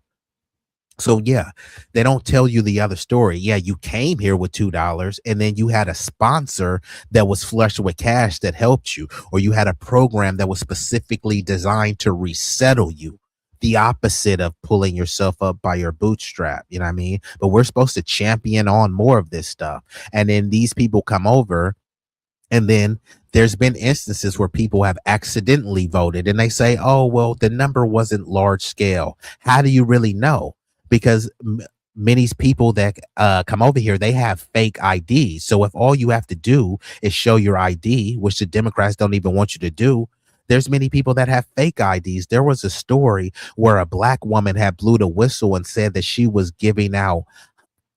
So yeah, they don't tell you the other story. Yeah, you came here with $2 and then you had a sponsor that was flushed with cash that helped you, or you had a program that was specifically designed to resettle you. The opposite of pulling yourself up by your bootstrap, you know what I mean? But we're supposed to champion on more of this stuff. And then these people come over, and then there's been instances where people have accidentally voted and they say, oh, well, the number wasn't large scale. How do you really know? Because many people that come over here, they have fake IDs. So if all you have to do is show your ID, which the Democrats don't even want you to do, there's many people that have fake IDs. There was a story where a black woman had blew the whistle and said that she was giving out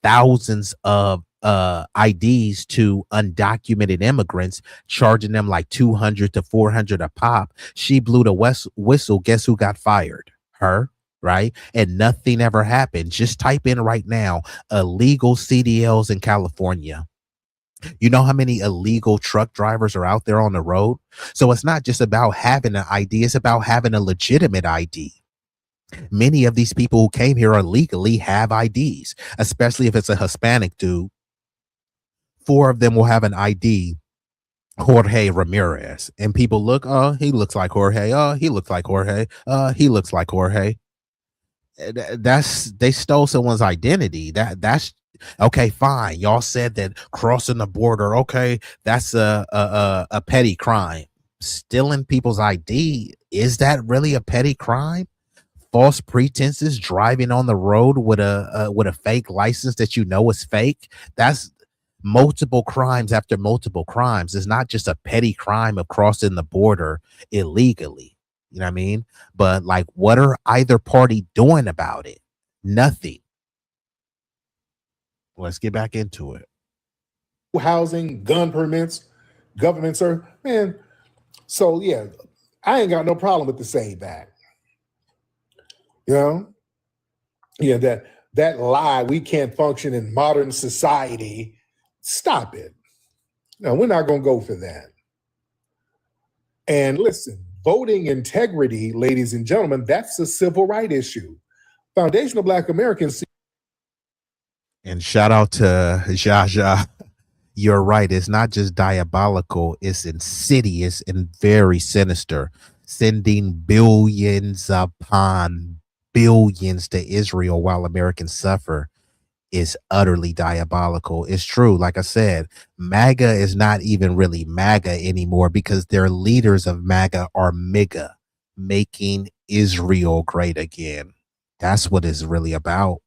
thousands of IDs to undocumented immigrants, charging them like 200 to 400 a pop. She blew the whistle. Guess who got fired? Her. Right? And nothing ever happened. Just type in right now, illegal CDLs in California. You know how many illegal truck drivers are out there on the road? So it's not just about having an ID, it's about having a legitimate ID. Many of these people who came here illegally have IDs, especially if it's a Hispanic dude. 4 of them will have an ID, Jorge Ramirez. And people look, oh, he looks like Jorge. Oh, he looks like Jorge. He looks like Jorge. They stole someone's identity. That's okay, fine. Y'all said that crossing the border, okay, that's a petty crime. Stealing people's ID, is that really a petty crime? False pretenses, driving on the road with a fake license that you know is fake, that's multiple crimes after multiple crimes. It's not just a petty crime of crossing the border illegally. You know what I mean? But like, what are either party doing about it? Nothing. Let's get back into it. Housing, gun permits, government service, man. So yeah, I ain't got no problem with the SAVE Act. You know? Yeah, that lie, we can't function in modern society. Stop it. No, we're not gonna go for that. And listen, voting integrity, ladies and gentlemen, that's a civil right issue. Foundational Black Americans. And shout out to Jaja. You're right. It's not just diabolical, it's insidious and very sinister. Sending billions upon billions to Israel while Americans suffer is utterly diabolical. It's true. Like I said, MAGA is not even really MAGA anymore because their leaders of MAGA are MIGA, making Israel great again. That's what it's really about.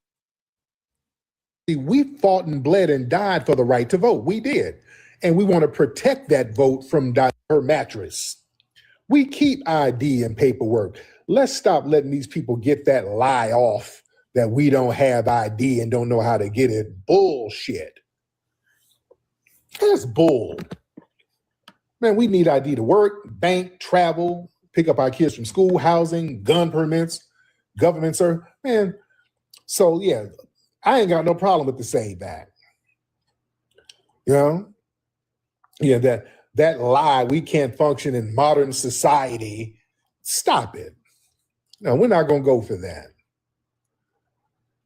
We fought and bled and died for the right to vote. We did. and we want to protect that vote from her mattress. We keep ID and paperwork. Let's stop letting these people get that lie off that we don't have ID and don't know how to get it. Bullshit. That's bull. Man, we need ID to work, bank, travel, pick up our kids from school, housing, gun permits, government service. Man, so yeah, I ain't got no problem with the SAVE Act. You know? Yeah, that lie, we can't function in modern society. Stop it. No, we're not going to go for that.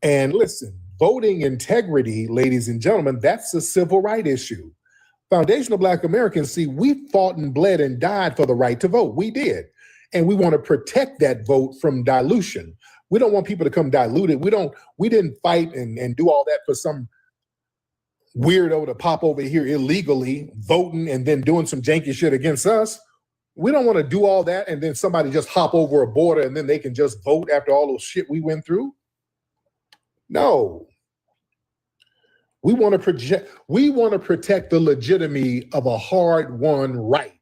And listen, voting integrity, ladies and gentlemen, that's a civil right issue. Foundational Black Americans, see, we fought and bled and died for the right to vote. We did. And we want to protect that vote from dilution. We don't want people to come diluted. We didn't fight and do all that for some weirdo to pop over here illegally voting and then doing some janky shit against us. We don't want to do all that and then somebody just hop over a border and then they can just vote after all those shit we went through. No. We want to protect the legitimacy of a hard-won right.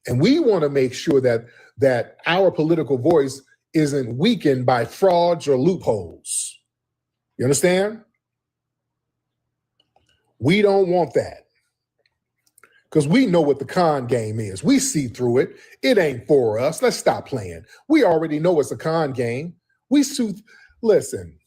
And we want to make sure that our political voice isn't weakened by frauds or loopholes. You understand? We don't want that. Because we know what the con game is. We see through it. It ain't for us. Let's stop playing. We already know it's a con game. Listen.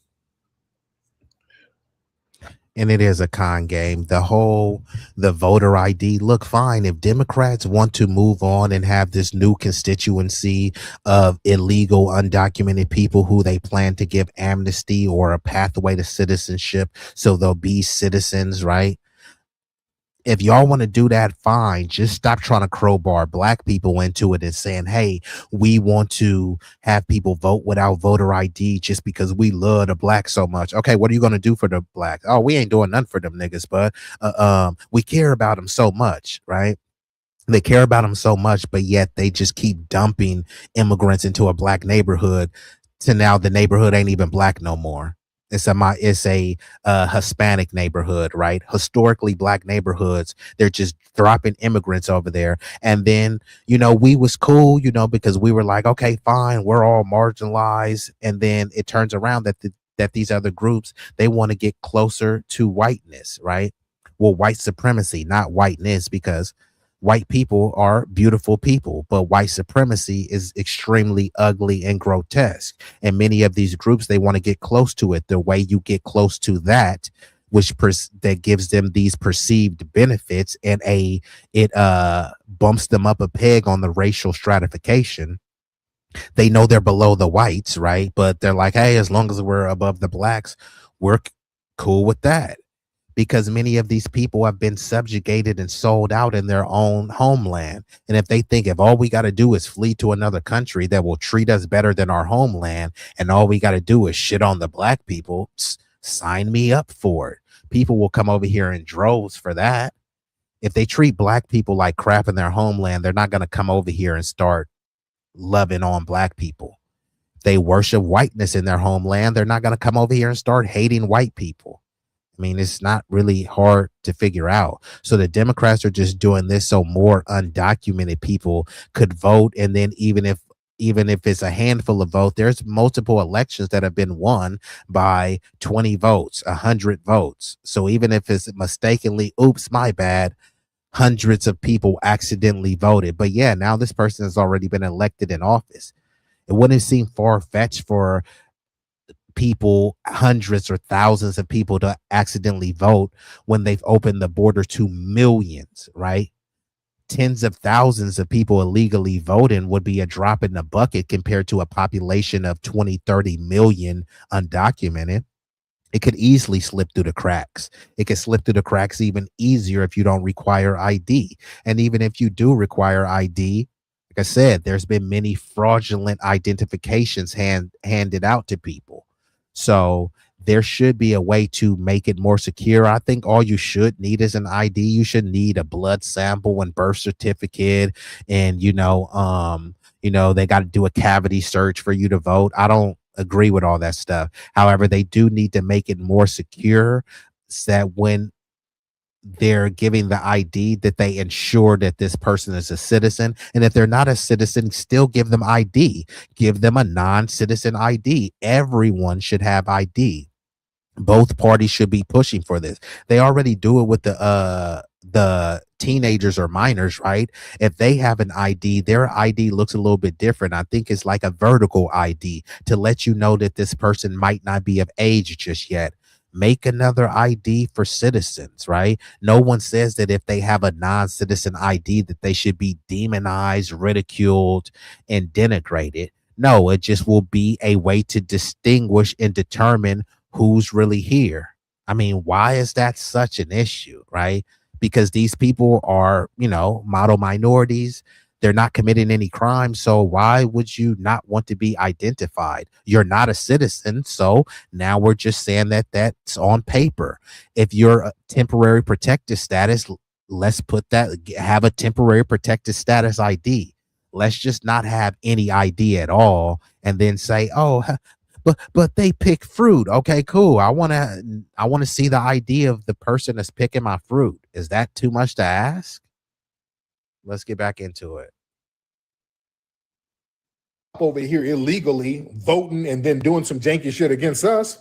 And it is a con game. The voter ID, look, fine. If Democrats want to move on and have this new constituency of illegal, undocumented people who they plan to give amnesty or a pathway to citizenship so they'll be citizens, right? If y'all want to do that, fine. Just stop trying to crowbar Black people into it and saying, hey, we want to have people vote without voter ID just because we love the Blacks so much. Okay, what are you going to do for the Blacks? Oh, we ain't doing nothing for them niggas, but we care about them so much, right? They care about them so much, but yet they just keep dumping immigrants into a Black neighborhood to now the neighborhood ain't even Black no more. It's a Hispanic neighborhood, right? Historically Black neighborhoods, they're just dropping immigrants over there. And then, we was cool, because we were like, okay, fine, we're all marginalized. And then it turns around that these other groups, they want to get closer to whiteness, right? Well, white supremacy, not whiteness, because white people are beautiful people, but white supremacy is extremely ugly and grotesque. And many of these groups, they want to get close to it. The way you get close to that, that gives them these perceived benefits, and it bumps them up a peg on the racial stratification. They know they're below the whites, right? But they're like, hey, as long as we're above the Blacks, we're cool with that. Because many of these people have been subjugated and sold out in their own homeland. And if they think if all we got to do is flee to another country that will treat us better than our homeland, and all we got to do is shit on the Black people, sign me up for it. People will come over here in droves for that. If they treat Black people like crap in their homeland, they're not going to come over here and start loving on Black people. They worship whiteness in their homeland. They're not going to come over here and start hating white people. I mean, it's not really hard to figure out. So the Democrats are just doing this so more undocumented people could vote. And then even if it's a handful of votes, there's multiple elections that have been won by 20 votes, 100 votes. So even if it's mistakenly, oops, my bad, hundreds of people accidentally voted. But yeah, now this person has already been elected in office. It wouldn't seem far-fetched for people, hundreds or thousands of people, to accidentally vote when they've opened the border to millions, right? Tens of thousands of people illegally voting would be a drop in the bucket compared to a population of 20-30 million undocumented. It could easily slip through the cracks. It could slip through the cracks even easier if you don't require ID. And even if you do require ID, like I said, there's been many fraudulent identifications handed out to people. So there should be a way to make it more secure. I think all you should need is an ID. You should need a blood sample and birth certificate, and they got to do a cavity search for you to vote. I don't agree with all that stuff. However, they do need to make it more secure so that when they're giving the ID that they ensure that this person is a citizen. And if they're not a citizen, still give them ID. Give them a non-citizen ID. Everyone should have ID. Both parties should be pushing for this. They already do it with the teenagers or minors, right? If they have an ID, their ID looks a little bit different. I think it's like a vertical ID to let you know that this person might not be of age just yet. Make another ID for citizens, right? No one says that if they have a non-citizen ID that they should be demonized, ridiculed, and denigrated. No, it just will be a way to distinguish and determine who's really here. I mean, why is that such an issue, right? Because these people are, model minorities. They're not committing any crime. So why would you not want to be identified? You're not a citizen. So now we're just saying that that's on paper. If you're a temporary protected status, let's put that, have a temporary protected status ID. Let's just not have any ID at all and then say, oh, but they pick fruit. Okay, cool. I want to see the ID of the person that's picking my fruit. Is that too much to ask? Let's get back into it. Over here illegally voting and then doing some janky shit against us.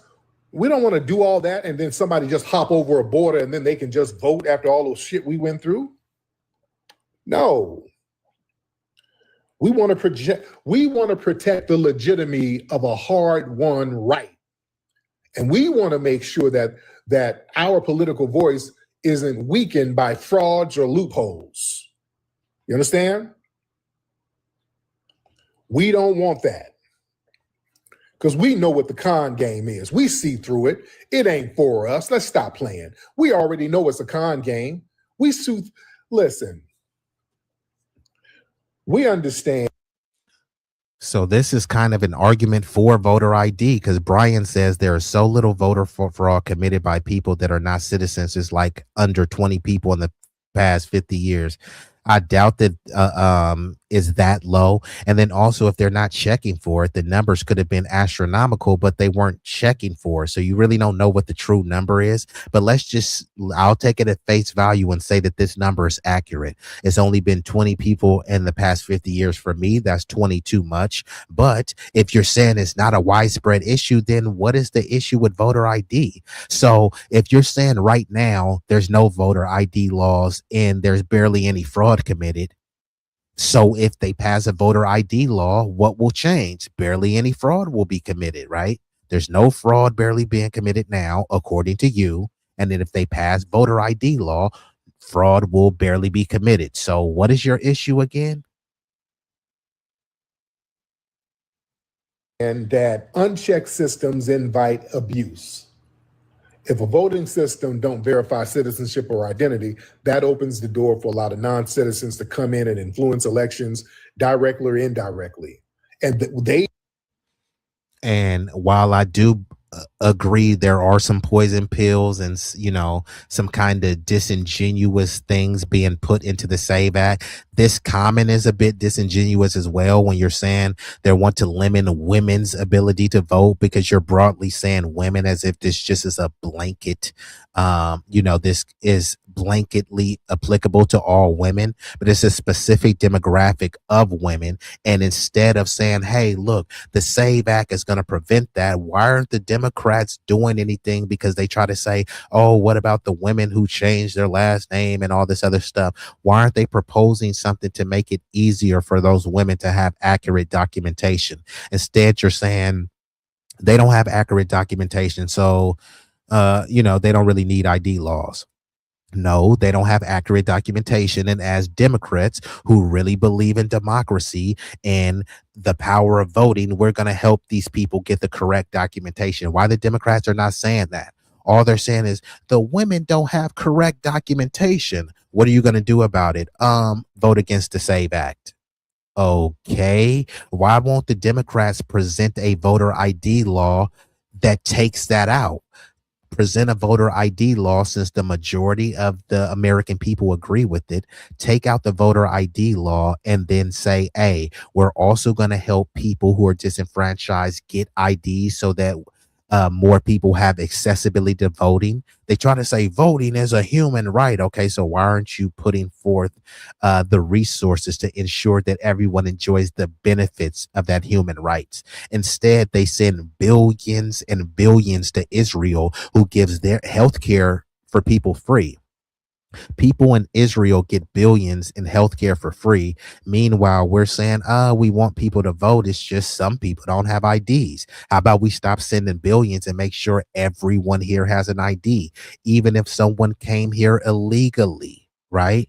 We don't want to do all that and then somebody just hop over a border and then they can just vote after all those shit we went through. No. We want to protect the legitimacy of a hard-won right. And we want to make sure that our political voice isn't weakened by frauds or loopholes. You understand? We don't want that. Because we know what the con game is. We see through it. It ain't for us. Let's stop playing. We already know it's a con game. Listen. We understand. So this is kind of an argument for voter ID because Brian says there is so little voter fraud committed by people that are not citizens. It's like under 20 people in the past 50 years. I doubt that is that low. And then also, if they're not checking for it, the numbers could have been astronomical, but they weren't checking for it. So you really don't know what the true number is. But I'll take it at face value and say that this number is accurate. It's only been 20 people in the past 50 years. For me, that's 20 too much. But if you're saying it's not a widespread issue, then what is the issue with voter ID? So if you're saying right now there's no voter ID laws and there's barely any fraud committed, so if they pass a voter ID law, what will change? Barely any fraud will be committed, right? There's no fraud barely being committed now, according to you. And then if they pass voter ID law, fraud will barely be committed. So what is your issue again? And that unchecked systems invite abuse. If a voting system don't verify citizenship or identity, that opens the door for a lot of non-citizens to come in and influence elections directly or indirectly. And while I do agree there are some poison pills and some kind of disingenuous things being put into the SAVE Act, this comment is a bit disingenuous as well when you're saying they want to limit women's ability to vote, because you're broadly saying women as if this just is a blanket, this is blanketly applicable to all women, but it's a specific demographic of women. And instead of saying, hey, look, the SAVE Act is going to prevent that, why aren't the Democrats doing anything? Because they try to say, oh, what about the women who changed their last name and all this other stuff? Why aren't they proposing something to make it easier for those women to have accurate documentation? Instead, you're saying they don't have accurate documentation, so they don't really need ID laws. No, they don't have accurate documentation. And as Democrats who really believe in democracy and the power of voting, we're going to help these people get the correct documentation. Why the Democrats are not saying that? All they're saying is the women don't have correct documentation. What are you going to do about it? Vote against the SAVE Act. Okay. Why won't the Democrats present a voter ID law that takes that out? Present a voter ID law, since the majority of the American people agree with it. Take out the voter ID law and then say, hey, we're also going to help people who are disenfranchised get ID so that more people have accessibility to voting. They try to say voting is a human right. Okay, so why aren't you putting forth the resources to ensure that everyone enjoys the benefits of that human rights? Instead, they send billions and billions to Israel, who gives their health care for people free. People in Israel get billions in healthcare for free. Meanwhile, we're saying, we want people to vote. It's just some people don't have IDs. How about we stop sending billions and make sure everyone here has an ID? Even if someone came here illegally, right?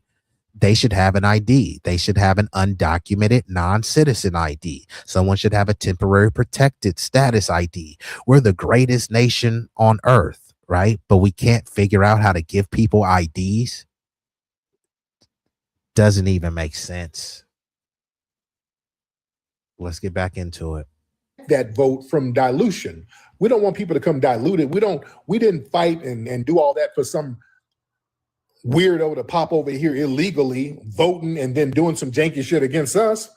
They should have an ID. They should have an undocumented non-citizen ID. Someone should have a temporary protected status ID. We're the greatest nation on earth, right? But we can't figure out how to give people IDs. Doesn't even make sense. Let's get back into it. That vote from dilution. We don't want people to come diluted. We didn't fight and do all that for some weirdo to pop over here illegally voting and then doing some janky shit against us.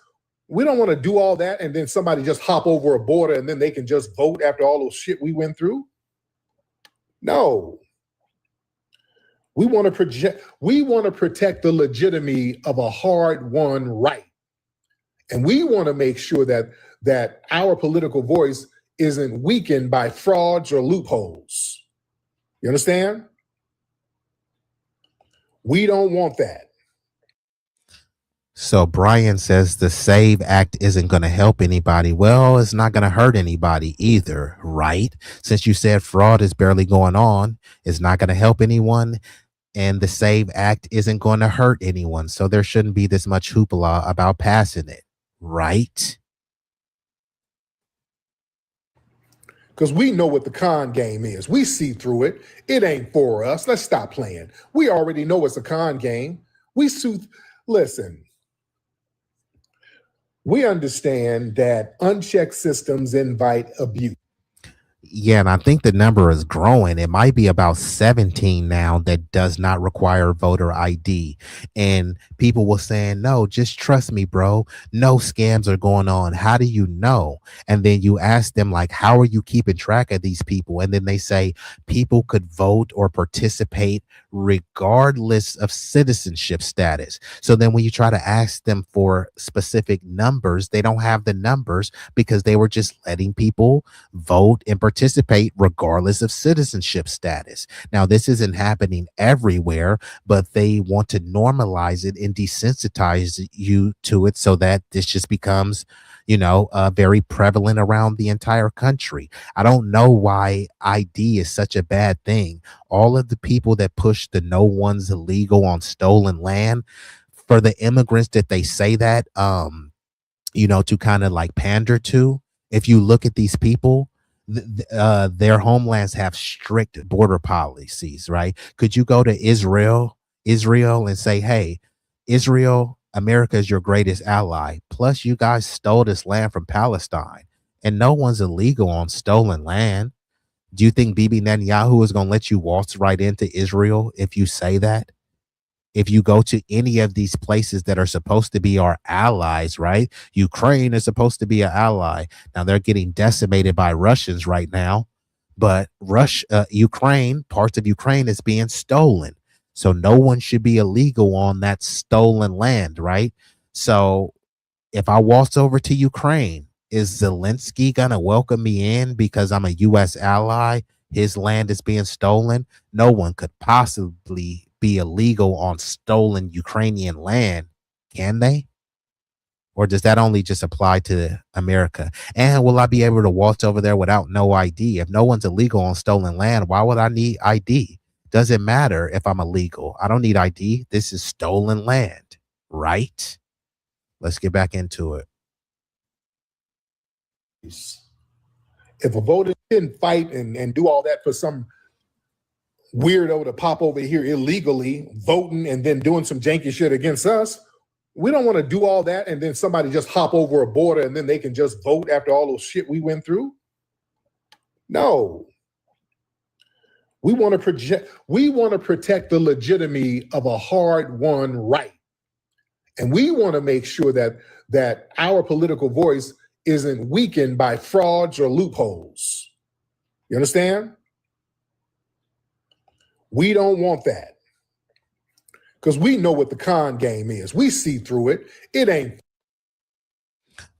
We don't want to do all that and then somebody just hop over a border and then they can just vote after all those shit we went through. No. We want to protect the legitimacy of a hard-won right. And we want to make sure that our political voice isn't weakened by frauds or loopholes. You understand? We don't want that. So Brian says the SAVE Act isn't going to help anybody. Well, it's not going to hurt anybody either, right? Since you said fraud is barely going on, it's not going to help anyone. And the SAVE Act isn't going to hurt anyone. So there shouldn't be this much hoopla about passing it, right? Because we know what the con game is. We see through it. It ain't for us. Let's stop playing. We already know it's a con game. Listen, we understand that unchecked systems invite abuse. Yeah, and I think the number is growing. It might be about 17 now that does not require voter ID. And people were saying, no, just trust me, bro. No scams are going on. How do you know? And then you ask them, like, how are you keeping track of these people? And then they say people could vote or participate regardless of citizenship status. So then when you try to ask them for specific numbers, they don't have the numbers because they were just letting people vote and participate regardless of citizenship status. Now, this isn't happening everywhere, but they want to normalize it and desensitize you to it so that this just becomes, very prevalent around the entire country. I don't know why ID is such a bad thing. All of the people that push the no one's illegal on stolen land, for the immigrants that they say that, to kind of like pander to, if you look at these people, their homelands have strict border policies, right? Could you go to Israel and say, hey, Israel, America is your greatest ally. Plus, you guys stole this land from Palestine, and no one's illegal on stolen land. Do you think Bibi Netanyahu is going to let you waltz right into Israel if you say that? If you go to any of these places that are supposed to be our allies, right? Ukraine is supposed to be an ally. Now they're getting decimated by Russians right now, but Ukraine, parts of Ukraine is being stolen. So no one should be illegal on that stolen land, right? So if I waltz over to Ukraine, is Zelensky going to welcome me in because I'm a U.S. ally? His land is being stolen. No one could possibly be illegal on stolen Ukrainian land, can they? Or does that only just apply to America? And will I be able to waltz over there without no ID? If no one's illegal on stolen land, why would I need ID? Doesn't matter if I'm illegal. I don't need ID. This is stolen land, right? Let's get back into it. If a voter didn't fight and do all that for some weirdo to pop over here illegally voting and then doing some janky shit against us, we don't want to do all that and then somebody just hop over a border and then they can just vote after all those shit we went through. No. We want to protect the legitimacy of a hard-won right. And we want to make sure that our political voice isn't weakened by frauds or loopholes. You understand? We don't want that because we know what the con game is. We see through it. It ain't.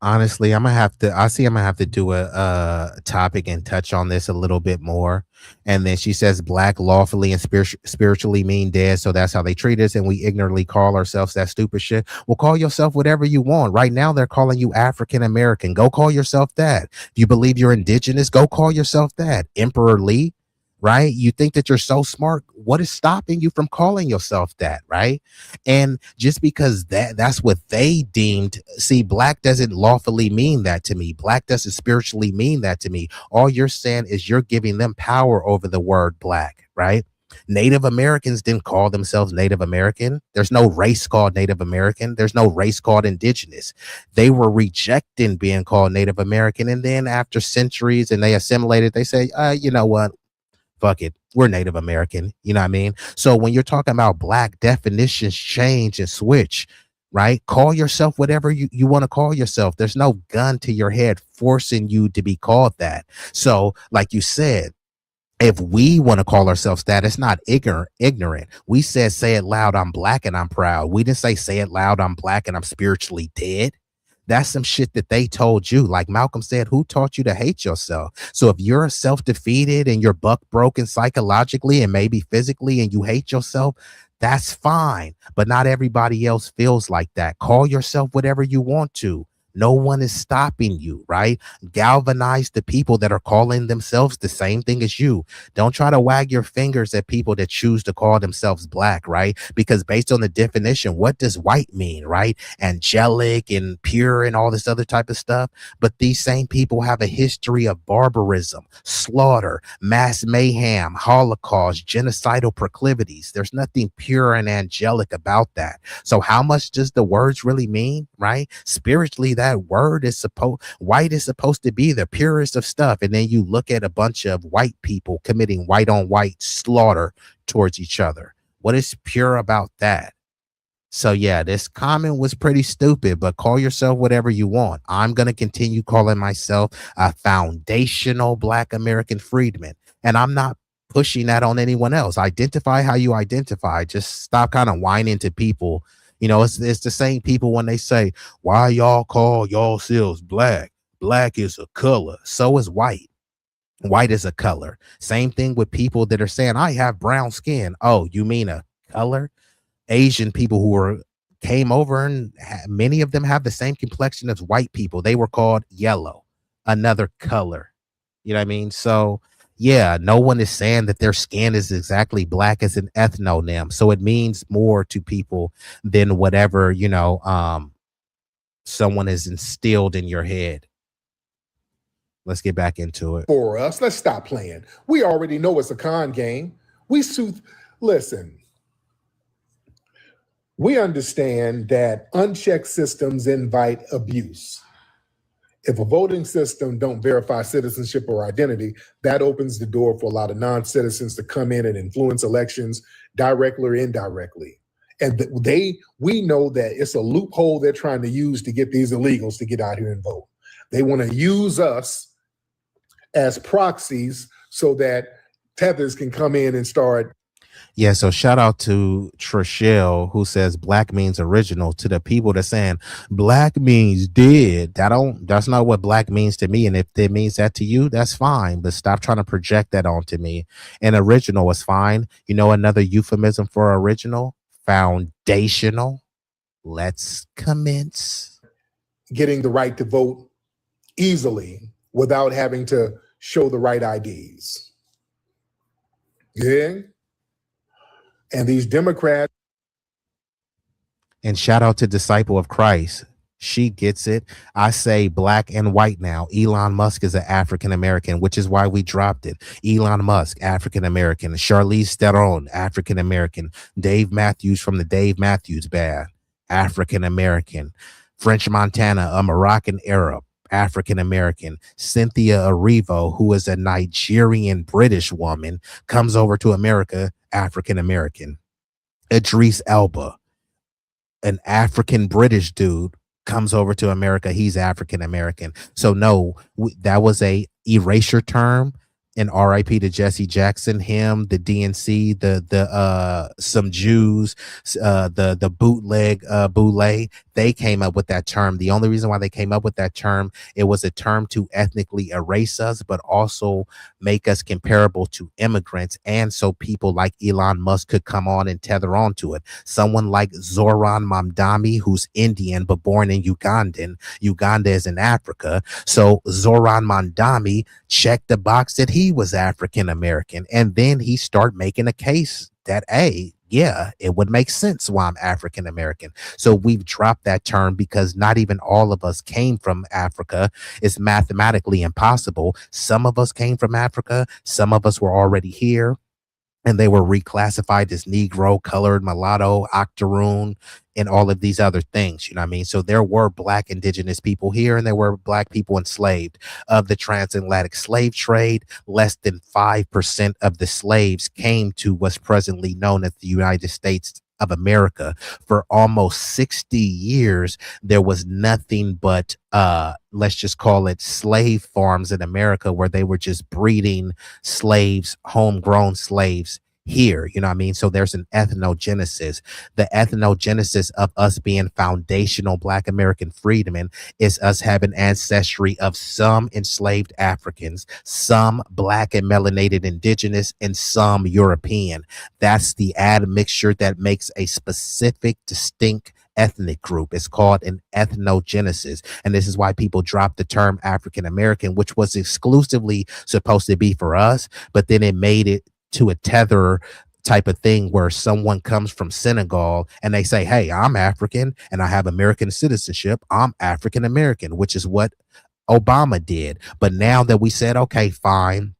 Honestly, I'm gonna have to do a topic and touch on this a little bit more. And then she says black lawfully and spiritually mean dead, so that's how they treat us, and we ignorantly call ourselves that stupid shit. Well, call yourself whatever you want. Right now they're calling you African American. Go call yourself that. If you believe you're indigenous, go call yourself that. Emperor Lee, right? You think that you're so smart. What is stopping you from calling yourself that, right? And just because that's what they deemed, see, black doesn't lawfully mean that to me. Black doesn't spiritually mean that to me. All you're saying is you're giving them power over the word black, right? Native Americans didn't call themselves Native American. There's no race called Native American. There's no race called indigenous. They were rejecting being called Native American. And then after centuries and they assimilated, they say, you know what? Fuck it, we're Native American. You know what I mean? So when you're talking about black, definitions change and switch, right? Call yourself whatever you want to call yourself. There's no gun to your head forcing you to be called that. So like you said, if we want to call ourselves that, it's not ignorant. We said, say it loud, I'm black and I'm proud. We didn't say it loud, I'm black and I'm spiritually dead. That's some shit that they told you. Like Malcolm said, who taught you to hate yourself? So if you're self-defeated and you're buck broken psychologically and maybe physically and you hate yourself, that's fine. But not everybody else feels like that. Call yourself whatever you want to. No one is stopping you, right? Galvanize the people that are calling themselves the same thing as you. Don't try to wag your fingers at people that choose to call themselves black, right? Because based on the definition, what does white mean, right? Angelic and pure and all this other type of stuff. But these same people have a history of barbarism, slaughter, mass mayhem, Holocaust, genocidal proclivities. There's nothing pure and angelic about that. So how much does the words really mean, right? Spiritually, that word is white is supposed to be the purest of stuff. And then you look at a bunch of white people committing white on white slaughter towards each other. What is pure about that? So yeah, this comment was pretty stupid, but call yourself whatever you want. I'm going to continue calling myself a foundational Black American freedman. And I'm not pushing that on anyone else. Identify how you identify. Just stop kind of whining to people. You know, it's the same people when they say, why y'all call yourselves black? Black is a color. So is white. White is a color. Same thing with people that are saying, I have brown skin. Oh, you mean a color? Asian people who came over and many of them have the same complexion as white people. They were called yellow, another color. You know what I mean? So yeah, no one is saying that their skin is exactly black as an ethnonym. So it means more to people than whatever, you know, someone has instilled in your head. Let's get back into it. For us, let's stop playing. We already know it's a con game. Listen, we understand that unchecked systems invite abuse. If a voting system don't verify citizenship or identity, that opens the door for a lot of non-citizens to come in and influence elections directly or indirectly. And we know that it's a loophole they're trying to use to get these illegals to get out here and vote. They want to use us as proxies so that tethers can come in and start. Yeah, so shout out to Trishelle who says black means original. To the people that saying black means dead, that's not what black means to me. And if it means that to you, that's fine. But stop trying to project that onto me. And original is fine. You know, another euphemism for original, foundational. Let's commence. Getting the right to vote easily without having to show the right IDs. Yeah. And these Democrats. And shout out to Disciple of Christ. She gets it. I say black and white now. Elon Musk is an African American, which is why we dropped it. Elon Musk, African American. Charlize Theron, African American. Dave Matthews from the Dave Matthews Band, African American. French Montana, a Moroccan Arab, African American. Cynthia Erivo, who is a Nigerian British woman, comes over to America, African American. Idris Elba, an African British dude, comes over to America. He's African American. So no, that was a erasure term. and RIP to Jesse Jackson, him, the DNC, some Jews, the bootleg boule, they came up with that term. The only reason why they came up with that term, it was a term to ethnically erase us, but also make us comparable to immigrants. And so people like Elon Musk could come on and tether on to it. Someone like Zoran Mamdani, who's Indian, but born in Uganda is in Africa. So Zoran Mamdani checked the box that he was African American. And then he started making a case that, hey, yeah, it would make sense why I'm African American. So we've dropped that term because not even all of us came from Africa. It's mathematically impossible. Some of us came from Africa. Some of us were already here, and they were reclassified as Negro, colored, mulatto, octoroon, and all of these other things. You know what I mean? So there were Black indigenous people here, and there were Black people enslaved. Of the transatlantic slave trade, less than 5% of the slaves came to what's presently known as the United States of America. For almost 60 years, there was nothing but let's just call it slave farms in America, where they were just breeding slaves, homegrown slaves here. You know what I mean? So there's an ethnogenesis. The ethnogenesis of us being foundational Black American freedmen is us having ancestry of some enslaved Africans, some Black and melanated indigenous, and some European. That's the admixture that makes a specific, distinct ethnic group. It's called an ethnogenesis. And this is why people dropped the term African American, which was exclusively supposed to be for us, but then it made it to a tether type of thing where someone comes from Senegal and they say, hey, I'm African and I have American citizenship. I'm African American, which is what Obama did. But now that we said, okay, fine,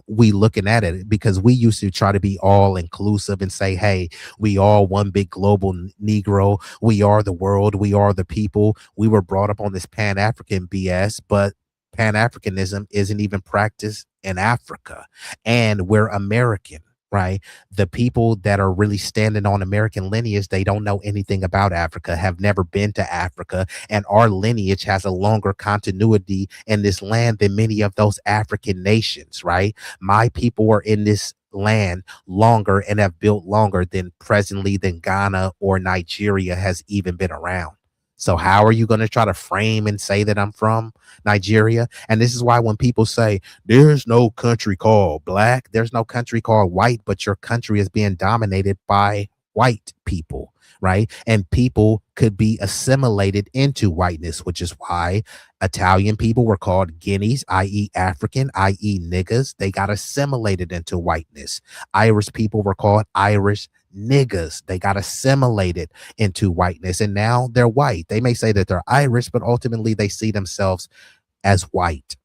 we looking at it, because we used to try to be all inclusive and say, hey, we all one big global Negro. We are the world. We are the people. We were brought up on this Pan-African BS, but Pan-Africanism isn't even practiced in Africa, and we're American, right? The people that are really standing on American lineage, they don't know anything about Africa, have never been to Africa, and our lineage has a longer continuity in this land than many of those African nations, right? My people are in this land longer and have built longer than presently than Ghana or Nigeria has even been around. So how are you going to try to frame and say that I'm from Nigeria? And this is why when people say there's no country called Black, there's no country called white, but your country is being dominated by white people, right? And people could be assimilated into whiteness, which is why Italian people were called Guineas, i.e. African, i.e. niggas. They got assimilated into whiteness. Irish people were called Irish niggas. They got assimilated into whiteness, and now they're white. They may say that they're Irish, but ultimately they see themselves as white.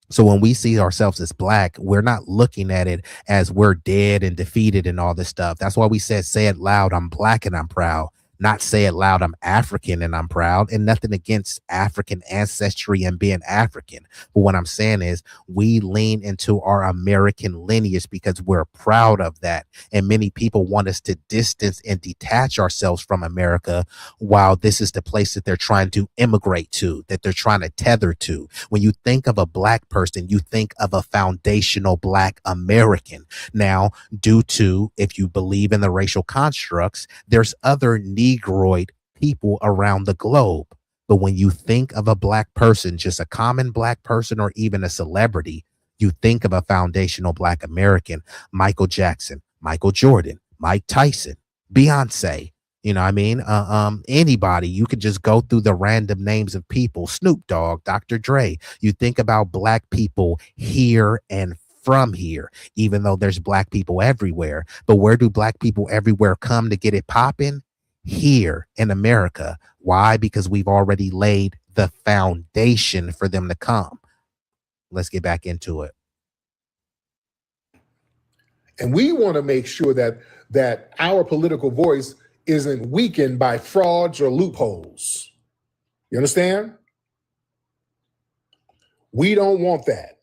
So when we see ourselves as Black, we're not looking at it as we're dead and defeated and all this stuff. That's why we said, say it loud, I'm Black and I'm proud. Not say it loud, I'm African and I'm proud. And nothing against African ancestry and being African. But what I'm saying is we lean into our American lineage because we're proud of that. And many people want us to distance and detach ourselves from America, while this is the place that they're trying to immigrate to, that they're trying to tether to. When you think of a Black person, you think of a foundational Black American. Now, due to, if you believe in the racial constructs, there's other Negroid people around the globe. But when you think of a Black person, just a common Black person or even a celebrity, you think of a foundational Black American. Michael Jackson, Michael Jordan, Mike Tyson, Beyonce. You know what I mean? Anybody, you could just go through the random names of people. Snoop Dogg, Dr. Dre. You think about Black people here and from here, even though there's Black people everywhere. But where do Black people everywhere come to get it popping? Here in America. Why? Because we've already laid the foundation for them to come. Let's get back into it. And we want to make sure that our political voice isn't weakened by frauds or loopholes. You understand? We don't want that.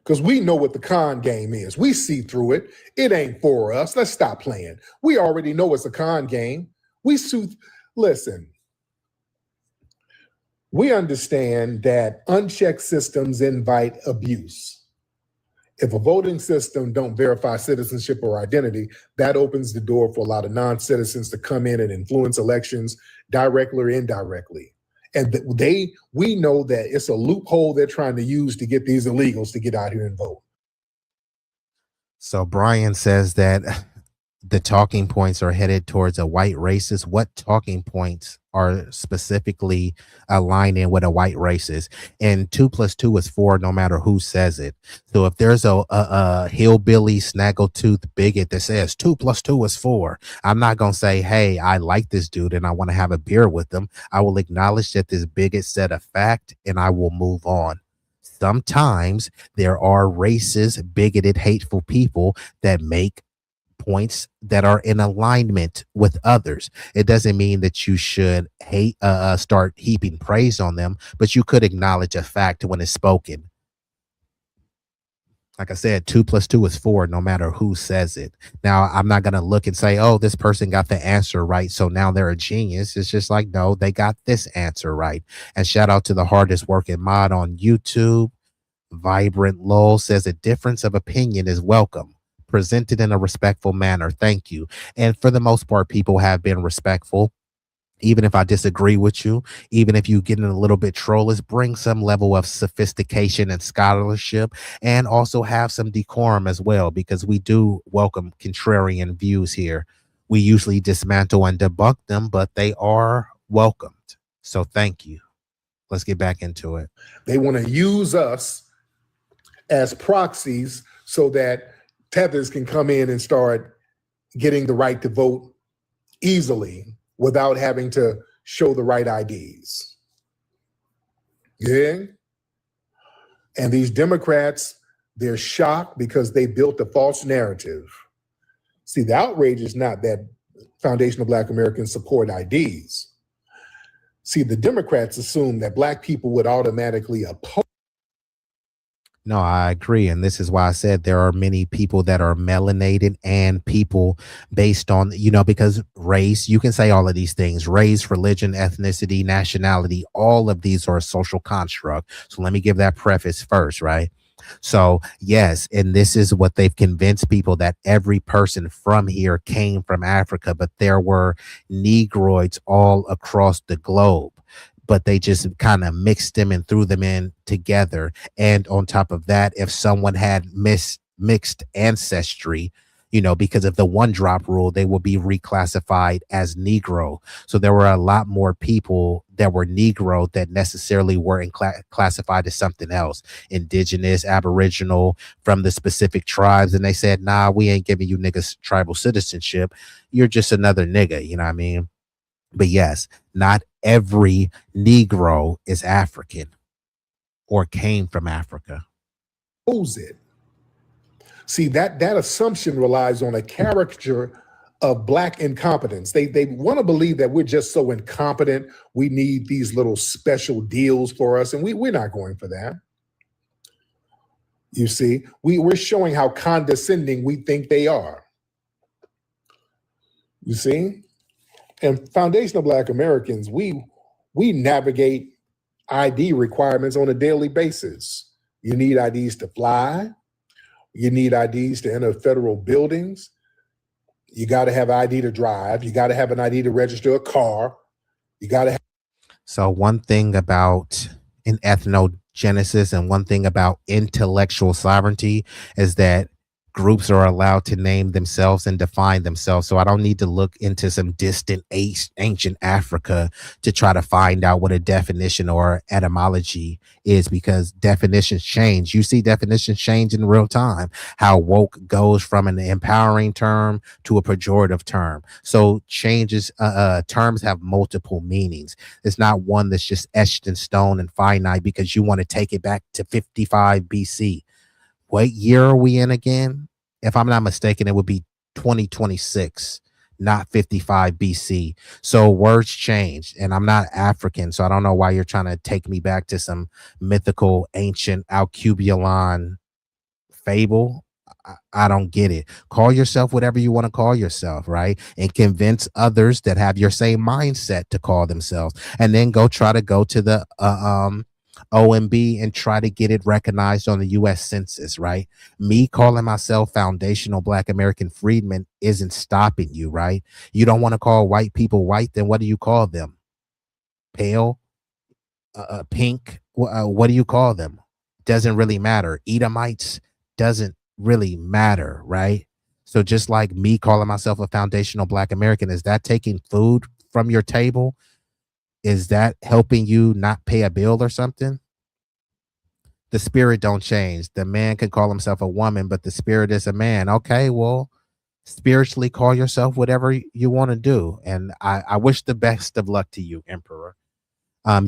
Because we know what the con game is. We see through it. It ain't for us. Let's stop playing. We already know it's a con game. Listen, we understand that unchecked systems invite abuse. If a voting system don't verify citizenship or identity, that opens the door for a lot of non-citizens to come in and influence elections directly or indirectly. And we know that it's a loophole they're trying to use to get these illegals to get out here and vote. So Brian says that the talking points are headed towards a white racist. What talking points are specifically aligning with a white racist? And 2 + 2 is 4, no matter who says it. So if there's a hillbilly snaggletooth bigot that says 2 + 2 is 4, I'm not gonna say, hey, I like this dude and I want to have a beer with him. I will acknowledge that this bigot said a fact and I will move on. Sometimes there are racist, bigoted, hateful people that make points that are in alignment with others. It doesn't mean that you should start heaping praise on them, but you could acknowledge a fact when it's spoken. Like I said, 2 + 2 is 4, no matter who says it. Now, I'm not going to look and say, oh, this person got the answer right, so now they're a genius. It's just like, no, they got this answer right. And shout out to the hardest working mod on YouTube. Vibrant Lowell says a difference of opinion is welcome, presented in a respectful manner. Thank you. And for the most part, people have been respectful. Even if I disagree with you, even if you get in a little bit trollish, bring some level of sophistication and scholarship, and also have some decorum as well, because we do welcome contrarian views here. We usually dismantle and debunk them, but they are welcomed. So thank you. Let's get back into it. They want to use us as proxies so that tethers can come in and start getting the right to vote easily without having to show the right IDs. Yeah. And these Democrats, they're shocked because they built a false narrative. See, the outrage is not that Foundation of Black Americans support IDs. See, the Democrats assume that Black people would automatically oppose. No, I agree. And this is why I said there are many people that are melanated and people based on, because race, you can say all of these things, race, religion, ethnicity, nationality, all of these are a social construct. So let me give that preface first, right? So yes, and this is what they've convinced people, that every person from here came from Africa, but there were Negroids all across the globe. But they just kind of mixed them and threw them in together. And on top of that, if someone had mixed ancestry, because of the one drop rule, they will be reclassified as Negro. So there were a lot more people that were Negro that necessarily weren't classified as something else, indigenous, aboriginal, from the specific tribes. And they said, nah, we ain't giving you niggas tribal citizenship. You're just another nigga. You know what I mean? But yes, not every Negro is African or came from Africa. Oppose it. See, that assumption relies on a caricature of Black incompetence. They want to believe that we're just so incompetent, we need these little special deals for us, and we're not going for that. You see, we're showing how condescending we think they are. You see? And Foundation of Black Americans, we navigate ID requirements on a daily basis. You need IDs to fly. You need IDs to enter federal buildings. You got to have ID to drive. You got to have an ID to register a car. You got to have. So one thing about an ethnogenesis and one thing about intellectual sovereignty is that groups are allowed to name themselves and define themselves. So I don't need to look into some distant ancient Africa to try to find out what a definition or etymology is, because definitions change. You see definitions change in real time, how woke goes from an empowering term to a pejorative term. So changes, terms have multiple meanings. It's not one that's just etched in stone and finite because you want to take it back to 55 BC. What year are we in again? If I'm not mistaken, it would be 2026, not 55 BC. So words change, and I'm not African, so I don't know why you're trying to take me back to some mythical ancient Alcubulon fable. I don't get it. Call yourself whatever you want to call yourself, right? And convince others that have your same mindset to call themselves, and then go try to go to the OMB and try to get it recognized on the US Census, right? Me calling myself foundational Black American freedman isn't stopping you, right? You don't want to call white people white, then what do you call them? Pale? Pink? What do you call them? Doesn't really matter. Edomites doesn't really matter, right? So just like me calling myself a foundational Black American, is that taking food from your table? Is that helping you not pay a bill or something? The spirit don't change. The man can call himself a woman, but the spirit is a man. Okay, well, spiritually call yourself whatever you want to do. And I wish the best of luck to you, Emperor.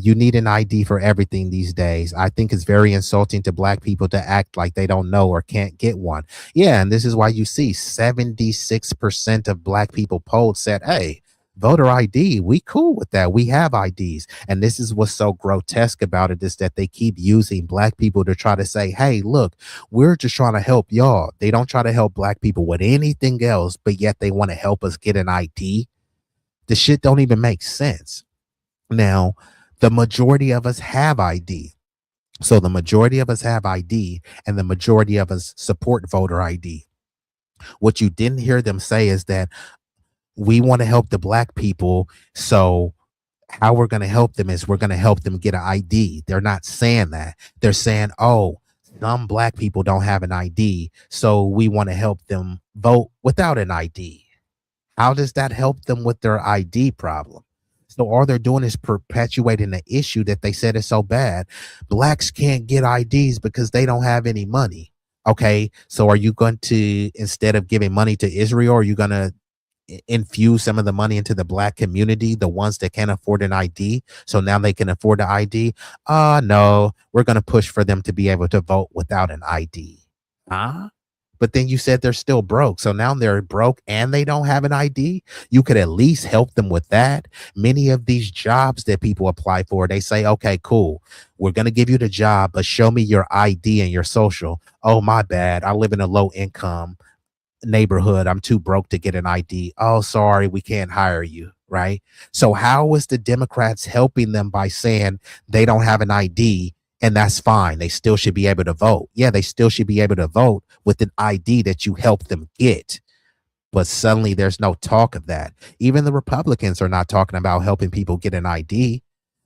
You need an ID for everything these days. I think it's very insulting to Black people to act like they don't know or can't get one. Yeah, and this is why you see 76% of Black people polled said, hey, voter ID, we cool with that. We have IDs. And this is what's so grotesque about it, is that they keep using Black people to try to say, hey, look, we're just trying to help y'all. They don't try to help Black people with anything else, but yet they want to help us get an ID. The shit don't even make sense. Now, the majority of us have ID. So the majority of us have ID, and the majority of us support voter ID. What you didn't hear them say is that we want to help the Black people. So how we're going to help them is we're going to help them get an ID. They're not saying that. They're saying, oh, some Black people don't have an ID, so we want to help them vote without an ID. How does that help them with their ID problem? So all they're doing is perpetuating the issue that they said is so bad. Blacks can't get IDs because they don't have any money. Okay, so are you going to, instead of giving money to Israel, are you going to infuse some of the money into the Black community, the ones that can't afford an ID, so now they can afford the ID? No, we're going to push for them to be able to vote without an ID. Huh? But then you said they're still broke. So now they're broke and they don't have an ID. You could at least help them with that. Many of these jobs that people apply for, they say, okay, cool, we're going to give you the job, but show me your ID and your social. Oh, my bad. I live in a low income neighborhood. I'm too broke to get an ID. Oh, sorry, we can't hire you. Right. So how is the Democrats helping them by saying they don't have an ID? And that's fine. They still should be able to vote. Yeah, they still should be able to vote with an ID that you help them get. But suddenly there's no talk of that. Even the Republicans are not talking about helping people get an ID.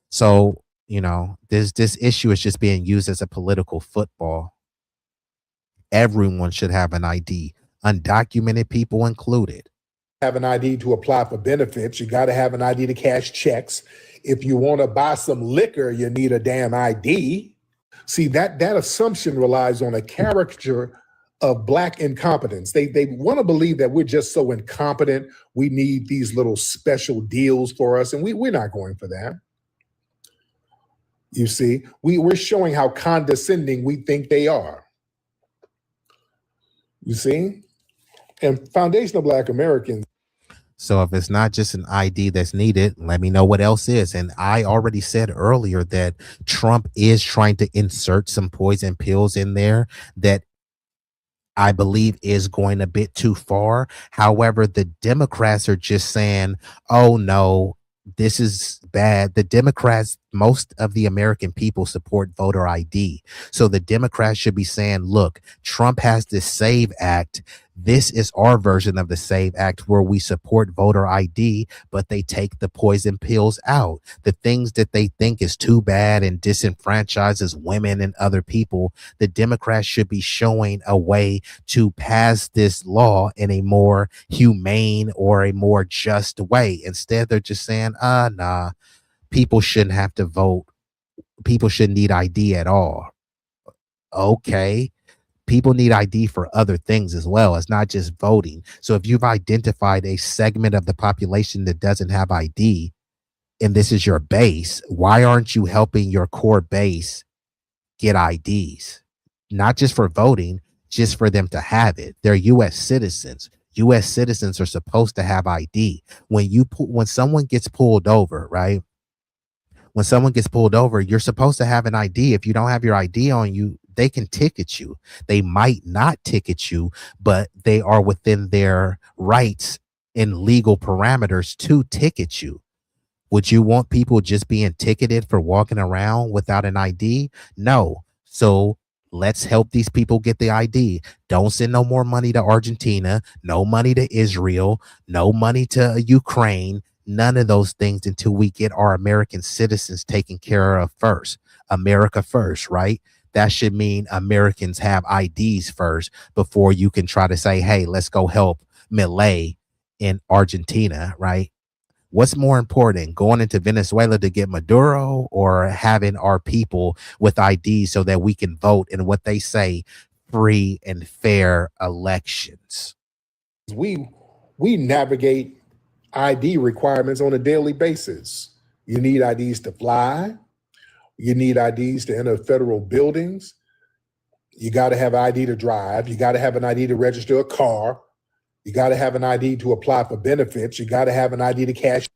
So, you know, this issue is just being used as a political football. Everyone should have an ID, undocumented people included. Have an ID to apply for benefits. You got to have an ID to cash checks. If you want to buy some liquor, you need a damn ID. See, that assumption relies on a caricature of Black incompetence. They want to believe that we're just so incompetent, we need these little special deals for us, and we're not going for that. You see, we're showing how condescending we think they are. You see? And foundational Black Americans. So if it's not just an ID that's needed, let me know what else is. And I already said earlier that Trump is trying to insert some poison pills in there that I believe is going a bit too far. However, the Democrats are just saying, oh, no, this is bad. The Democrats, most of the American people support voter ID. So the Democrats should be saying, look, Trump has this SAVE Act. This is our version of the SAVE Act where we support voter ID, but they take the poison pills out. The things that they think is too bad and disenfranchises women and other people, the Democrats should be showing a way to pass this law in a more humane or a more just way. Instead, they're just saying, nah, people shouldn't have to vote. People shouldn't need ID at all. Okay. People need ID for other things as well. It's not just voting. So if you've identified a segment of the population that doesn't have ID, and this is your base, why aren't you helping your core base get IDs? Not just for voting, just for them to have it. They're U.S. citizens. U.S. citizens are supposed to have ID. When someone gets pulled over, right? When someone gets pulled over, you're supposed to have an ID. If you don't have your ID on you, they can ticket you. They might not ticket you, but they are within their rights and legal parameters to ticket you. Would you want people just being ticketed for walking around without an ID? No. So let's help these people get the ID. Don't send no more money to Argentina, no money to Israel, no money to Ukraine, none of those things until we get our American citizens taken care of first. America first, right? That should mean Americans have IDs first before you can try to say, hey, let's go help Milei in Argentina, right? What's more important, going into Venezuela to get Maduro or having our people with IDs so that we can vote in what they say free and fair elections? We navigate ID requirements on a daily basis. You need IDs to fly. You need IDs to enter federal buildings. You got to have an ID to drive. You got to have an ID to register a car. You got to have an ID to apply for benefits. You got to have an ID to cash.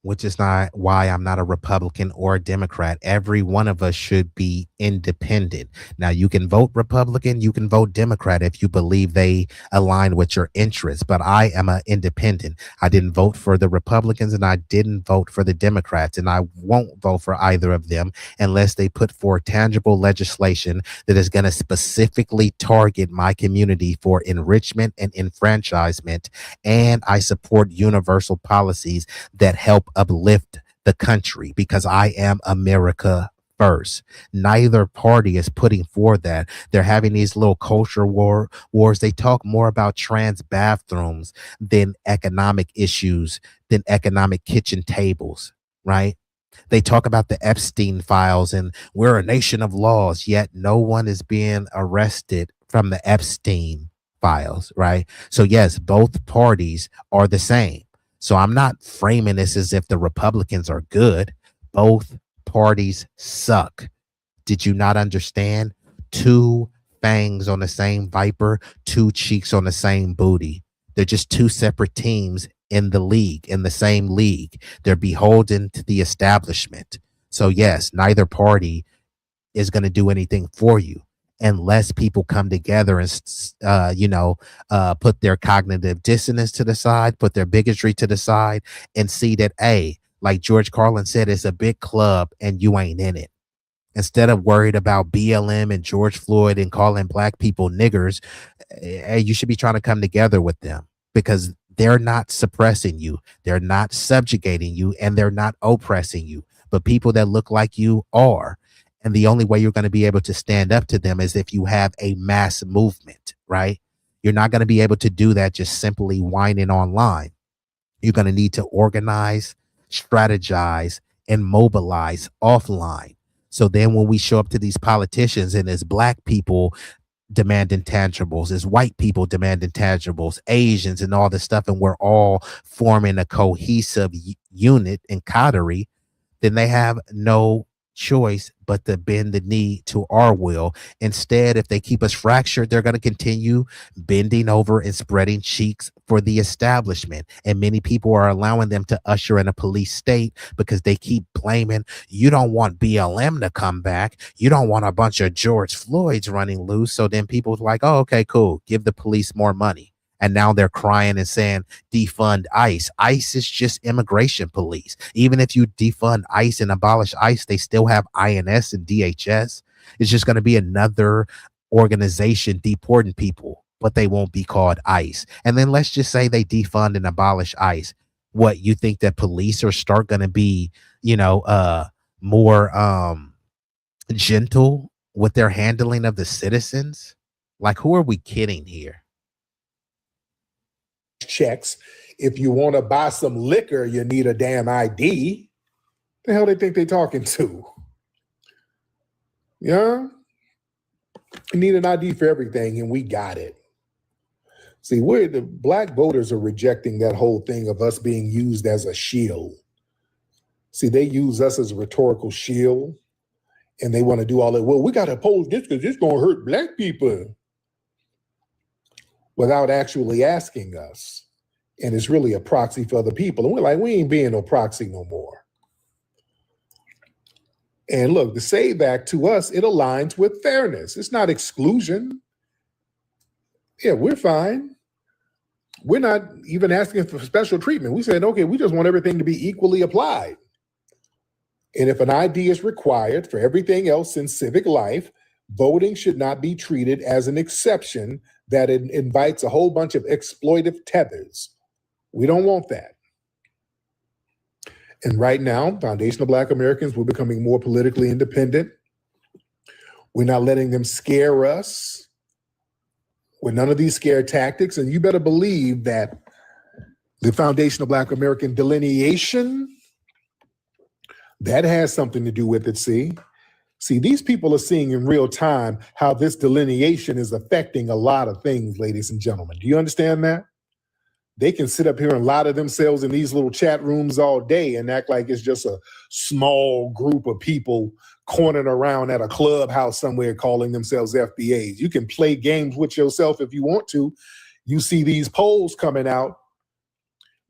Which is not why I'm not a Republican or a Democrat. Every one of us should be independent. Now, you can vote Republican, you can vote Democrat if you believe they align with your interests, but I am an independent. I didn't vote for the Republicans and I didn't vote for the Democrats, and I won't vote for either of them unless they put forth tangible legislation that is going to specifically target my community for enrichment and enfranchisement. And I support universal policies that help uplift the country because I am America first. Neither party is putting forward that. They're having these little culture wars. They talk more about trans bathrooms than economic issues, than economic kitchen tables, right? They talk about the Epstein files and we're a nation of laws, yet no one is being arrested from the Epstein files, right? So yes, both parties are the same. So I'm not framing this as if the Republicans are good. Both parties suck. Did you not understand? Two fangs on the same viper, two cheeks on the same booty. They're just two separate teams in the league, in the same league. They're beholden to the establishment. So yes, neither party is going to do anything for you unless people come together and put their cognitive dissonance to the side, put their bigotry to the side, and see that, hey, like George Carlin said, it's a big club and you ain't in it. Instead of worried about BLM and George Floyd and calling black people niggers, hey, you should be trying to come together with them because they're not suppressing you, they're not subjugating you, and they're not oppressing you. But people that look like you are. And the only way you're going to be able to stand up to them is if you have a mass movement, right? You're not going to be able to do that just simply whining online. You're going to need to organize, strategize, and mobilize offline. So then when we show up to these politicians and as black people demanding tangibles, as white people demanding tangibles, Asians and all this stuff, and we're all forming a cohesive unit and coterie, then they have no choice but to bend the knee to our will. Instead, if they keep us fractured, they're going to continue bending over and spreading cheeks for the establishment. And many people are allowing them to usher in a police state because they keep blaming, you don't want BLM to come back. You don't want a bunch of George Floyds running loose. So then people are like, oh, okay, cool. Give the police more money. And now they're crying and saying, defund ICE. ICE is just immigration police. Even if you defund ICE and abolish ICE, they still have INS and DHS. It's just going to be another organization deporting people, but they won't be called ICE. And then let's just say they defund and abolish ICE. What, you think that police are start going to be, more gentle with their handling of the citizens? Like, who are we kidding here? Checks. If you want to buy some liquor, you need a damn ID. The hell they think they talking to? Yeah, you need an ID for everything, and we got it. See, the black voters are rejecting that whole thing of us being used as a shield. See, they use us as a rhetorical shield, and they want to do all that. Well, we got to oppose this because it's going to hurt black people, without actually asking us. And it's really a proxy for other people. And we're like, we ain't being no proxy no more. And look, the SAVE Act to us, it aligns with fairness. It's not exclusion. Yeah, we're fine. We're not even asking for special treatment. We said, okay, we just want everything to be equally applied. And if an ID is required for everything else in civic life, voting should not be treated as an exception that it invites a whole bunch of exploitive tethers. We don't want that. And right now, foundational Black Americans, we're becoming more politically independent. We're not letting them scare us with none of these scare tactics. And you better believe that the foundational Black American delineation, that has something to do with it, see, these people are seeing in real time how this delineation is affecting a lot of things, ladies and gentlemen. Do you understand that? They can sit up here and lie to themselves in these little chat rooms all day and act like it's just a small group of people cornered around at a clubhouse somewhere calling themselves FBAs. You can play games with yourself if you want to. You see these polls coming out.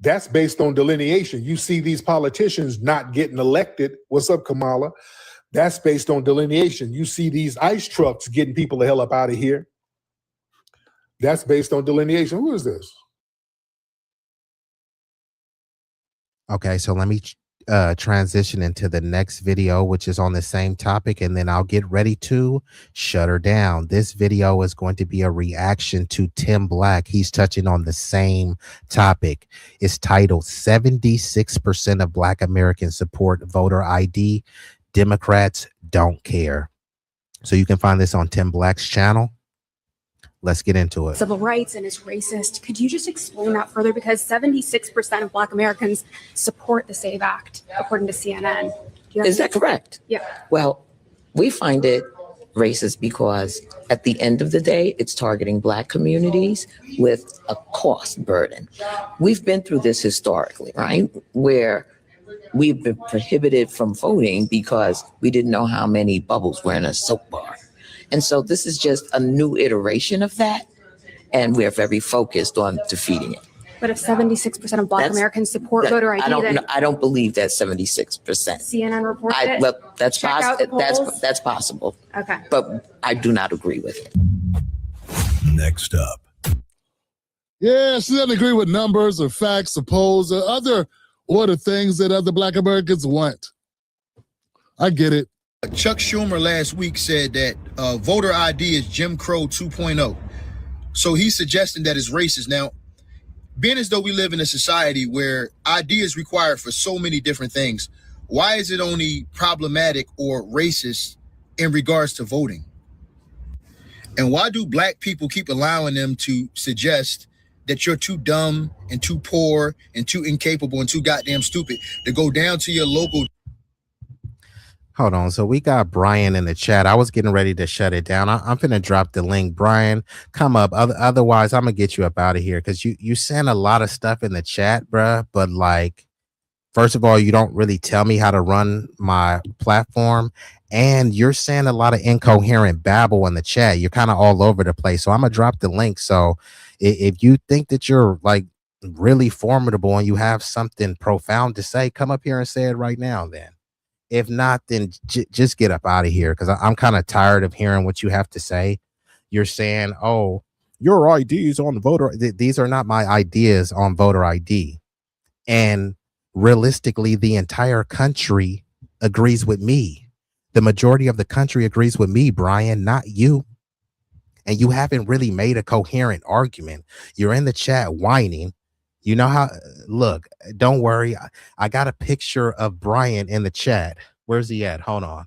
That's based on delineation. You see these politicians not getting elected. What's up, Kamala? That's based on delineation. You see these ICE trucks getting people the hell up out of here. That's based on delineation. Who is this? Okay, so let me transition into the next video, which is on the same topic, and then I'll get ready to shut her down. This video is going to be a reaction to Tim Black. He's touching on the same topic. It's titled 76% of Black Americans support voter ID. Democrats don't care. So you can find this on Tim Black's channel. Let's get into it. Civil rights and is racist. Could you just explain that further? Because 76% of Black Americans support the SAVE Act, according to CNN. Is that correct? Yeah. Well, we find it racist because at the end of the day, it's targeting Black communities with a cost burden. We've been through this historically, right? Where we've been prohibited from voting because we didn't know how many bubbles were in a soap bar. And so this is just a new iteration of that, and we're very focused on defeating it. But if 76% of Black Americans support voter ID, I don't believe that 76%. CNN reported it. Well, that's Check out the polls. that's possible. Okay. But I do not agree with it. Next up. Yeah, she doesn't agree with numbers or facts or polls or the things that other Black Americans want. I get it. Chuck Schumer last week said that voter ID is Jim Crow 2.0. So he's suggesting that it's racist. Now, being as though we live in a society where ID is required for so many different things, why is it only problematic or racist in regards to voting? And why do Black people keep allowing them to suggest that you're too dumb and too poor and too incapable and too goddamn stupid to go down to your local? Hold on. So we got Brian in the chat. I was getting ready to shut it down. I'm finna drop the link. Brian, come up. Otherwise, I'm gonna get you up out of here because you send a lot of stuff in the chat, bruh. But like, first of all, you don't really tell me how to run my platform, and you're saying a lot of incoherent babble in the chat. You're kind of all over the place. So I'm gonna drop the link. So if you think that you're like really formidable and you have something profound to say, come up here and say it right now. Then. If not, then just get up out of here because I'm kind of tired of hearing what you have to say. You're saying, oh, your IDs on voter. These are not my ideas on voter ID. And realistically, the entire country agrees with me. The majority of the country agrees with me, Brian, not you. And you haven't really made a coherent argument. You're in the chat whining. You know how, look, don't worry. I got a picture of Brian in the chat. Where's he at? Hold on.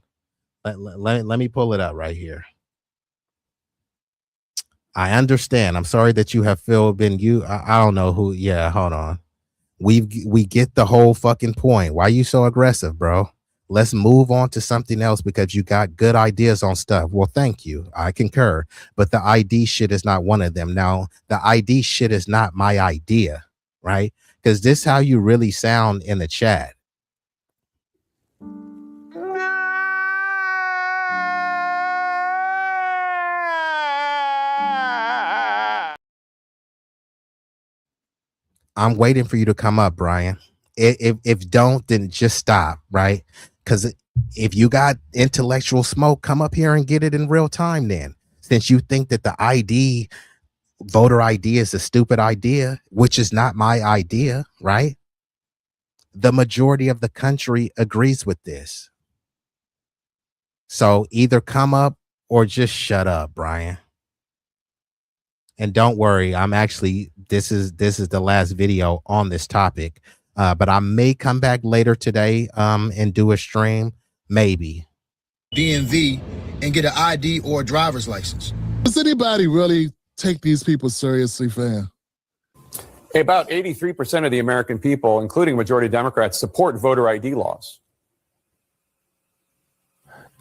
Let me pull it up right here. I understand. I'm sorry that you have been you. I don't know who. Yeah, hold on. We get the whole fucking point. Why are you so aggressive, bro? Let's move on to something else because you got good ideas on stuff. Well, thank you. I concur. But the ID shit is not one of them. Now, the ID shit is not my idea. Right? Because this is how you really sound in the chat. I'm waiting for you to come up, Brian. If don't, then just stop, right? Because if you got intellectual smoke, come up here and get it in real time then. Since you think that the ID voter ID is a stupid idea, which is not my idea, right? The majority of the country agrees with this. So either come up or just shut up, Brian. And don't worry, I'm actually this is the last video on this topic. But I may come back later today and do a stream, maybe. DMV and get an ID or a driver's license. Does anybody really take these people seriously, fam? About 83% of the American people, including majority Democrats, support voter ID laws.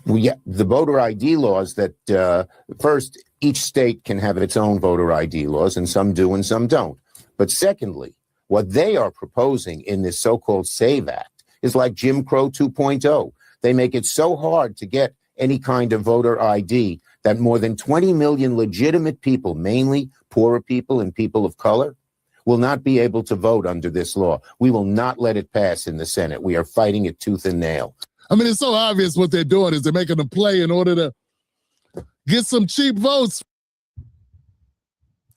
Well, yeah, the voter ID laws that first, each state can have its own voter ID laws, and some do and some don't. But secondly, what they are proposing in this so-called SAVE Act is like Jim Crow 2.0. They make it so hard to get any kind of voter ID that more than 20 million legitimate people, mainly poorer people and people of color, will not be able to vote under this law. We will not let it pass in the Senate. We are fighting it tooth and nail. I mean, it's so obvious what they're doing is they're making a play in order to get some cheap votes.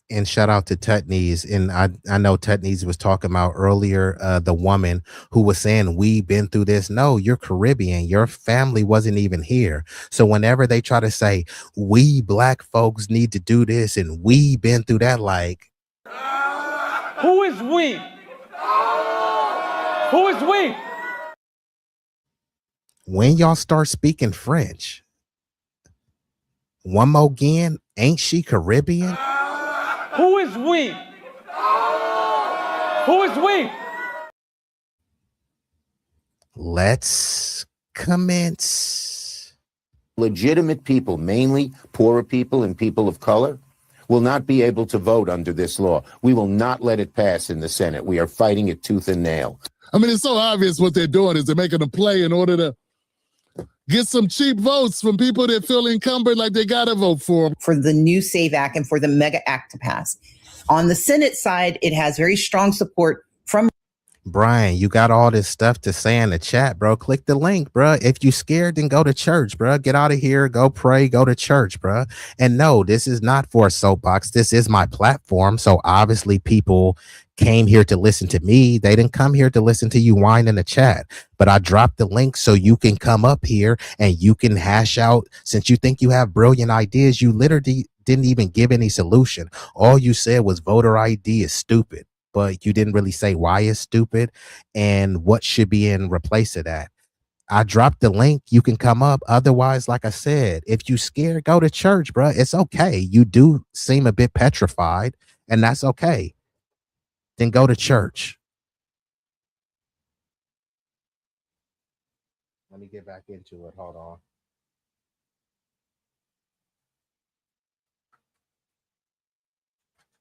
And shout out to Tutneys. And I know Tutneys was talking about earlier, the woman who was saying, we've been through this. No, you're Caribbean. Your family wasn't even here. So whenever they try to say, we black folks need to do this and we been through that, like. Who is we? Who is we? When y'all start speaking French, one more again, ain't she Caribbean? Who is we? Who is we? Let's commence. Legitimate people, mainly poorer people and people of color, will not be able to vote under this law. We will not let it pass in the Senate. We are fighting it tooth and nail. I mean, it's so obvious what they're doing is they're making a play in order to get some cheap votes from people that feel encumbered like they got to vote for them. For the new SAVE Act and for the mega act to pass. On the Senate side, it has very strong support from Brian, you got all this stuff to say in the chat, bro. Click the link, bro. If you scared, then go to church, bro. Get out of here, go pray, go to church, bro. And no, this is not for a soapbox. This is my platform. So obviously people came here to listen to me. They didn't come here to listen to you whine in the chat. But I dropped the link so you can come up here and you can hash out. Since you think you have brilliant ideas, you literally didn't even give any solution. All you said was voter ID is stupid. But you didn't really say why it's stupid and what should be in replace of that. I dropped the link. You can come up. Otherwise, like I said, if you scared, go to church, bro. It's okay. You do seem a bit petrified, and that's okay. Then go to church. Let me get back into it. Hold on.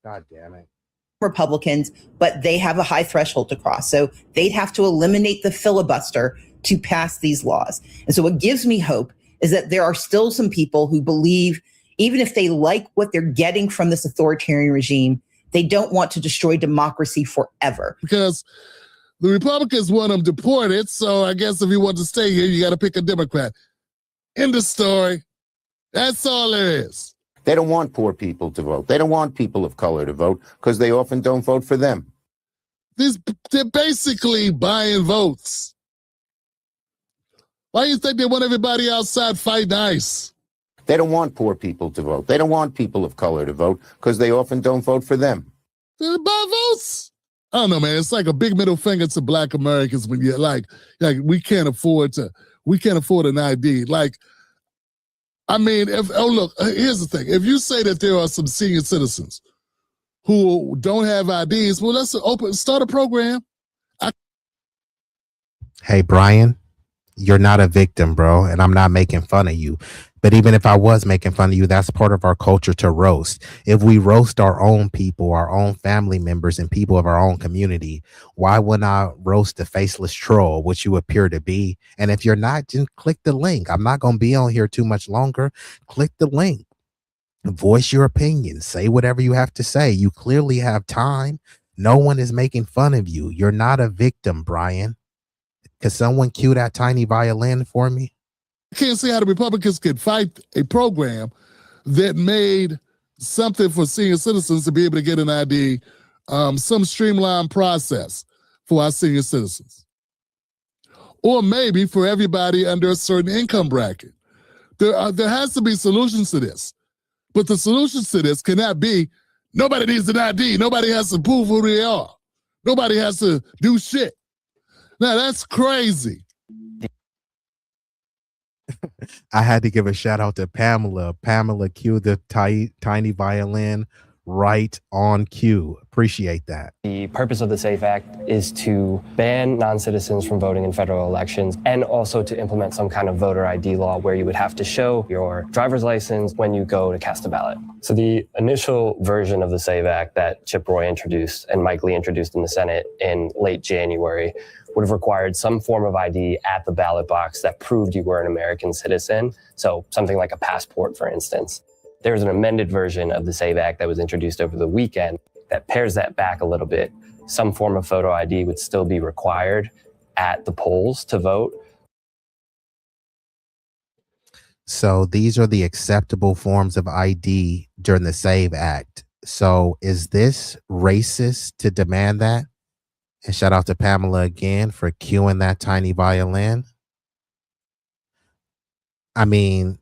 God damn it. Republicans, but they have a high threshold to cross. So they'd have to eliminate the filibuster to pass these laws. And so what gives me hope is that there are still some people who believe, even if they like what they're getting from this authoritarian regime, they don't want to destroy democracy forever. Because the Republicans want them deported. So I guess if you want to stay here, you got to pick a Democrat. End of story. That's all there is. They don't want poor people to vote. They don't want people of color to vote because they often don't vote for them. They're basically buying votes. Why do you think they want everybody outside fighting ICE? They don't want poor people to vote. They don't want people of color to vote because they often don't vote for them. They buy votes. I don't know, man. It's like a big middle finger to black Americans when you're like we can't afford an ID. Like, I mean, look, here's the thing. If you say that there are some senior citizens who don't have IDs, well, let's start a program. Hey, Brian, you're not a victim, bro, and I'm not making fun of you. But even if I was making fun of you, that's part of our culture to roast. If we roast our own people, our own family members, and people of our own community, why wouldn't I roast the faceless troll, which you appear to be? And if you're not, just click the link. I'm not going to be on here too much longer. Click the link. Voice your opinion. Say whatever you have to say. You clearly have time. No one is making fun of you. You're not a victim, Brian. Could someone cue that tiny violin for me? I can't see how the Republicans could fight a program that made something for senior citizens to be able to get an ID, some streamlined process for our senior citizens. Or maybe for everybody under a certain income bracket. There has to be solutions to this. But the solutions to this cannot be, nobody needs an ID. Nobody has to prove who they are. Nobody has to do shit. Now, that's crazy. I had to give a shout out to Pamela. Pamela cued the tiny violin right on cue. Appreciate that. The purpose of the SAFE Act is to ban non-citizens from voting in federal elections and also to implement some kind of voter ID law where you would have to show your driver's license when you go to cast a ballot. So the initial version of the SAFE Act that Chip Roy introduced and Mike Lee introduced in the Senate in late January would have required some form of ID at the ballot box that proved you were an American citizen. So something like a passport, for instance. There's an amended version of the SAVE Act that was introduced over the weekend that pares that back a little bit. Some form of photo ID would still be required at the polls to vote. So these are the acceptable forms of ID during the SAVE Act. So is this racist to demand that? And shout out to Pamela again for cueing that tiny violin. I mean,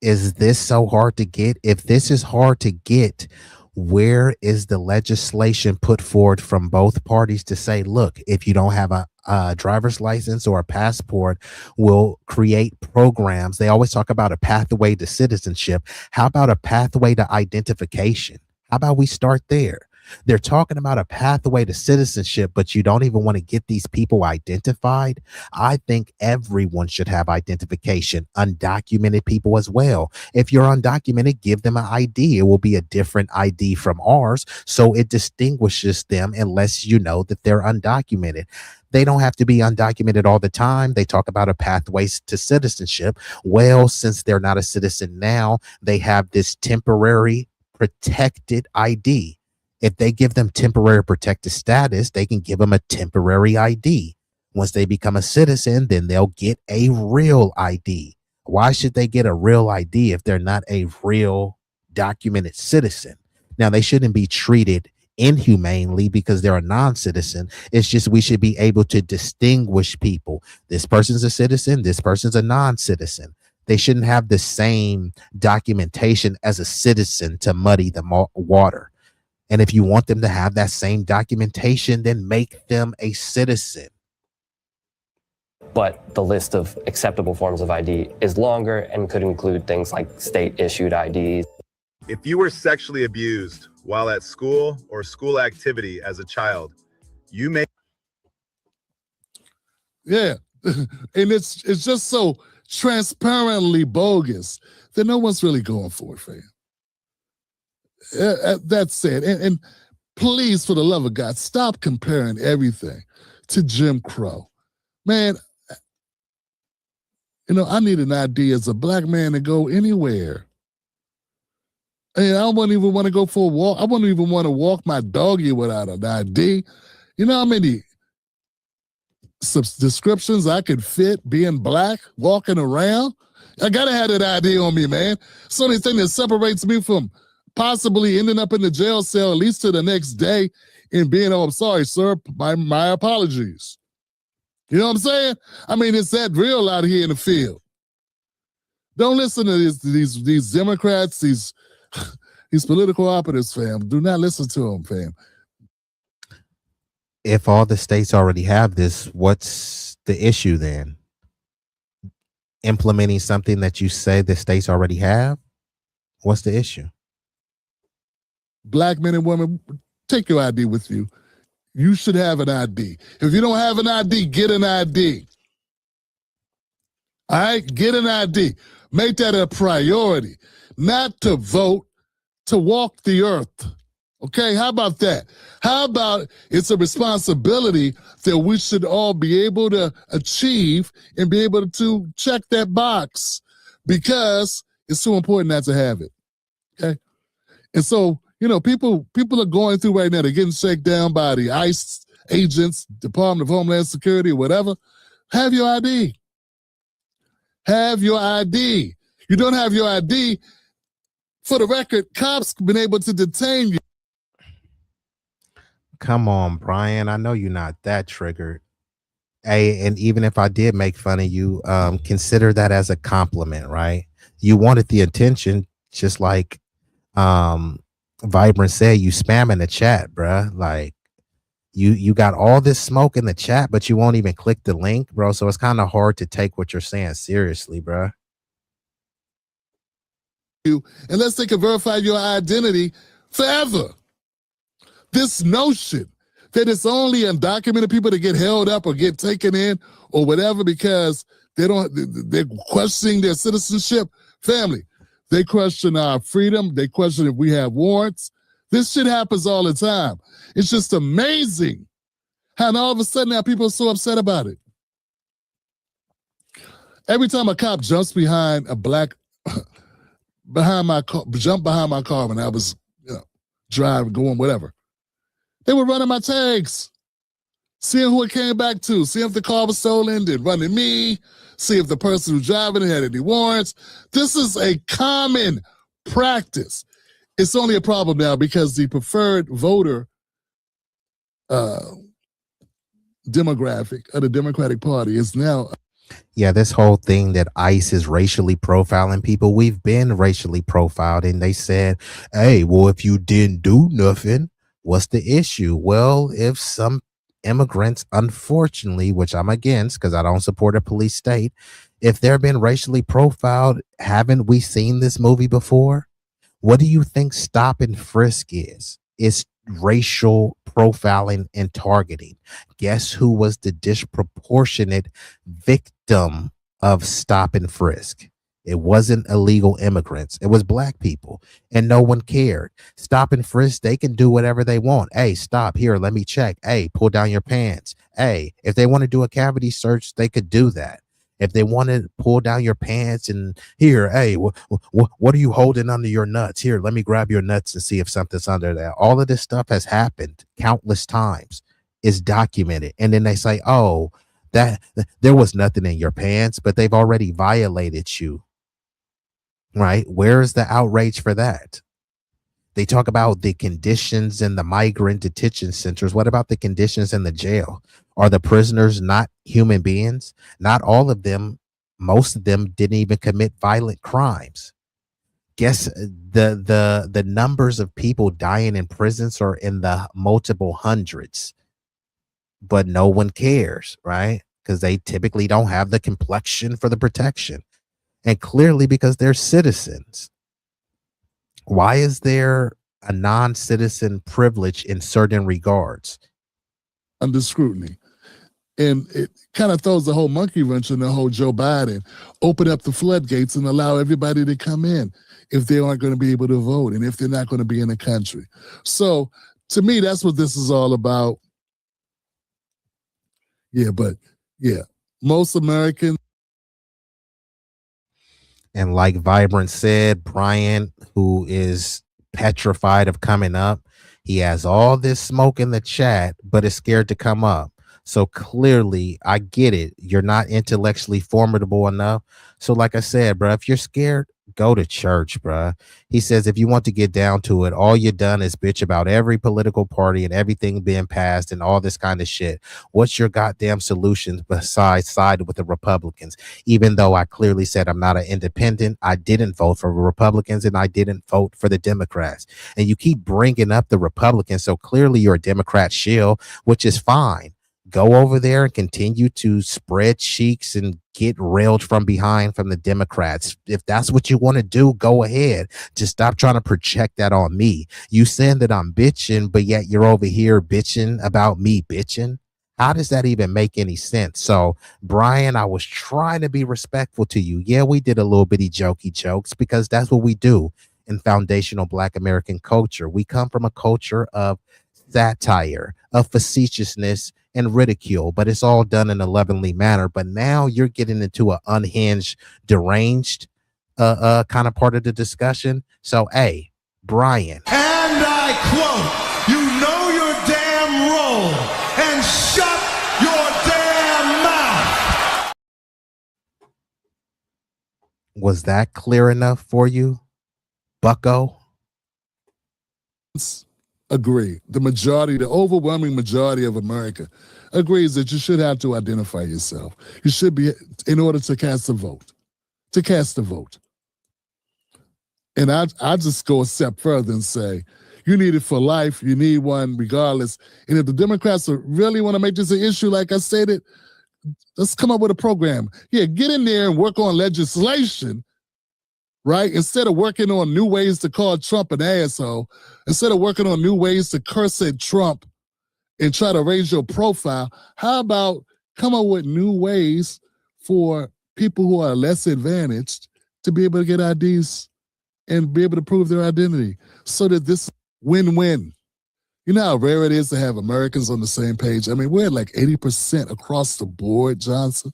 is this so hard to get? If this is hard to get, where is the legislation put forward from both parties to say, look, if you don't have a driver's license or a passport, we'll create programs. They always talk about a pathway to citizenship. How about a pathway to identification? How about we start there? They're talking about a pathway to citizenship, but you don't even want to get these people identified. I think everyone should have identification, undocumented people as well. If you're undocumented, give them an ID. It will be a different ID from ours, so it distinguishes them unless you know that they're undocumented. They don't have to be undocumented all the time. They talk about a pathway to citizenship. Well, since they're not a citizen now, they have this temporary protected ID. If they give them temporary protected status, they can give them a temporary ID. Once they become a citizen, then they'll get a real ID. Why should they get a real ID if they're not a real documented citizen? Now, they shouldn't be treated inhumanely because they're a non-citizen. It's just we should be able to distinguish people. This person's a citizen, this person's a non-citizen. They shouldn't have the same documentation as a citizen to muddy the water. And if you want them to have that same documentation, then make them a citizen. But the list of acceptable forms of ID is longer and could include things like state-issued IDs. If you were sexually abused while at school or school activity as a child, you may... Yeah, and it's just so transparently bogus that no one's really going for it, fam. That's it. And please, for the love of God, stop comparing everything to Jim Crow. Man, you know, I need an ID as a black man to go anywhere. And I wouldn't even want to go for a walk. I wouldn't even want to walk my doggy without an ID. You know how many descriptions I could fit being black, walking around? I got to have that ID on me, man. It's the only thing that separates me from possibly ending up in the jail cell at least to the next day and being, oh, I'm sorry, sir, my apologies. You know what I'm saying? I mean, it's that real out here in the field. Don't listen to these Democrats, these political operatives, fam. Do not listen to them, fam. If all the states already have this, what's the issue then? Implementing something that you say the states already have? What's the issue? Black men and women, take your ID with you. You should have an ID. If you don't have an ID, get an ID. All right? Get an ID. Make that a priority. Not to vote, to walk the earth. Okay? How about that? How about it's a responsibility that we should all be able to achieve and be able to check that box because it's so important not to have it. Okay? And so, you know, people are going through right now. They're getting shaken down by the ICE agents, Department of Homeland Security, or whatever. Have your ID. Have your ID. You don't have your ID, For the record, cops been able to detain you. Come on, Brian. I know you're not that triggered. Hey, and even if I did make fun of you, consider that as a compliment, right? You wanted the attention, just like Vibrant said, you spam in the chat, bruh. Like you got all this smoke in the chat, but you won't even click the link, bro. So it's kind of hard to take what you're saying seriously, bruh. Unless they can verify your identity forever. This notion that it's only undocumented people that get held up or get taken in or whatever because they're questioning their citizenship. Family, they question our freedom. They question if we have warrants. This shit happens all the time. It's just amazing how all of a sudden now people are so upset about it. Every time a cop jumps behind a black behind my car, jumped behind my car when I was driving, going, whatever. They were running my tags, seeing who it came back to, seeing if the car was stolen, then running me, see if the person who's driving it had any warrants. This is a common practice. It's only a problem now because the preferred voter demographic of the Democratic Party is now. Yeah, this whole thing that ICE is racially profiling people, we've been racially profiled, and they said, hey, well, if you didn't do nothing, what's the issue? Well, if some immigrants, unfortunately, which I'm against because I don't support a police state, if they're been racially profiled, haven't we seen this movie before? What do you think stop and frisk is? It's racial profiling and targeting. Guess who was the disproportionate victim of stop and frisk? It wasn't illegal immigrants. It was black people, and no one cared. Stop and frisk, they can do whatever they want. Hey, stop here. Let me check. Hey, pull down your pants. Hey, if they want to do a cavity search, they could do that. If they want to pull down your pants and here, hey, what are you holding under your nuts? Here, let me grab your nuts and see if something's under there. All of this stuff has happened countless times. It's documented. And then they say, oh, that there was nothing in your pants, but they've already violated you. Right? Where is the outrage for that? They talk about the conditions in the migrant detention centers. What about the conditions in the jail? Are the prisoners not human beings? Not all of them. Most of them didn't even commit violent crimes. Guess the numbers of people dying in prisons are in the multiple hundreds, but no one cares, right? Because they typically don't have the complexion for the protection, and clearly because they're citizens. Why is there a non-citizen privilege in certain regards? Under scrutiny. And it kind of throws the whole monkey wrench in the whole Joe Biden. Open up the floodgates and allow everybody to come in if they aren't going to be able to vote and if they're not going to be in the country. So to me, that's what this is all about. Yeah, but yeah, most Americans. And like Vibrant said, Brian, who is petrified of coming up, he has all this smoke in the chat, but is scared to come up. So clearly, I get it. You're not intellectually formidable enough. So like I said, bro, if you're scared, go to church, bro. He says, if you want to get down to it, all you done is bitch about every political party and everything being passed and all this kind of shit. What's your goddamn solutions besides side with the Republicans? Even though I clearly said I'm not an independent, I didn't vote for Republicans and I didn't vote for the Democrats. And you keep bringing up the Republicans, so clearly you're a Democrat shill, which is fine. Go over there and continue to spread cheeks and get railed from behind from the Democrats. If that's what you want to do, go ahead. Just stop trying to project that on me. You saying that I'm bitching, but yet you're over here bitching about me bitching. How does that even make any sense? So, Brian, I was trying to be respectful to you. Yeah, we did a little bitty jokey jokes because that's what we do in foundational Black American culture. We come from a culture of satire, of facetiousness, and ridicule, but it's all done in a lovingly manner. But now you're getting into an unhinged, deranged kind of part of the discussion. So, hey, Brian. And I quote, you know your damn role and shut your damn mouth. Was that clear enough for you? bucko. Agree. The overwhelming majority of America agrees that you should have to identify yourself. You should be, in order to cast a vote. To cast a vote. And I just go a step further and say, you need it for life. You need one regardless. And if the Democrats really want to make this an issue, like I stated, let's come up with a program. Yeah, get in there and work on legislation, right? Instead of working on new ways to call Trump an asshole, instead of working on new ways to curse at Trump and try to raise your profile, how about come up with new ways for people who are less advantaged to be able to get IDs and be able to prove their identity so that this win-win. You know how rare it is to have Americans on the same page? I mean, we're at like 80% across the board, Johnson.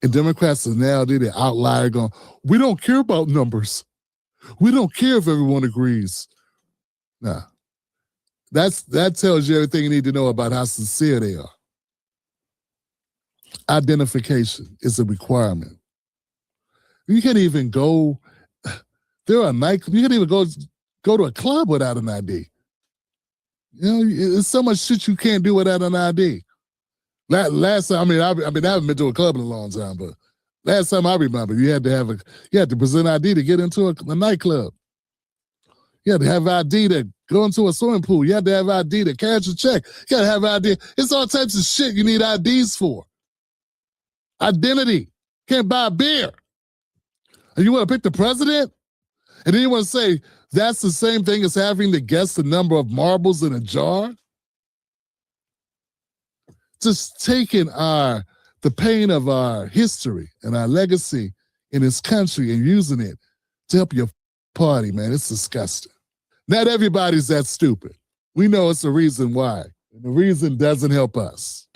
And Democrats are now the outlier going, we don't care about numbers. We don't care if everyone agrees. Nah. That tells you everything you need to know about how sincere they are. Identification is a requirement. You can't even go, you can't even go to a club without an ID. You know, there's so much shit you can't do without an ID. Last time, I haven't been to a club in a long time, but last time I remember, you had to present ID to get into a nightclub. You had to have ID to go into a swimming pool. You had to have ID to cash a check. You got to have ID. It's all types of shit you need IDs for. Identity. Can't buy a beer. And you want to pick the president? And then you want to say that's the same thing as having to guess the number of marbles in a jar? Just taking the pain of our history and our legacy in this country and using it to help your party, man. It's disgusting. Not everybody's that stupid. We know it's the reason why. And the reason doesn't help us.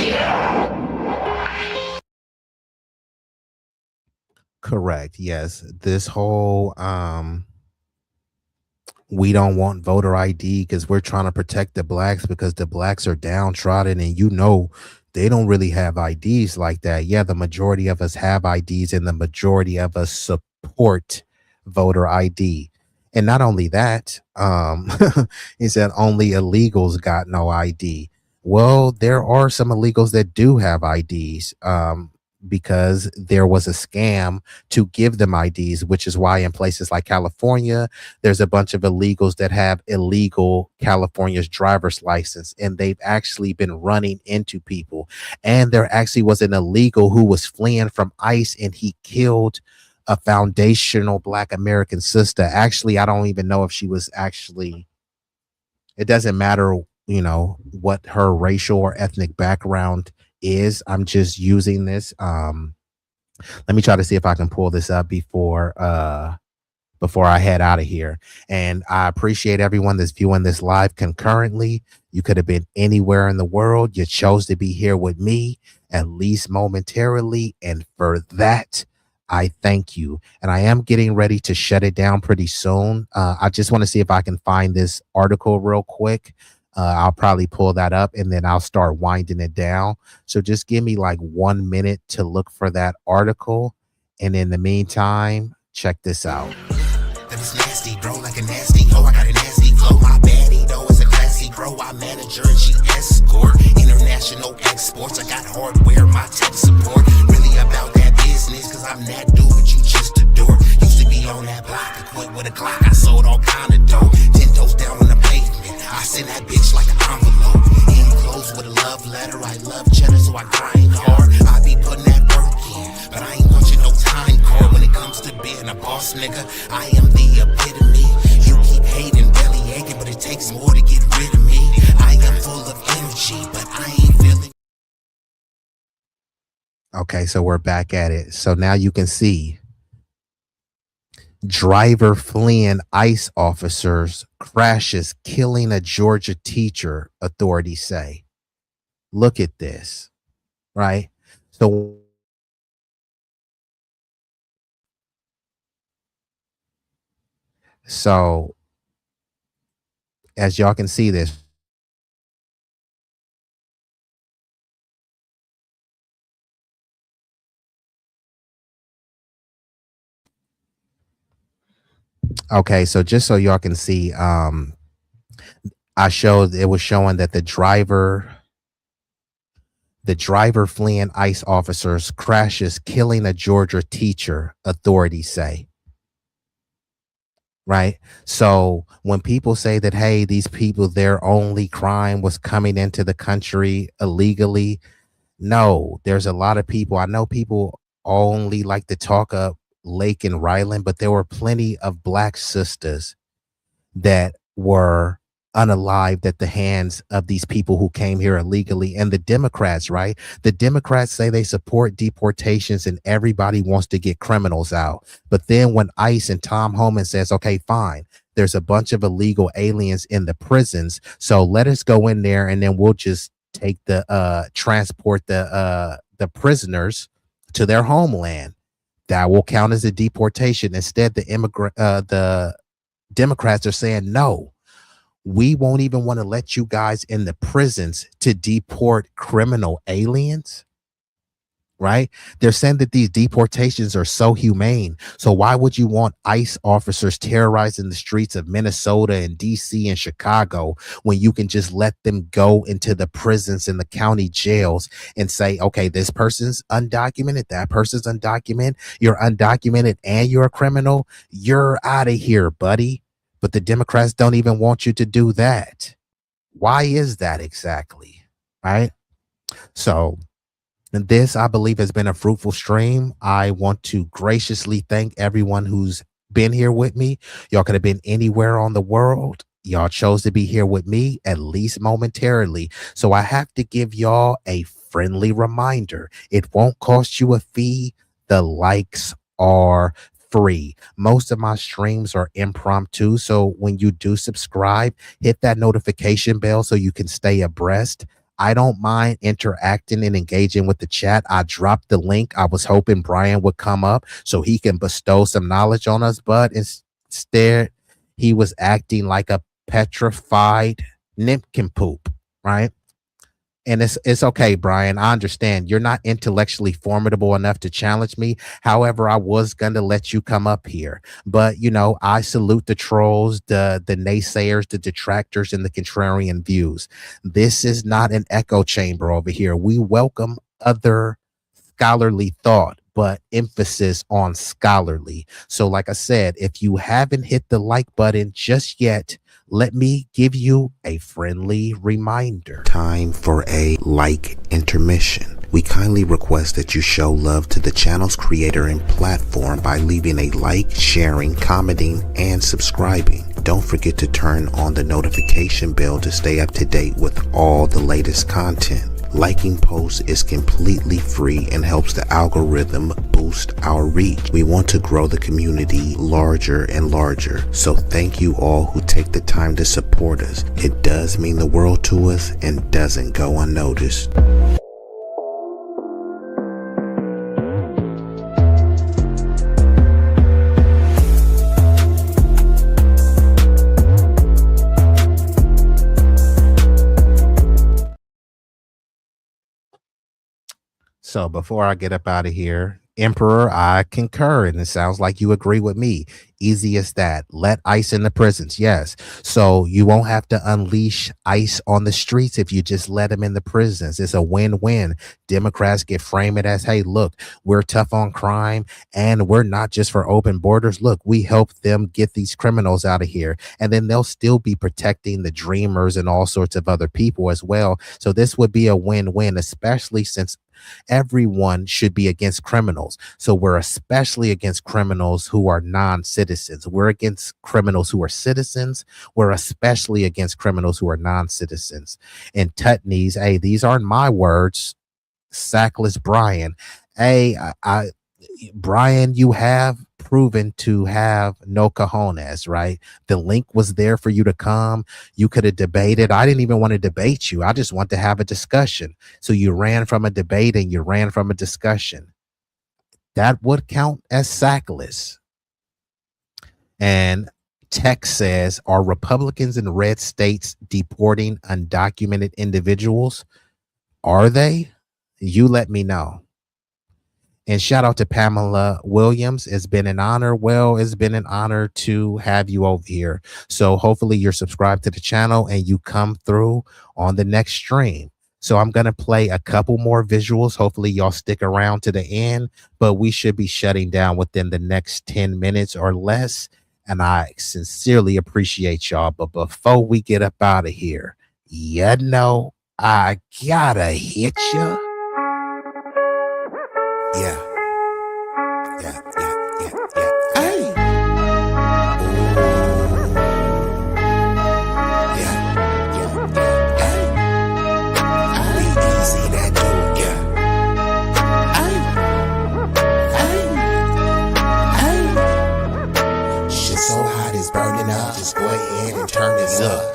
Correct. Yes. This whole we don't want voter ID because we're trying to protect the blacks because the blacks are downtrodden and they don't really have IDs like that. Yeah, the majority of us have IDs and the majority of us support voter ID. And not only that, he said only illegals got no ID. Well, there are some illegals that do have IDs. Because there was a scam to give them IDs, which is why in places like California, there's a bunch of illegals that have illegal California's driver's license, and they've actually been running into people. And there actually was an illegal who was fleeing from ICE, and he killed a foundational Black American sister. Actually, I don't even know if she was actually, it doesn't matter, what her racial or ethnic background is. I'm just using this. Let me try to see if I can pull this up before I head out of here. And I appreciate everyone that's viewing this live concurrently. You could have been anywhere in the world. You chose to be here with me, at least momentarily. And for that, I thank you. And I am getting ready to shut it down pretty soon. I just want to see if I can find this article real quick. I'll probably pull that up and then I'll start winding it down. So just give me like 1 minute to look for that article. And in the meantime, check this out. That was nasty, bro, like a nasty. Oh, I got a nasty flow. My baddie, though, is a classy bro. I manage her and she escort. International exports. I got hardware, my tech support. Really about that business, cause I'm that dude, but you just adore. Used to be on that block, equipped with a Glock. I sold all kind of dope. 10 toes down on the pavement. I send that bitch like an envelope. Enclosed with a love letter. I love cheddar, so I grind hard. I be putting that work in, but I ain't punching no time card when it comes to being a boss, nigga. I am the epitome. You keep hating, belly aching, but it takes more to get rid of me. I am full of energy, but I ain't feeling. Okay, so we're back at it. So now you can see driver fleeing ICE officers crashes, killing a Georgia teacher, authorities say. Look at this, right? So as y'all can see this, Okay, so just so y'all can see, I showed it was showing that the driver fleeing ICE officers crashes, killing a Georgia teacher, authorities say. Right. So when people say that, hey, these people, their only crime was coming into the country illegally, no, there's a lot of people. I know people only like to talk up Lake and Ryland, but there were plenty of black sisters that were unalived at the hands of these people who came here illegally. And the Democrats, right? The Democrats say they support deportations and everybody wants to get criminals out. But then when ICE and Tom Homan says, okay, fine, there's a bunch of illegal aliens in the prisons, so let us go in there and then we'll just take the transport the prisoners to their homeland. That will count as a deportation. Instead, the Democrats are saying, no, we won't even want to let you guys in the prisons to deport criminal aliens. Right? They're saying that these deportations are so humane. So why would you want ICE officers terrorizing the streets of Minnesota and DC and Chicago when you can just let them go into the prisons and the county jails and say, okay, this person's undocumented, that person's undocumented, you're undocumented and you're a criminal, you're out of here, buddy. But the Democrats don't even want you to do that. Why is that exactly? Right? So this, I believe, has been a fruitful stream. I want to graciously thank everyone who's been here with me. Y'all could have been anywhere on the world. Y'all chose to be here with me, at least momentarily. So I have to give y'all a friendly reminder. It won't cost you a fee. The likes are free. Most of my streams are impromptu. So when you do subscribe, hit that notification bell so you can stay abreast. I don't mind interacting and engaging with the chat. I dropped the link. I was hoping Brian would come up so he can bestow some knowledge on us, but instead he was acting like a petrified nincompoop, right? And it's okay, Brian. I understand you're not intellectually formidable enough to challenge me. However, I was gonna let you come up here. But you know, I salute the trolls, the naysayers, the detractors, and the contrarian views. This is not an echo chamber over here. We welcome other scholarly thought, but emphasis on scholarly. So, like I said, if you haven't hit the like button just yet, let me give you a friendly reminder. Time for a like intermission. We kindly request that you show love to the channel's creator and platform by leaving a like, sharing, commenting, and subscribing. Don't forget to turn on the notification bell to stay up to date with all the latest content. Liking posts is completely free and helps the algorithm boost our reach. We want to grow the community larger and larger. So thank you all who take the time to support us. It does mean the world to us and doesn't go unnoticed. So before I get up out of here, Emperor, I concur, and it sounds like you agree with me. Easy as that. Let ICE in the prisons. Yes. So you won't have to unleash ICE on the streets if you just let them in the prisons. It's a win-win. Democrats get frame it as, hey, look, we're tough on crime and we're not just for open borders. Look, we help them get these criminals out of here. And then they'll still be protecting the dreamers and all sorts of other people as well. So this would be a win-win, especially since everyone should be against criminals. So we're especially against criminals who are non-citizens. We're against criminals who are citizens. We're especially against criminals who are non-citizens. And Tutneys, hey, these aren't my words. Sackless Brian. Hey, Brian, you have proven to have no cojones, right? The link was there for you to come. You could have debated. I didn't even want to debate you. I just want to have a discussion. So you ran from a debate and you ran from a discussion. That would count as sackless. And Tech says, are Republicans in red states deporting undocumented individuals? Are they? You let me know. And shout out to Pamela Williams. It's been an honor. Well, it's been an honor to have you over here. So hopefully you're subscribed to the channel and you come through on the next stream. So I'm going to play a couple more visuals. Hopefully y'all stick around to the end, but we should be shutting down within the next 10 minutes or less. And I sincerely appreciate y'all. But before we get up out of here, you know, I gotta hit ya. Yeah. Hey. B-Eazy that dude, yeah. Shit so hot it's burning up. Just go ahead and turn this up.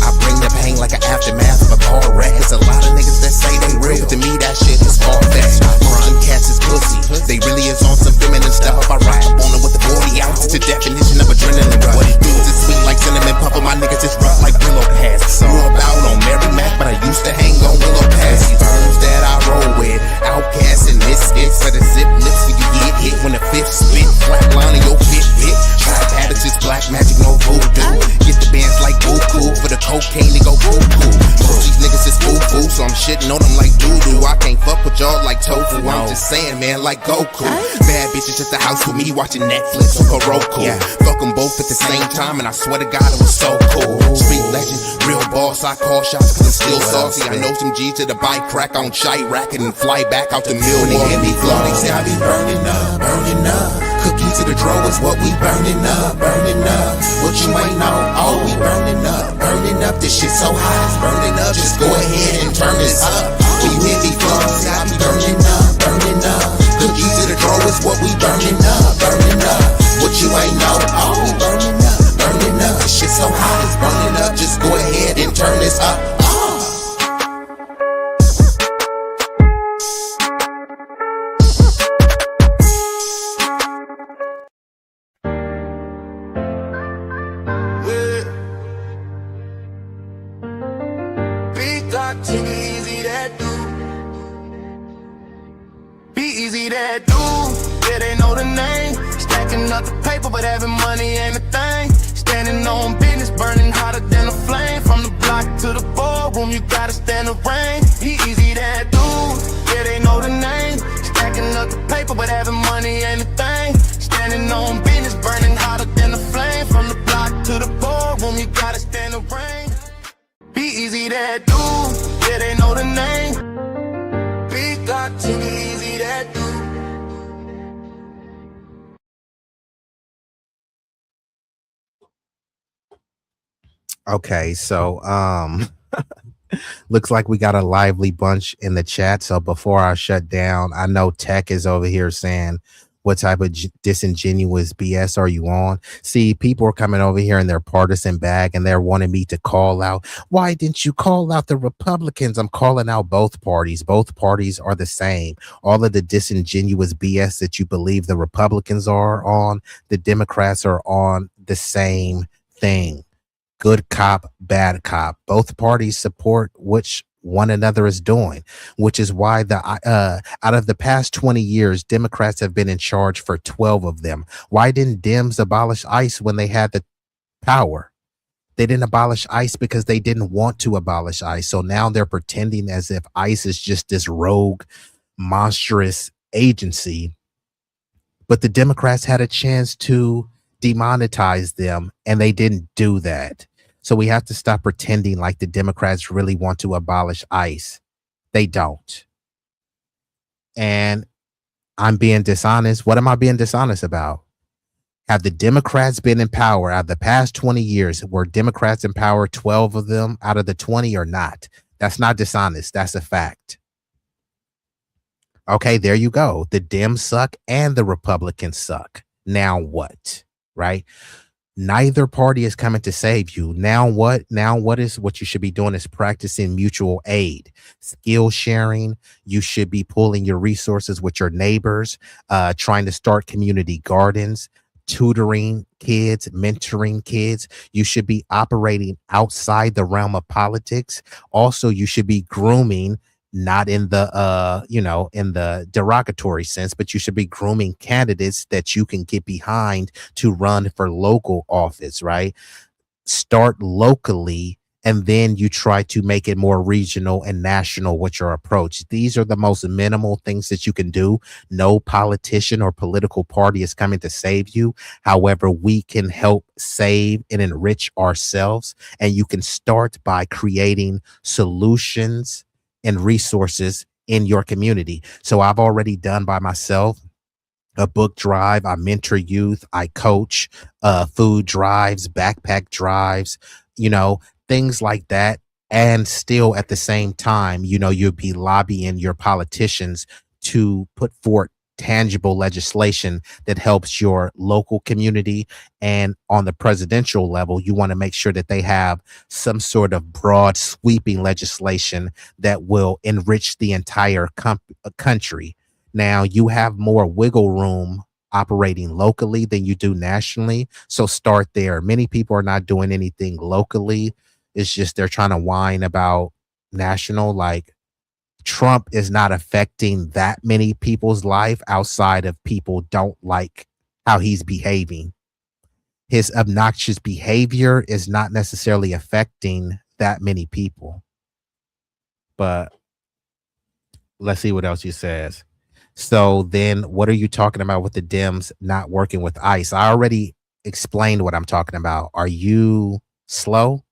I bring the pain like an aftermath of a car wreck. There's a lot of niggas that say they real. To me, that shit is far-fetched. Them cats is pussy. They really is on some feminine stuff. I ride up on them with the 40 ounces. The definition of adrenaline rush. What it do is sweet like cinnamon puffer. My niggas is rough like Willow Pass. Grew up out on Mary Mac, but I used to hang on Willow Pass. These birds that I roll with, outcasts and misfits. For the zip lips when you get hit. When the fifth spit, flat line in your pit. Trap habits is black magic, no voodoo. Get the bands like Buku. For the cocaine, they go cuckoo. Most these niggas is foo-foo, so I'm shitting on them like doo-doo. I can't fuck with y'all like tofu. I'm just saying, man, like Goku. Bad bitches at the house with me watching Netflix or Roku. Fuck them both at the same time, and I swear to God, it was so cool. Street legend, real boss, I call shots cause I'm still saucy. I know some G's to the bike crack on shite racket and fly back out the mill. When they hear me flow, they say I be burning up, burning up. Cookie to the draw is what we burning up, burning up. What you ain't know, oh, we burning up, burning up. This shit so hot, it's burning up. Just go ahead and turn this up. When you hear me flow, say I be burning up, burning up. Cookie to the draw is what we burning up, burning up. What you ain't know, oh, we burning up, burning up. This shit so hot, it's burning up. Just go ahead and turn this up. B-Eazy that dude. B-Eazy that dude. Yeah, they know the name. Stacking up the paper, but having money ain't a thing. Standing on business, burning hotter than a flame. From the block to the boardroom, you gotta stand the rain. B-Eazy that dude. Yeah, they know the name. Stacking up the paper, but having money ain't a thing. Standing on business, burning hotter than a flame. From the block to the boardroom, you gotta stand the rain. B-Eazy that dude, yeah, they know the name. B-Eazy that dude. Okay, so looks like we got a lively bunch in the chat. So before I shut down, I know Tech is over here saying, what type of disingenuous BS are you on? See, people are coming over here in their partisan bag and they're wanting me to call out. Why didn't you call out the Republicans? I'm calling out both parties. Both parties are the same. All of the disingenuous BS that you believe the Republicans are on, the Democrats are on the same thing. Good cop, bad cop. Both parties support which one another is doing, which is why the out of the past 20 years, Democrats have been in charge for 12 of them. Why didn't Dems abolish ICE when they had the power? They didn't abolish ICE because they didn't want to abolish ICE. So now they're pretending as if ICE is just this rogue, monstrous agency. But the Democrats had a chance to demonetize them, and they didn't do that. So we have to stop pretending like the Democrats really want to abolish ICE. They don't. And I'm being dishonest. What am I being dishonest about? Have the Democrats been in power out of the past 20 years? Were Democrats in power, 12 of them out of the 20 or not? That's not dishonest. That's a fact. Okay, there you go. The Dems suck and the Republicans suck. Now what? Right? Neither party is coming to save you. Now what? Now what you should be doing is practicing mutual aid, skill sharing. You should be pooling your resources with your neighbors, trying to start community gardens, tutoring kids, mentoring kids. You should be operating outside the realm of politics. Also, you should be grooming not in the in the derogatory sense, but you should be grooming candidates that you can get behind to run for local office, right? Start locally, and then you try to make it more regional and national with your approach. These are the most minimal things that you can do. No politician or political party is coming to save you. However, we can help save and enrich ourselves, and you can start by creating solutions and resources in your community. So I've already done by myself a book drive. I mentor youth. I coach food drives, backpack drives, things like that. And still at the same time, you'll be lobbying your politicians to put forth tangible legislation that helps your local community. And on the presidential level, you want to make sure that they have some sort of broad sweeping legislation that will enrich the entire country. Now, you have more wiggle room operating locally than you do nationally. So start there. Many people are not doing anything locally. It's just they're trying to whine about national. Like, Trump is not affecting that many people's life outside of people don't like how he's behaving. His obnoxious behavior is not necessarily affecting that many people. But let's see what else he says. So then what are you talking about with the Dems not working with ICE? I already explained what I'm talking about. Are you slow?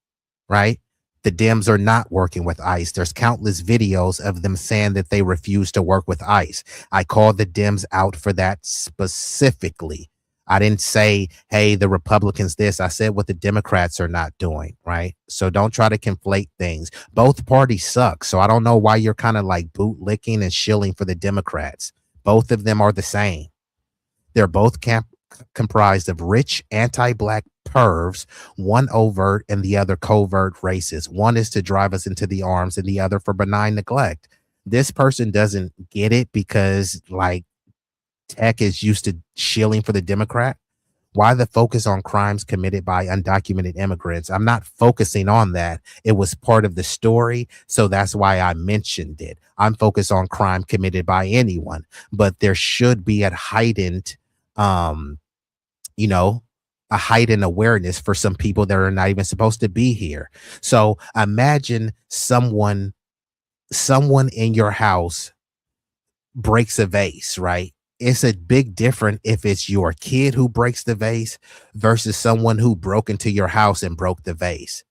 Right? The Dems are not working with ICE. There's countless videos of them saying that they refuse to work with ICE. I called the Dems out for that specifically. I didn't say, hey, the Republicans this. I said what the Democrats are not doing, right? So don't try to conflate things. Both parties suck. So I don't know why you're kind of like bootlicking and shilling for the Democrats. Both of them are the same. They're both comprised of rich anti-black pervs, one overt and the other covert racist. One is to drive us into the arms and the other for benign neglect. This person doesn't get it because like tech is used to shilling for the Democrat. Why the focus on crimes committed by undocumented immigrants? I'm not focusing on that. It was part of the story, so that's why I mentioned it. I'm focused on crime committed by anyone, but there should be a heightened a heightened awareness for some people that are not even supposed to be here. So imagine someone in your house breaks a vase, right? It's a big difference if it's your kid who breaks the vase versus someone who broke into your house and broke the vase.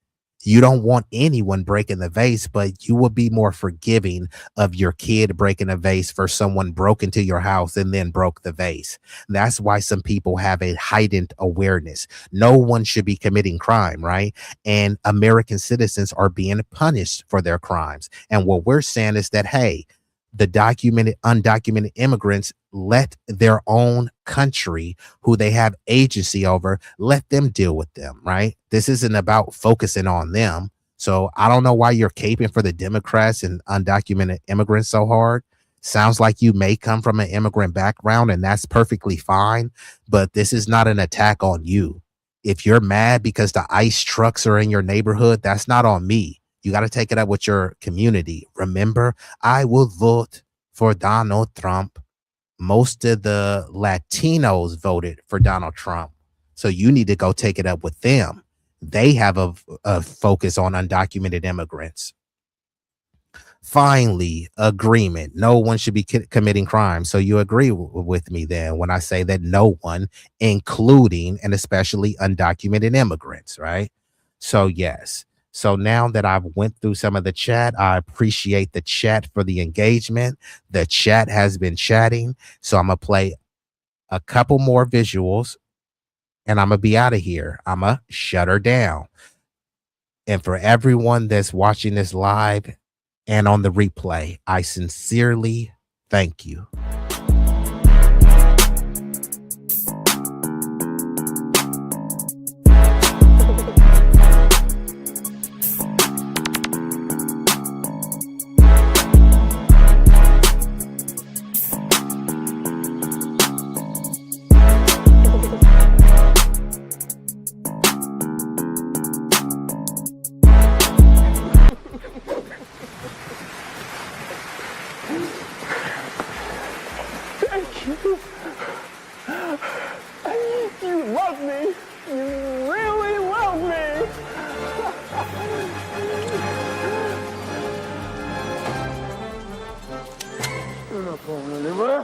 You don't want anyone breaking the vase, but you will be more forgiving of your kid breaking a vase for someone broke into your house and then broke the vase. That's why some people have a heightened awareness. No one should be committing crime, right? And American citizens are being punished for their crimes. And what we're saying is that, hey, the undocumented immigrants, let their own country, who they have agency over, let them deal with them, right? This isn't about focusing on them. So I don't know why you're caping for the Democrats and undocumented immigrants so hard. Sounds like you may come from an immigrant background, and that's perfectly fine, but this is not an attack on you. If you're mad because the ICE trucks are in your neighborhood, that's not on me. You got to take it up with your community. Remember, I will vote for Donald Trump. Most of the Latinos voted for Donald Trump. So you need to go take it up with them. They have a focus on undocumented immigrants. Finally, agreement. No one should be committing crime. So you agree with me then when I say that no one, including and especially undocumented immigrants, right? So yes. So now that I've went through some of the chat, I appreciate the chat for the engagement. The chat has been chatting. So I'm going to play a couple more visuals and I'm going to be out of here. I'm going to shut her down. And for everyone that's watching this live and on the replay, I sincerely thank you. love me. You really love me. I'm not calling anybody.